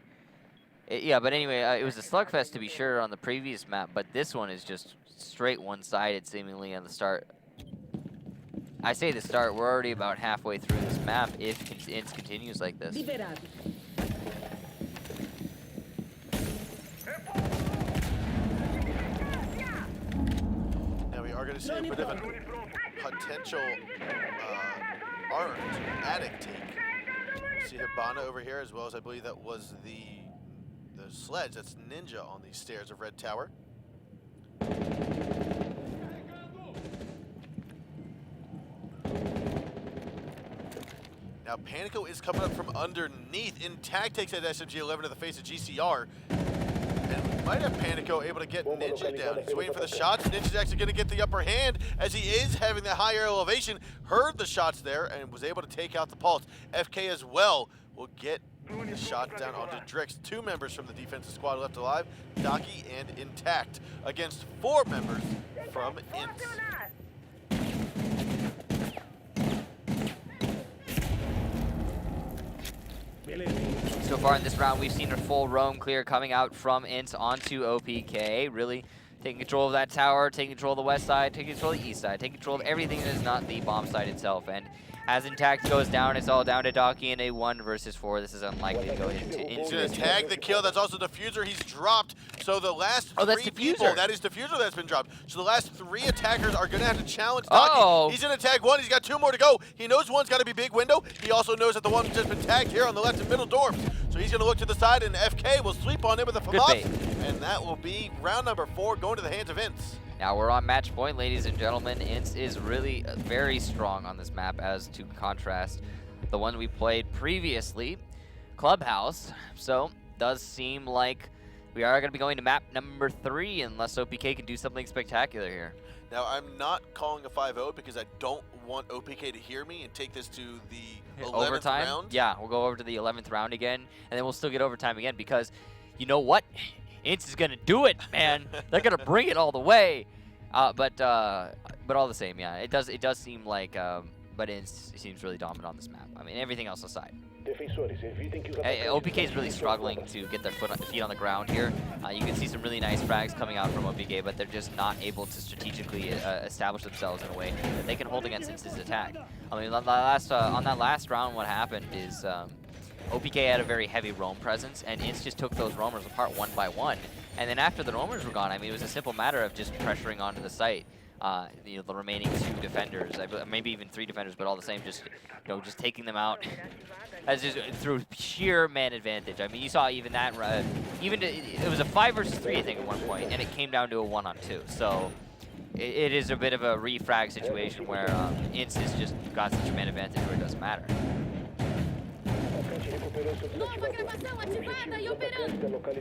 Yeah, but anyway, it was a slugfest to be sure on the previous map, but this one is just straight one-sided seemingly on the start. I say the start, we're already about halfway through this map if INTZ continues like this. Now we are going to see a bit of a potential armed attic take. We see Hibana over here, as well as I believe that was the sledge. That's Ninja on the stairs of Red Tower. Now Panico is coming up from underneath. Intact takes that SMG-11 to the face of GCR. And might have Panico able to get Ninja down. He's waiting for the shots. Ninja's actually going to get the upper hand as he is having that higher elevation. Heard the shots there and was able to take out the Pulse. FK as well will get the shot down onto Drix. 2 members from the defensive squad left alive, Docky and Intact, against 4 members from INTZ. So far in this round, we've seen a full roam clear coming out from INTZ onto OPK, really taking control of that tower, taking control of the west side, taking control of the east side, taking control of everything that is not the bomb site itself. And as Intact goes down, it's all down to Docky in a 1 versus 4. This is unlikely to go into He's going to tag the kill. That's also Diffuser. He's dropped. So the last 3 people, that is Diffuser that's been dropped. So the last 3 attackers are going to have to challenge Docky. He's going to tag 1. He's got 2 more to go. He knows one's got to be big window. He also knows that the one's just been tagged here on the left and middle door. So he's going to look to the side, and FK will sweep on him with a Good FAMAS. bait. And that will be round number 4 going to the hands of INTZ. Now we're on match point, ladies and gentlemen. INTZ is really very strong on this map, as to contrast the one we played previously, Clubhouse. So does seem like we are going to be going to map number 3 unless OPK can do something spectacular here. Now, I'm not calling a 5-0 because I don't want OPK to hear me and take this to the 11th Overtime? round. Yeah, we'll go over to the 11th round again, and then we'll still get overtime again because, you know what? INTZ is going to do it, man. They're going to bring it all the way. But all the same, yeah, it does seem like, but INTZ seems really dominant on this map. I mean, everything else aside. OPK is really struggling to get their feet on the ground here. You can see some really nice frags coming out from OPK, but they're just not able to strategically establish themselves in a way that they can hold against INTZ's attack. I mean, on that last round, what happened is OPK had a very heavy roam presence, and INTZ just took those roamers apart one by one. And then after the roamers were gone, I mean, it was a simple matter of just pressuring onto the site. You know, the remaining 2 defenders, maybe even 3 defenders, but all the same, just just taking them out as just through sheer man advantage. I mean, you saw even that, it was a 5 versus 3, I think, at one point, and it came down to a 1-on-2. So it is a bit of a refrag situation where INTZ has just got such a man advantage where it doesn't matter. Nova gravação ativada e operando. I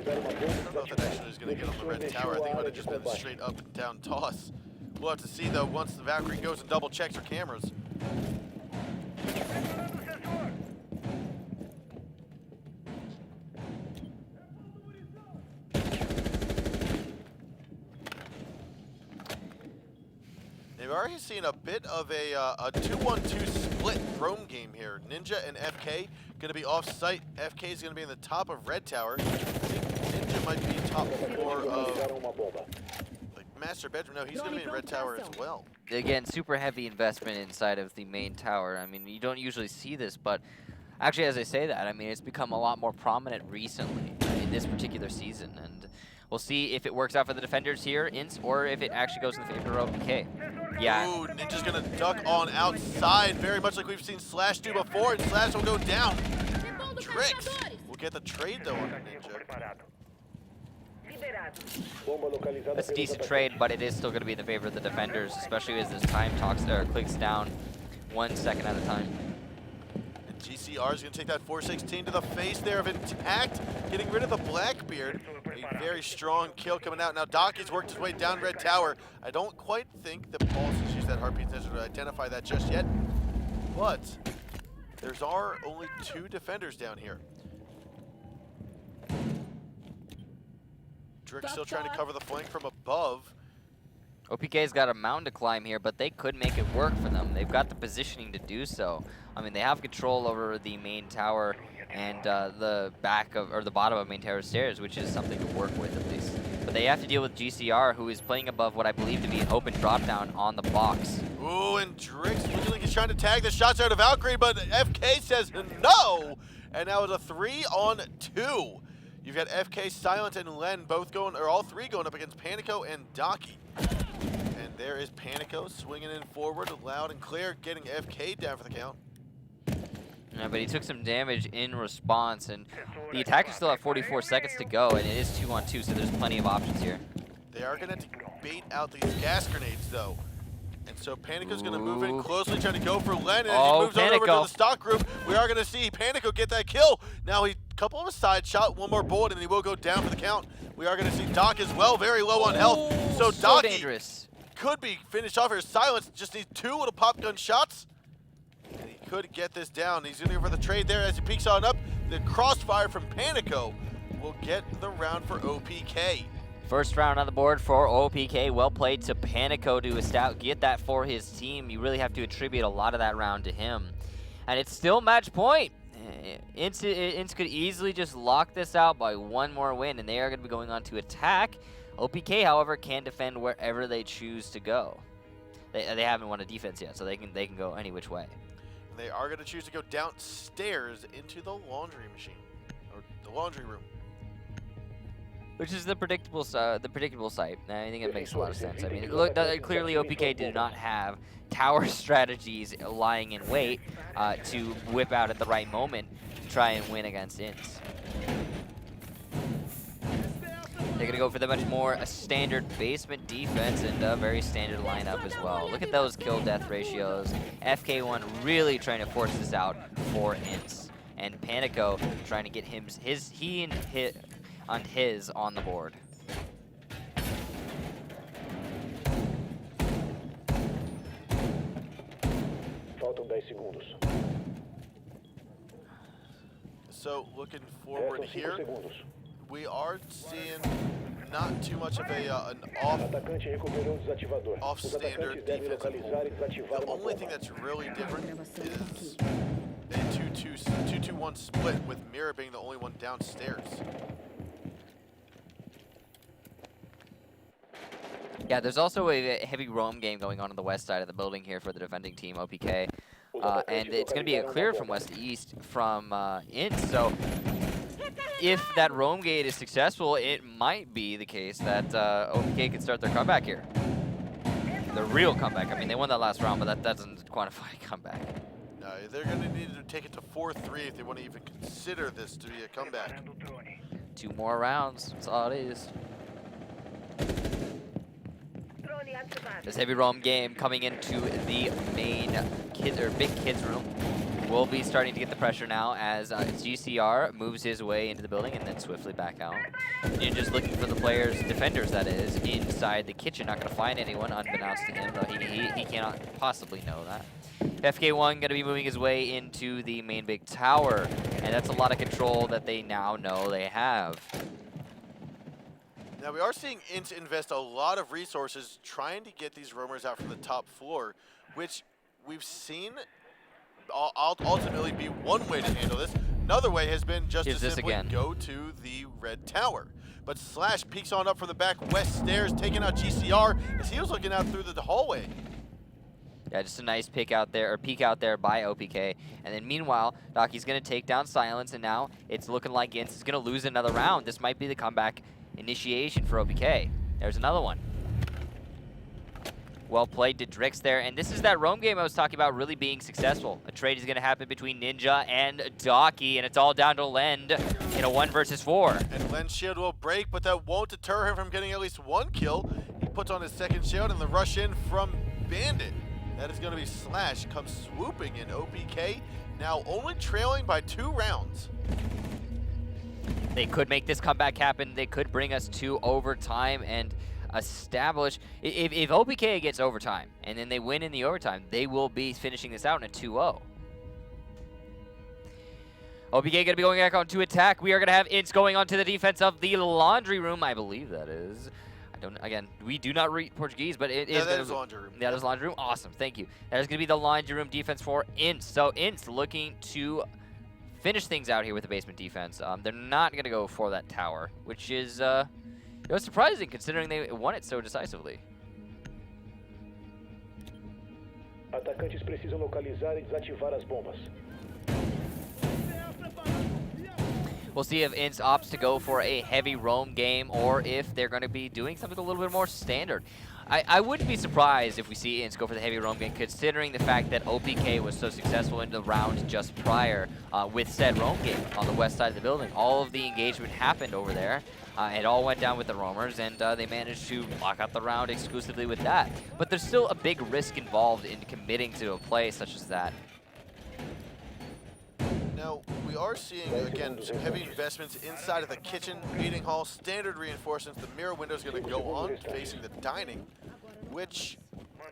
don't know if that actually is going to get on the red tower. I think it might have just been a straight up and down toss. We'll have to see, though, once the Valkyrie goes and double checks her cameras. They've already seen a bit of a 2-1-2 split roam game here. Ninja and FK going to be off-site. FK is going to be in the top of red tower. I think Ninja might be top 4 of master bedroom. No, he's going to be in red tower as well. Again, super heavy investment inside of the main tower. I mean, you don't usually see this, but actually, as I say that, I mean, it's become a lot more prominent recently in this particular season, and we'll see if it works out for the defenders here, INTZ, or if it actually goes in the favor of OPK. Yeah. Ooh, Ninja's going to duck on outside, very much like we've seen Slash do before, and Slash will go down. Tricks will get the trade, though, on Ninja. That's a decent trade, but it is still going to be in the favor of the defenders, especially as this time clicks down 1 second at a time. And GCR is going to take that 416 to the face there of Intact, getting rid of the Blackbeard. A very strong kill coming out. Now Dockie's worked his way down red tower. I don't quite think that Paul has used that heartbeat sensor to identify that just yet, but there's only 2 defenders down here. Drick's still trying to cover the flank from above. OPK's got a mountain to climb here, but they could make it work for them. They've got the positioning to do so. I mean, they have control over the main tower and the bottom of main tower stairs, which is something to work with at least. But they have to deal with GCR, who is playing above what I believe to be an open drop down on the box. Ooh, and Drick's looking like he's trying to tag the shots out of Valkyrie, but FK says no! And now it's a 3-on-2. You've got FK, Silent, and Len both going, or all 3 going up against Panico and Docky. And there is Panico swinging in forward, loud and clear, getting FK down for the count. Yeah, but he took some damage in response, and the attackers still have 44 seconds to go, and it is 2-on-2, so there's plenty of options here. They are going to bait out these gas grenades, though. And so Panico's going to move in closely, trying to go for Len, and as he moves on over to the stock group, we are going to see Panico get that kill. Now he couple of a side shot, 1 more bullet, and he will go down for the count. We are going to see Doc as well, very low on health. So Doc could be finished off here. Silence just needs 2 little pop gun shots, and he could get this down. He's going to go for the trade there as he peeks on up. The crossfire from Panico will get the round for OPK. First round on the board for OPK. Well played to Panico to get that for his team. You really have to attribute a lot of that round to him. And it's still match point. INTZ could easily just lock this out by 1 more win, and they are going to be going on to attack. OPK, however, can defend wherever they choose to go. They haven't won a defense yet, so they can go any which way. And they are going to choose to go downstairs into the laundry machine, or the laundry room. Which is the predictable site. I think it makes a lot of sense. I mean, look, clearly OPK did not have tower strategies lying in wait to whip out at the right moment try and win against INTZ. They're going to go for the much more standard basement defense and a very standard lineup as well. Look at those kill-death ratios. FK1 really trying to force this out for INTZ. And Panico trying to get his on the board. Faltam 10 segundos. So looking forward Restam 5 here, segundos. we are seeing not too much of an Atacante recuperou o desativador. Os off-standard atacantes devem defensive localizar e hold. desativar The uma only bomba. thing that's really different is a 2-2-1 split, with Mira being the only one downstairs. Yeah, there's also a heavy roam game going on the west side of the building here for the defending team, OPK. And it's going to be a clear from west to east from INTZ. So if that roam gate is successful, it might be the case that OPK can start their comeback here. The real comeback. I mean, they won that last round, but that doesn't quantify a comeback. No, they're going to need to take it to 4-3 if they want to even consider this to be a comeback. 2 more rounds. That's all it is. This heavy roam game coming into the main big kids room. We'll be starting to get the pressure now as GCR moves his way into the building and then swiftly back out. Ninja's looking for the players, defenders that is, inside the kitchen. Not going to find anyone, unbeknownst to him, though he cannot possibly know that. FK1 going to be moving his way into the main big tower, and that's a lot of control that they now know they have. Now we are seeing INTZ invest a lot of resources trying to get these roamers out from the top floor, which we've seen ultimately be one way to handle this. Another way has been just to simply go to the red tower. But Slash peeks on up from the back west stairs, taking out GCR as he was looking out through the hallway. Yeah, just a nice peek out there by OPK. And then meanwhile, Doki's going to take down Silence, and now it's looking like INTZ is going to lose another round. This might be the comeback initiation for OPK. There's another one. Well played to Drix there, and this is that roam game I was talking about really being successful. A trade is going to happen between Ninja and Doki, and it's all down to Lend in a 1 versus 4. And Lend's shield will break, but that won't deter him from getting at least 1 kill. He puts on his second shield, and the rush in from Bandit. That is going to be Slash, comes swooping in. OPK now only trailing by 2 rounds. They could make this comeback happen. They could bring us to overtime and establish. If OPK gets overtime and then they win in the overtime, they will be finishing this out in a 2-0. OPK going to be going back on to attack. We are going to have INTZ going on to the defense of the laundry room. I believe that is. Again, we do not read Portuguese, but it is. That is laundry room. Yeah, that is laundry room. Awesome, thank you. That is going to be the laundry room defense for INTZ. So INTZ looking to finish things out here with the basement defense. They're not going to go for that tower, which is it was surprising considering they won it so decisively. Atacantes precisam localizar e desativar as bombas. We'll see if INTZ opts to go for a heavy roam game or if they're going to be doing something a little bit more standard. I wouldn't be surprised if we see INTZ go for the heavy roam game, considering the fact that OPK was so successful in the round just prior with said roam game on the west side of the building. All of the engagement happened over there. It all went down with the roamers, and they managed to lock out the round exclusively with that. But there's still a big risk involved in committing to a play such as that. Now, we are seeing, again, some heavy investments inside of the kitchen, meeting hall, standard reinforcements. The mirror window is going to go on facing the dining, which,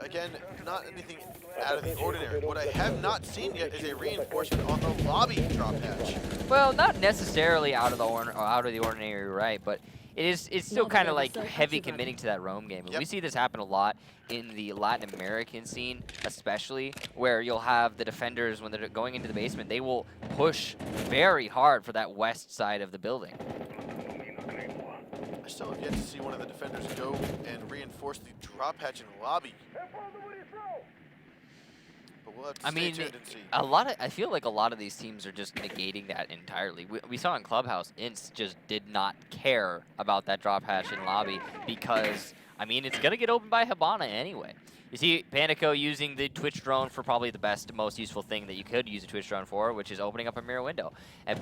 again, not anything out of the ordinary. What I have not seen yet is a reinforcement on the lobby drop hatch. Well, not necessarily out of the ordinary, right? But it's still kind of like heavy committing to that roam game. Yep. We see this happen a lot in the Latin American scene, especially, where you'll have the defenders, when they're going into the basement, they will push very hard for that west side of the building. I still have yet to see one of the defenders go and reinforce the drop hatch in the lobby. but we'll have to I stay mean, tuned and see. I feel like a lot of these teams are just negating that entirely. We saw in Clubhouse, INTZ just did not care about that drop hatch in lobby because, I mean, it's going to get opened by Hibana anyway. You see Panico using the Twitch drone for probably the best, most useful thing that you could use a Twitch drone for, which is opening up a mirror window.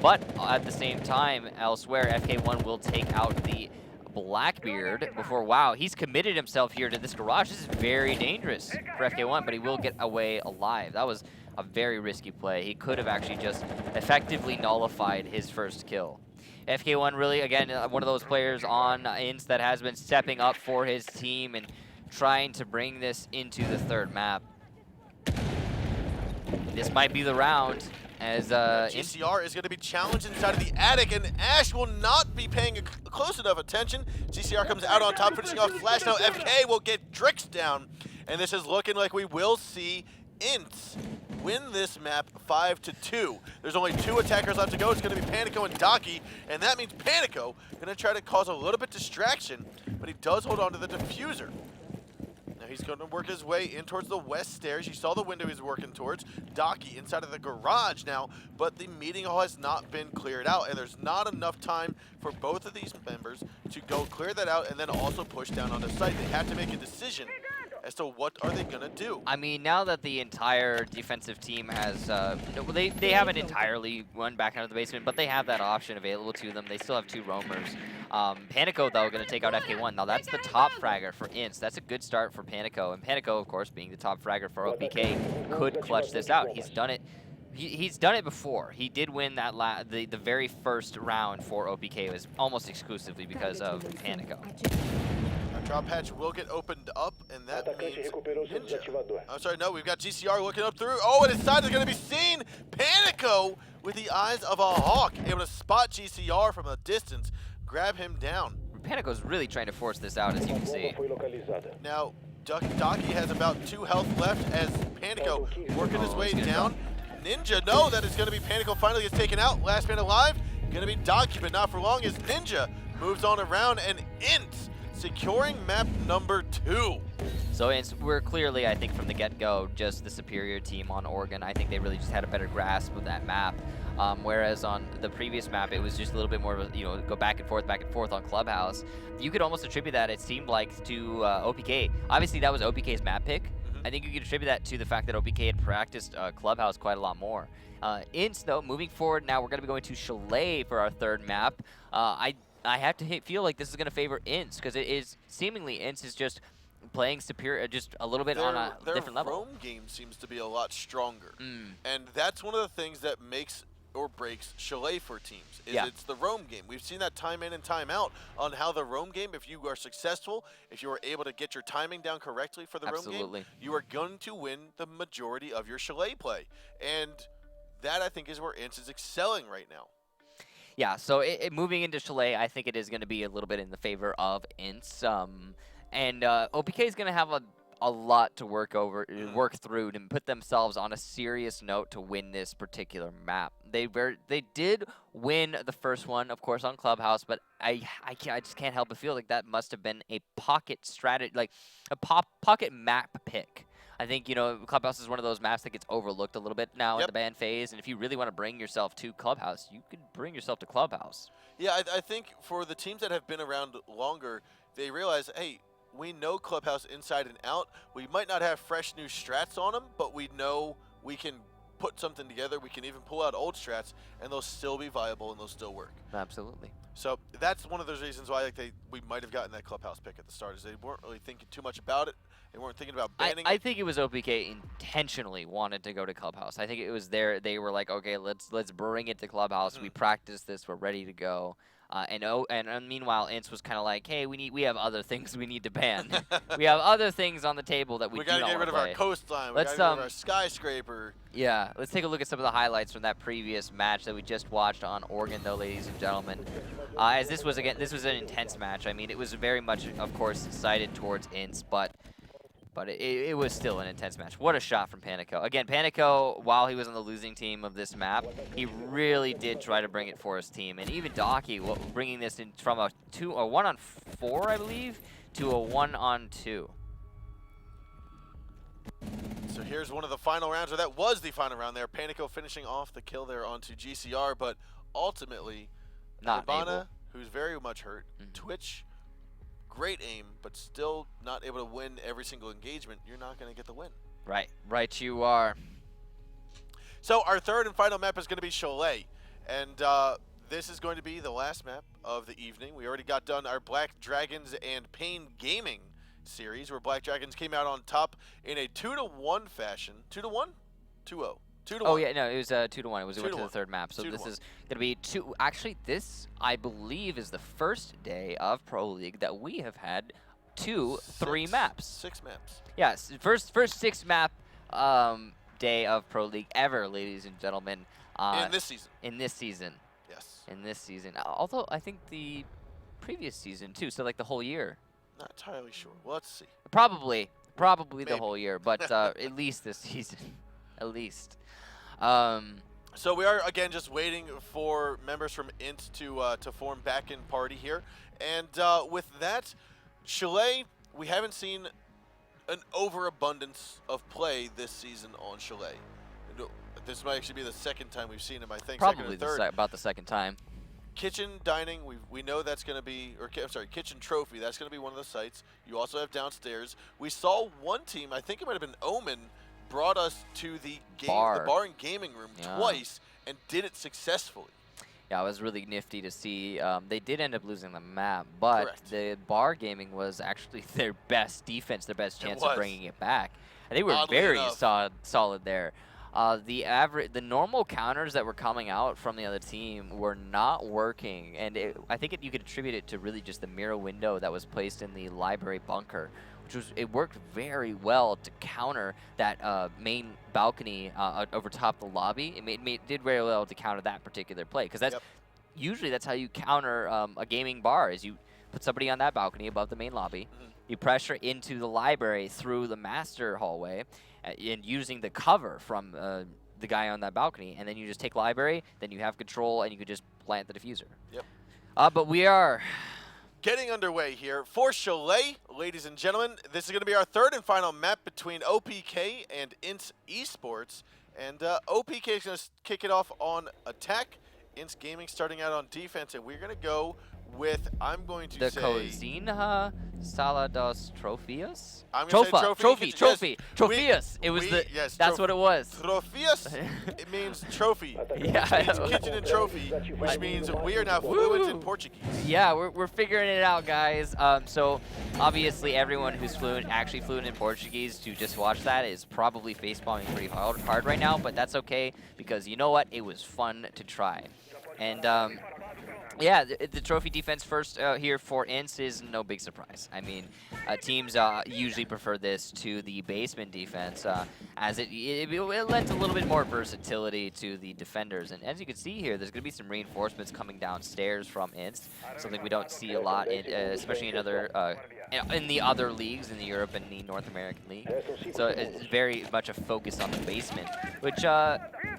But at the same time, elsewhere, FK1 will take out the Blackbeard before, wow, he's committed himself here to this garage. This is very dangerous for FK1, but he will get away alive. That was a very risky play. He could have actually just effectively nullified his first kill. FK1 really, again, one of those players on INTZ that has been stepping up for his team and trying to bring this into the third map. This might be the round. As GCR is going to be challenged inside of the attic, and Ash will not be paying close enough attention. GCR comes out on top, finishing off Flash. Now FK will get Drix down, and this is looking like we will see INTZ win this map 5-2. There's only 2 attackers left to go. It's going to be Panico and Daki, and that means Panico going to try to cause a little bit distraction, but he does hold on to the diffuser. He's going to work his way in towards the west stairs. You saw the window he's working towards. Daki inside of the garage now, but the meeting hall has not been cleared out, and there's not enough time for both of these members to go clear that out and then also push down on the site. They have to make a decision as to what are they going to do. I mean, now that the entire defensive team has, they haven't entirely run back out of the basement, but they have that option available to them. They still have 2 roamers. Panico, though, going to take out FK1. Now, that's the top fragger for INTZ. That's a good start for Panico. And Panico, of course, being the top fragger for OPK, could clutch this out. He's done it. He's done it before. He did win that the very first round for OPK. It was almost exclusively because of Panico. Our drop hatch will get opened up, and that means Ninja. I'm sorry, no, we've got GCR looking up through. Oh, and his side is going to be seen. Panico with the eyes of a hawk, able to spot GCR from a distance, grab him down. Panico's really trying to force this out, as you can see. Now, Daki has about 2 health left as Panico working his way down. Ninja, no, that is going to be Panico finally gets taken out. Last man alive, going to be Daki, but not for long as Ninja moves on around, and INTZ securing map number 2. So we're clearly, I think, from the get-go, just the superior team on Oregon. I think they really just had a better grasp of that map. Whereas on the previous map, it was just a little bit more of a, go back and forth on Clubhouse. You could almost attribute that, it seemed like, to OPK. Obviously, that was OPK's map pick. I think you could attribute that to the fact that OPK had practiced Clubhouse quite a lot more. INTZ, though, moving forward, now we're going to be going to Chalet for our third map. I have to feel like this is going to favor INTZ, because it is seemingly INTZ is just playing superior, just a little bit on a different level. Their roam game seems to be a lot stronger. And that's one of the things that makes or breaks Chalet for teams, is it's the roam game. We've seen that time in and time out on how the roam game, if you are successful, if you are able to get your timing down correctly for the roam game, you are going to win the majority of your Chalet play. And that, I think, is where INTZ is excelling right now. Yeah, so moving into Chalet, I think it is going to be a little bit in the favor of INTZ. And OPK is going to have a lot to work through to put themselves on a serious note to win this particular map. They did win the first one, of course, on Clubhouse, but I just can't help but feel like that must have been a pocket strategy, like a pocket map pick. I think, Clubhouse is one of those maps that gets overlooked a little bit now in the ban phase, and if you really want to bring yourself to Clubhouse, you could bring yourself to Clubhouse. Yeah, I think for the teams that have been around longer, they realize, hey, we know Clubhouse inside and out. We might not have fresh new strats on them, but we know we can put something together. We can even pull out old strats, and they'll still be viable and they'll still work. Absolutely. So that's one of those reasons why we might have gotten that Clubhouse pick at the start, is they weren't really thinking too much about it. They weren't thinking about banning I think it was OPK intentionally wanted to go to Clubhouse. I think it was they were like, okay, let's bring it to Clubhouse. We practiced this. We're ready to go. And meanwhile, INTZ was kind of like, hey, we have other things we need to ban. We have other things on the table that we gotta get rid of our coastline. We gotta get rid of our skyscraper. Yeah, let's take a look at some of the highlights from that previous match that we just watched on Oregon, though, ladies and gentlemen. As this was an intense match. I mean, it was very much, of course, sided towards INTZ, but it was still an intense match. What a shot from Panico. Again, Panico, while he was on the losing team of this map, he really did try to bring it for his team. And even Daki, bringing this in from a 1-on-4, I believe, to a 1-on-2. So here's one of the final rounds, or that was the final round there. Panico finishing off the kill there onto GCR, but ultimately, Not Hibana, able. who's very much hurt, Twitch, great aim, but still not able to win every single engagement. You're not going to get the win. Right you are. So our third and final map is going to be Chalet, and this is going to be the last map of the evening. We already got done our Black Dragons and Pain Gaming series, where Black Dragons came out on top in a 2-to-1 fashion. 2-to-1? 2-0. 2-to-1. Oh yeah, no, it was 2-to-1. It was went to the 2-to-1. third map. So this 2-to-1. is going to be two. Actually, this I believe is the first day of Pro League that we have had 3 maps. 6 maps. Yes, first 6 map day of Pro League ever, ladies and gentlemen. In this season. In this season. Yes. In this season. Although I think the previous season too. So like the whole year. Not entirely sure. Well, let's see. Probably Maybe. the whole year, but at least this season, at least. So we are again just waiting for members from INTZ to form back in party here, and with that, Chalet, we haven't seen an overabundance of play this season on Chalet. This might actually be the second time we've seen him. I think Probably second or third. about the second time. Kitchen dining, we know that's going to be, or I'm sorry, kitchen trophy. That's going to be one of the sites. You also have downstairs. We saw one team, I think it might have been Omen, brought us to the bar and gaming room twice and did it successfully. Yeah, it was really nifty to see. They did end up losing the map, but Correct. the bar gaming was actually their best defense, their best chance of bringing it back. And they were Oddly very enough. solid there. The normal counters that were coming out from the other team were not working, and I think you could attribute it to really just the mirror window that was placed in the library bunker, it worked very well to counter that main balcony over top the lobby. It did very well to counter that particular play, because usually that's how you counter a gaming bar, is you put somebody on that balcony above the main lobby, you pressure into the library through the master hallway, and using the cover from the guy on that balcony, and then you just take library, then you have control, and you could just plant the diffuser. Yep. But we are getting underway here for Chalet, ladies and gentlemen. This is going to be our third and final map between OPK and INTZ Esports, and OPK is going to kick it off on attack. INTZ Gaming starting out on defense, and we're going to go with, I'm going to the say... Cozinha Sala dos Trofias? I'm going to say Trophy. Trofias. It was yes, that's what it was. Trofias, it means trophy. Yeah. It means kitchen and trophy, which means we are now fluent in Portuguese. Yeah, we're figuring it out, guys. So obviously everyone who's actually fluent in Portuguese to just watch that is probably facepalming pretty hard right now, but that's okay, because you know what? It was fun to try. And yeah, the trophy defense first here for INTZ is no big surprise. I mean, teams usually prefer this to the basement defense, as it lends a little bit more versatility to the defenders. And as you can see here, there's going to be some reinforcements coming downstairs from INTZ, something we don't see a lot, especially in the other leagues, in the Europe and the North American League. So it's very much a focus on the basement, which,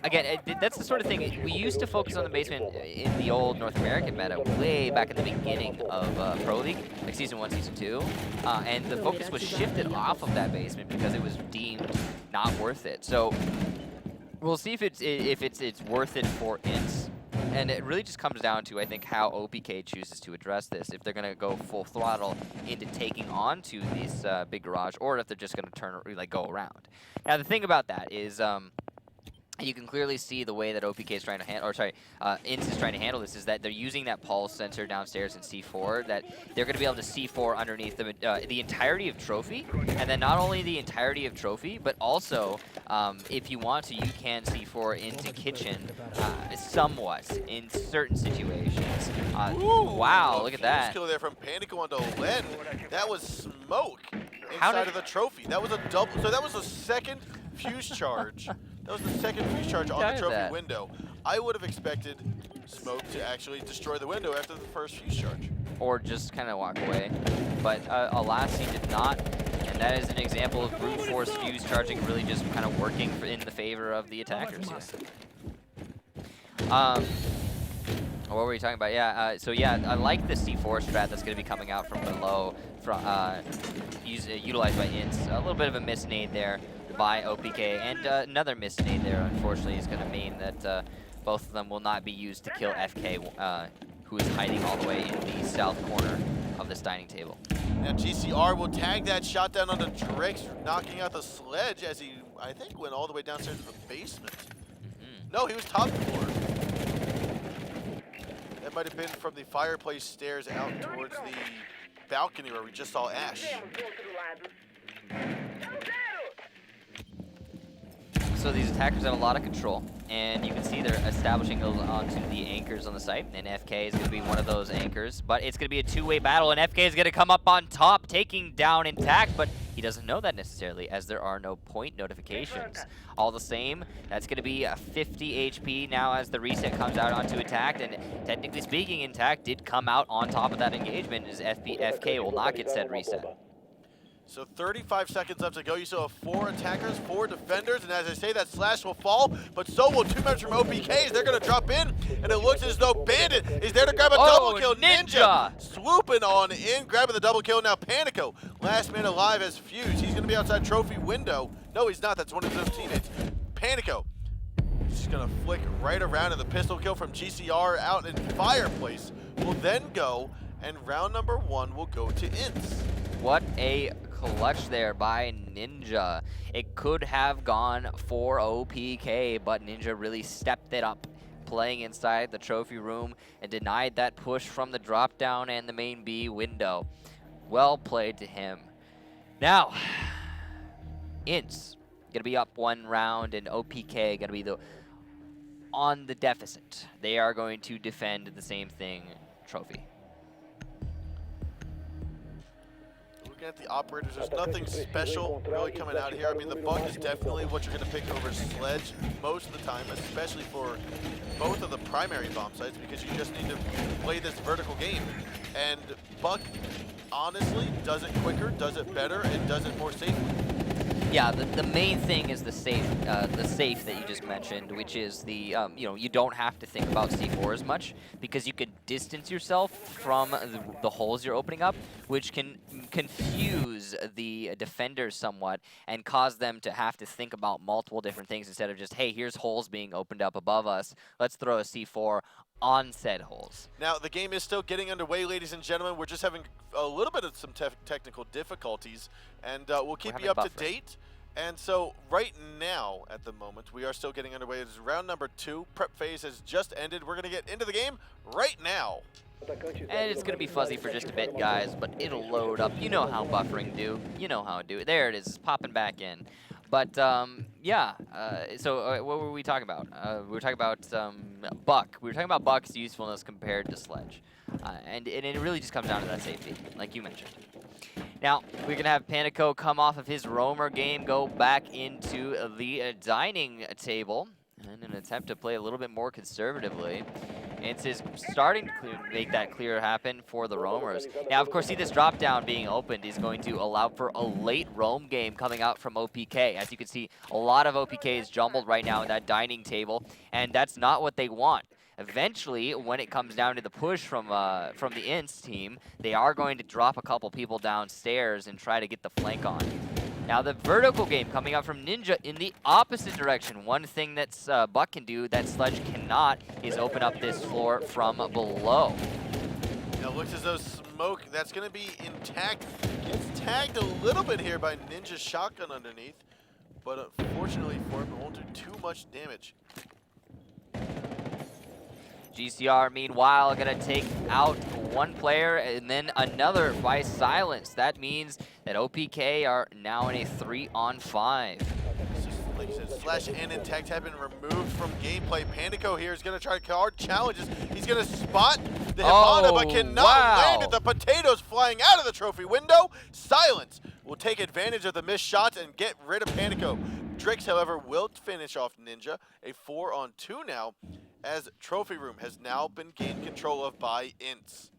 again, that's the sort of thing, we used to focus on the basement in the old North American meta way back in the beginning of Pro League, like Season 1, Season 2, and the focus was shifted off of that basement because it was deemed not worth it. So we'll see if it's worth it for INTZ. And it really just comes down to, I think, how OPK chooses to address this. If they're going to go full throttle into taking on to this big garage, or if they're just going to go around. Now, the thing about that is, you can clearly see the way that OPK is trying to handle, or sorry, INTZ is trying to handle this, is that they're using that pulse sensor downstairs in C4, that they're going to be able to C4 underneath the entirety of Trophy, and then not only the entirety of Trophy, but also, if you want to, you can C4 into Kitchen somewhat in certain situations. Wow, look at that. Kill there from Panico onto Len. That was smoke inside of the Trophy. That was a double, so that was a second fuse charge. That was the second fuse charge on the trophy window. I would have expected Smoke to actually destroy the window after the first fuse charge. Or just kind of walk away. But alas, he did not. And that is an example of brute force fuse charging really just kind of working in the favor of the attackers here. What were we talking about? Yeah, so yeah, I like the C4 strat that's going to be coming out from below, utilized by INTZ. A little bit of a misnade there. by OPK. And another missed nade there, unfortunately, is going to mean that both of them will not be used to kill FK, who is hiding all the way in the south corner of this dining table. Now GCR will tag that shot down onto Drix, knocking out the sledge as he, I think, went all the way downstairs to the basement. No, he was top floor. That might have been from the fireplace stairs out towards the balcony where we just saw Ash. So these attackers have a lot of control, and you can see they're establishing onto the anchors on the site, and FK is going to be one of those anchors, but it's going to be a two-way battle, and FK is going to come up on top, taking down Intact, but he doesn't know that necessarily, as there are no point notifications. All the same, that's going to be a 50 HP now as the reset comes out onto Intact, and technically speaking, Intact did come out on top of that engagement, as FK will not get said reset. So 35 seconds left to go. You still have 4 attackers, 4 defenders, and as I say, that slash will fall, but so will 2 members from OPKs. They're going to drop in, and it looks as though Bandit is there to grab a double kill. Ninja swooping on in, grabbing the double kill. Now Panico, last man alive, has fused. He's going to be outside trophy window. No, he's not. That's one of his teammates. Panico, just going to flick right around, and the pistol kill from GCR out in fireplace will then go, and round number 1 will go to INTZ. What a clutch there by Ninja. It could have gone for OPK, but Ninja really stepped it up, playing inside the trophy room and denied that push from the drop down and the main B window. Well played to him. Now, INTZ gonna be up 1 round, and OPK gonna be on the deficit. They are going to defend the same thing, trophy. At the operators, there's nothing special really coming out here. I mean, the bug is definitely what you're going to pick over Sledge most of the time, especially for both of the primary bomb sites, because you just need to play this vertical game. And Buck, honestly, does it quicker, does it better, and does it more safely. Yeah, the main thing is the safe that you just mentioned, which is the you know, you don't have to think about C4 as much because you can distance yourself from the holes you're opening up, which can confuse the defenders somewhat and cause them to have to think about multiple different things instead of just, hey, here's holes being opened up above us, let's throw a C4 on said holes. Now, the game is still getting underway, ladies and gentlemen. We're just having a little bit of some technical difficulties, and we'll keep you up to date. And so right now, at the moment, we are still getting underway. It's round number 2. Prep phase has just ended. We're going to get into the game right now. And it's going to be fuzzy for just a bit, guys, but it'll load up. You know how buffering do. You know how it do. There it is. It's popping back in. But, yeah, so what were we talking about? We were talking about Buck. We were talking about Buck's usefulness compared to Sledge. And it really just comes down to that safety, like you mentioned. Now, we're going to have Panico come off of his roamer game, go back into the dining table in an attempt to play a little bit more conservatively. INTZ is starting to make that clear happen for the roamers. Now, of course, see this drop down being opened is going to allow for a late roam game coming out from OPK. As you can see, a lot of OPK is jumbled right now in that dining table, and that's not what they want. Eventually, when it comes down to the push from the INTZ team, they are going to drop a couple people downstairs and try to get the flank on. Now the vertical game coming out from Ninja in the opposite direction. One thing that Buck can do that Sledge cannot is open up this floor from below. Now it looks as though smoke, that's going to be intact. Gets tagged a little bit here by Ninja's shotgun underneath, but unfortunately for him, it won't do too much damage. GCR, meanwhile, going to take out one player and then another by silence. That means that OPK are now in a 3-on-5. Like I said, Slash and Intact have been removed from gameplay. Panico here is going to try hard challenges. He's going to spot the Hibana, but cannot land it. The potatoes flying out of the trophy window. Silence will take advantage of the missed shots and get rid of Panico. Drix, however, will finish off Ninja. A 4-on-2 now, as Trophy Room has now been gained control of by INTZ.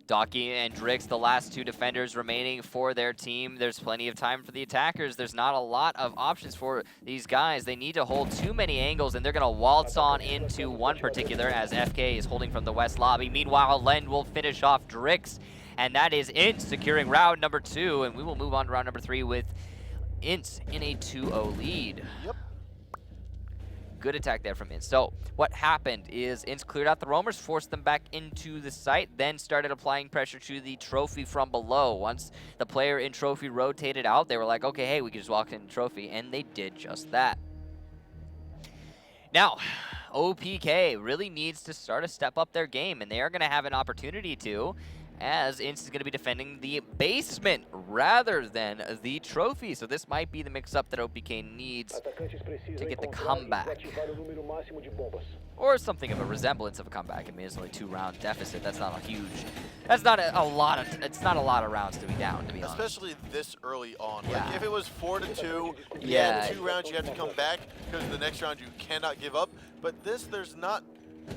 Docky and Drix, the last 2 defenders remaining for their team. There's plenty of time for the attackers. There's not a lot of options for these guys. They need to hold too many angles, and they're going to waltz on into one particular as FK is holding from the west lobby. Meanwhile, Len will finish off Drix, and that is INTZ securing round number 2, and we will move on to round number 3 with INTZ in a 2-0 lead. Yep. Good attack there from INTZ. So what happened is INTZ cleared out the roamers, forced them back into the site, then started applying pressure to the trophy from below. Once the player in trophy rotated out, they were like, okay, hey, we can just walk in trophy, and they did just that. Now, OPK really needs to start to step up their game, and they are going to have an opportunity to, as INTZ is going to be defending the basement rather than the trophy. So this might be the mix-up that OPK needs to get the comeback. Or something of a resemblance of a comeback. I mean, it's only 2-round deficit. That's not a huge... That's not a lot of... It's not a lot of rounds to be down, to be honest. Especially this early on. Yeah. Like, if it was 4-2, yeah, 2 rounds you have to come back, because the next round you cannot give up. But this, there's not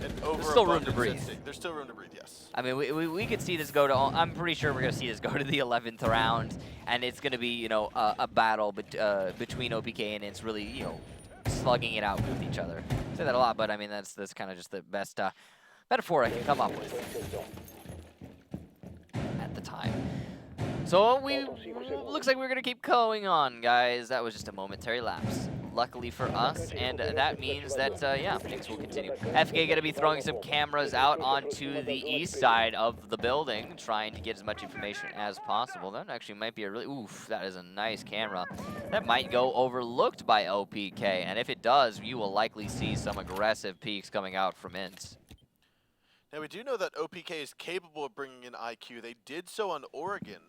an over. There's still room to breathe. There's still room to breathe, yes. I mean, we could see this go to... I'm pretty sure we're going to see this go to the 11th round, and it's going to be, you know, a battle between OPK and INTZ really, you know, slugging it out with each other. I say that a lot, but I mean, that's kind of just the best metaphor I can come up with at the time. So looks like we're going to keep going on, guys. That was just a momentary lapse, luckily for us, and that means that, yeah, things will continue. FK going to be throwing some cameras out onto the east side of the building, trying to get as much information as possible. That actually might be a really, oof, that is a nice camera. That might go overlooked by OPK, and if it does, you will likely see some aggressive peeks coming out from INTZ. Now, we do know that OPK is capable of bringing in IQ. They did so on Oregon.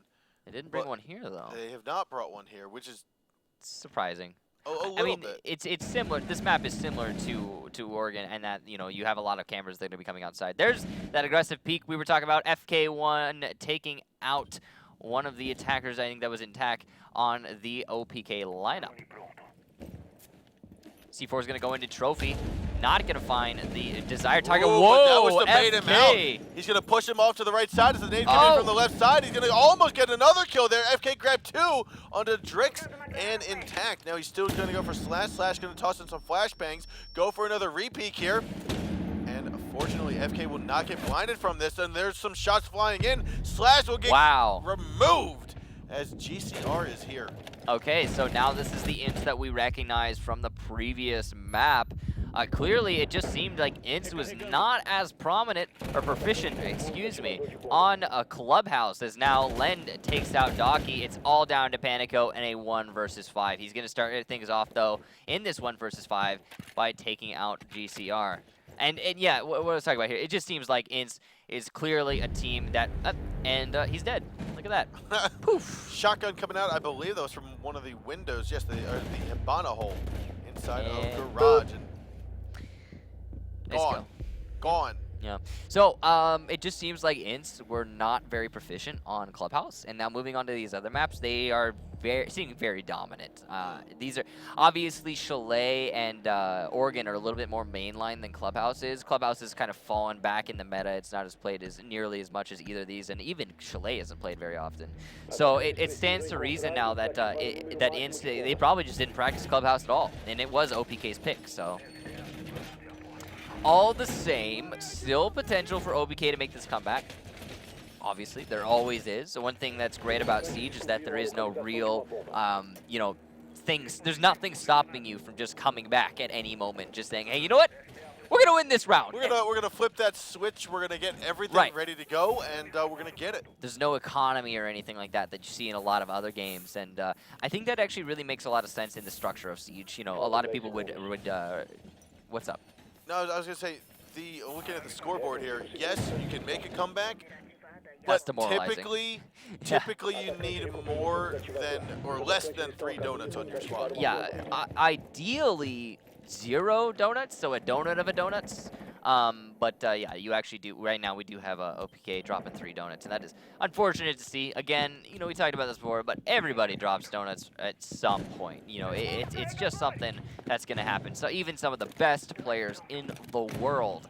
They didn't bring one here, though. They have not brought one here, which is surprising. A little I mean, bit. it's similar. This map is similar to Oregon, and that, you know, you have a lot of cameras that are going to be coming outside. There's that aggressive peek we were talking about. FK1 taking out one of the attackers, I think that was in tack on the OPK lineup. C4 is going to go into trophy. Not going to find the desired target. Ooh, Whoa, that was to bait him out. He's going to push him off to the right side as the nade comes in from the left side. He's going to almost get another kill there. FK grabbed 2 onto Drix and intact. Now he's still going to go for Slash. Slash going to toss in some flashbangs. Go for another repeat here. And unfortunately, FK will not get blinded from this. And there's some shots flying in. Slash will get removed as GCR is here. Okay, so now this is the INTZ that we recognize from the previous map. Clearly, it just seemed like INTZ was not as prominent, or proficient, excuse me, on a Clubhouse, as now Lend takes out Docky. It's all down to Panico and a 1 versus 5. He's going to start things off, though, in this 1 versus 5 by taking out GCR. And yeah, what I was talking about here, it just seems like INTZ is clearly a team that... and he's dead. Look at that. Poof. Shotgun coming out, I believe that was from one of the windows. Yes, the Hibana hole inside of garage. And gone. Yeah. So it just seems like INTZ were not very proficient on Clubhouse, and now moving on to these other maps, they are seeming very dominant. These are obviously Chalet and Oregon are a little bit more mainline than Clubhouse is. Clubhouse has kind of fallen back in the meta. It's not as played as nearly as much as either of these, and even Chalet isn't played very often. So it stands to reason now that that INTZ they probably just didn't practice Clubhouse at all, and it was OPK's pick. So. All the same, still potential for OPK to make this comeback. Obviously, there always is. So one thing that's great about Siege is that there is no real, you know, things. There's nothing stopping you from just coming back at any moment, just saying, hey, you know what? We're gonna win this round. We're gonna flip that switch. We're gonna get everything ready to go, and we're gonna get it. There's no economy or anything like that that you see in a lot of other games, and I think that actually really makes a lot of sense in the structure of Siege. You know, a lot of people would what's up? No, I was going to say, looking at the scoreboard here, yes, you can make a comeback, but typically you need more than, or less than 3 donuts on your squad. Yeah, ideally 0 donuts, so a donut of a donuts. But yeah, you actually do, right now we do have a OPK dropping 3 donuts, and that is unfortunate to see. Again, you know, we talked about this before, but everybody drops donuts at some point. You know, it's just something that's going to happen. So even some of the best players in the world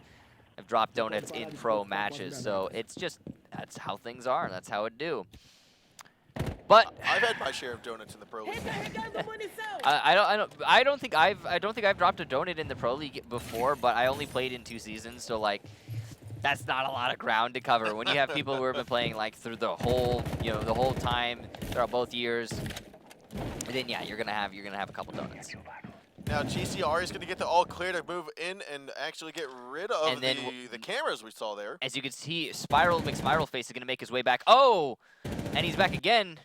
have dropped donuts in pro matches. So it's just, that's how things are. That's how it do. But I've had my share of donuts in the pro league. I don't think I've dropped a donut in the pro league before, but I only played in 2 seasons, so like that's not a lot of ground to cover. When you have people who have been playing like through the whole, you know, the whole time throughout both years, then yeah, you're gonna have a couple donuts. Now GCR is going to get the all clear to move in and actually get rid of And then the cameras we saw there. As you can see, McSpiral Face is gonna make his way back. Oh, and he's back again.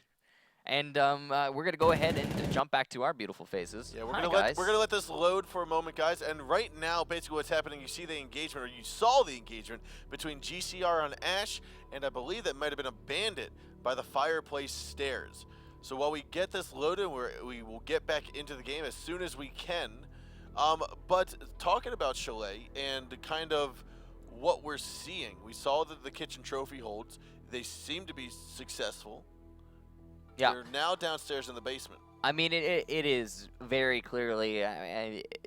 And we're gonna go ahead and jump back to our beautiful faces. Yeah, we're gonna let this load for a moment, guys. And right now, basically what's happening, you see the engagement, or you saw the engagement between GCR on Ash, and I believe that might have been a Bandit by the fireplace stairs. So while we get this loaded, we will get back into the game as soon as we can. But talking about Chalet and kind of what we're seeing, we saw that the kitchen trophy holds. They seem to be successful. Yeah. They're now downstairs in the basement. I mean, it is very clearly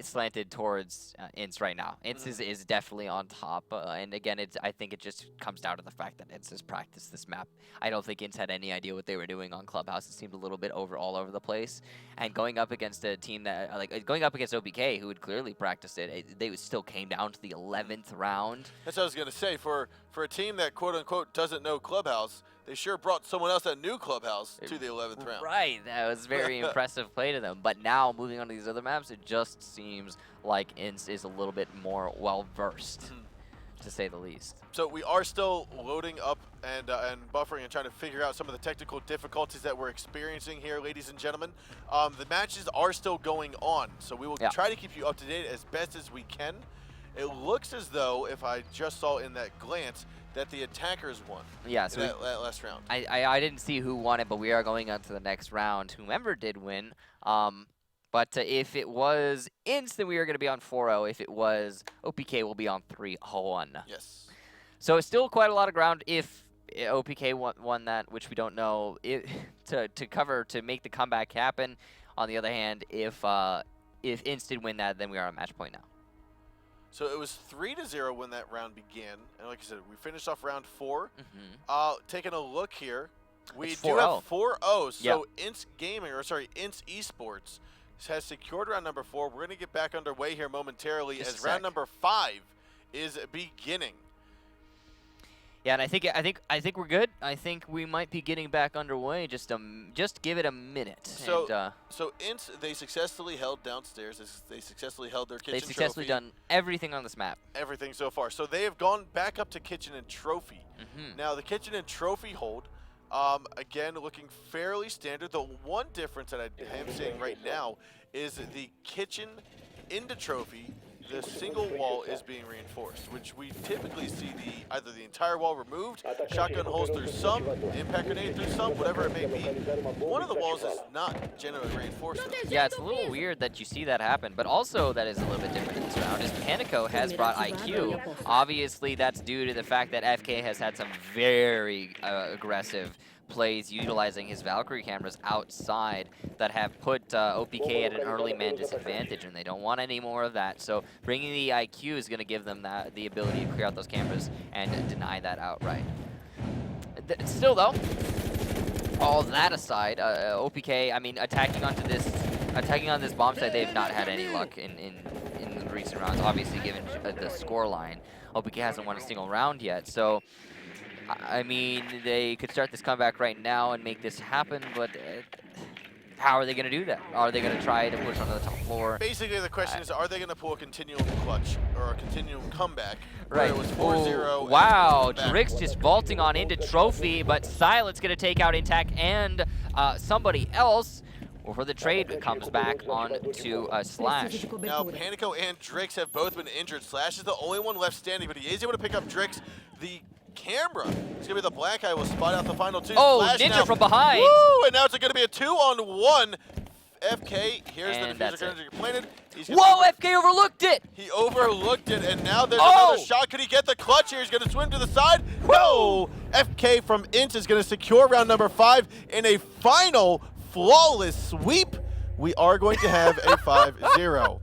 slanted towards INTZ right now. INTZ is definitely on top, and again, I think it just comes down to the fact that INTZ has practiced this map. I don't think INTZ had any idea what they were doing on Clubhouse. It seemed a little bit all over the place, and going up against a team that, going up against OPK, who had clearly practiced it, they still came down to the 11th round. That's what I was gonna say. For a team that quote unquote doesn't know Clubhouse, they sure brought someone else that knew Clubhouse to the 11th round. Right, that was very impressive play to them. But now, moving on to these other maps, it just seems like INTZ is a little bit more well-versed, to say the least. So we are still loading up and buffering and trying to figure out some of the technical difficulties that we're experiencing here, ladies and gentlemen. The matches are still going on, so we will try to keep you up to date as best as we can. It looks as though, if I just saw in that glance, that the attackers won. Yeah, so that last round. I didn't see who won it, but we are going on to the next round. Whomever did win. But if it was INTZ, then we are going to be on 4-0. If it was OPK, we'll be on 3-1. Yes. So it's still quite a lot of ground if OPK won that, which we don't know, to make the comeback happen. On the other hand, if INTZ did win that, then we are on match point now. So it was 3-0 when that round began, and like I said, we finished off round 4. Taking a look here, we do have 4-0. So INTZ Gaming, or sorry, INTZ Esports has secured round number 4. We're gonna get back underway here momentarily as round number 5 is beginning. Yeah, and I think we're good. I think we might be getting back underway. Just give it a minute. So INTZ, they successfully held downstairs. They successfully held their kitchen trophy. They've successfully done everything on this map. Everything so far. So they have gone back up to kitchen and trophy. Now the kitchen and trophy hold, again looking fairly standard. The one difference that I am seeing right now is the kitchen into trophy. The single wall is being reinforced, which we typically see either the entire wall removed, shotgun holes through some, impact grenade through some, whatever it may be. One of the walls is not generally reinforced. Yeah, it's a little weird that you see that happen, but also that is a little bit different in this round is Panico has brought IQ. Obviously, that's due to the fact that FK has had some very aggressive plays utilizing his Valkyrie cameras outside that have put OPK at an early man disadvantage, and they don't want any more of that. So bringing the IQ is going to give them the ability to clear out those cameras and deny that outright. Still though, all that aside, OPK, I mean, attacking on this bomb site, they've not had any luck in the recent rounds. Obviously, given the score line, OPK hasn't won a single round yet. So I mean, they could start this comeback right now and make this happen, but how are they going to do that? Are they going to try to push onto the top floor? Basically, the question is, are they going to pull a continuum clutch or a continuum comeback? Right. It was 4-0. Wow, Drix just vaulting on into trophy, but Silent's going to take out Intact and somebody else. Before the trade comes back on to Slash. Now, Panico and Drix have both been injured. Slash is the only one left standing, but he is able to pick up Drix. The camera, it's going to be the black eye, will spot out the final two. Oh, Slash Ninja now, from behind. Woo, and now it's going to be a 2-on-1. FK, here's and the diffuser grenade planted. Whoa, FK overlooked it! He overlooked it, and now there's another shot. Could he get the clutch here? He's going to swim to the side. No! FK from INTZ is going to secure round number 5 in a final flawless sweep. We are going to have a 5-0.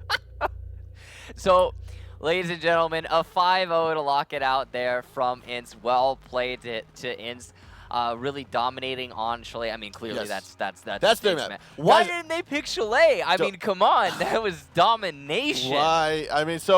So, ladies and gentlemen, a 5-0 to lock it out there from INTZ. Well played to INTZ. Really dominating on Chalet. I mean, clearly that's their map. Why didn't they pick Chalet? I mean, come on, that was domination. Why? I mean, so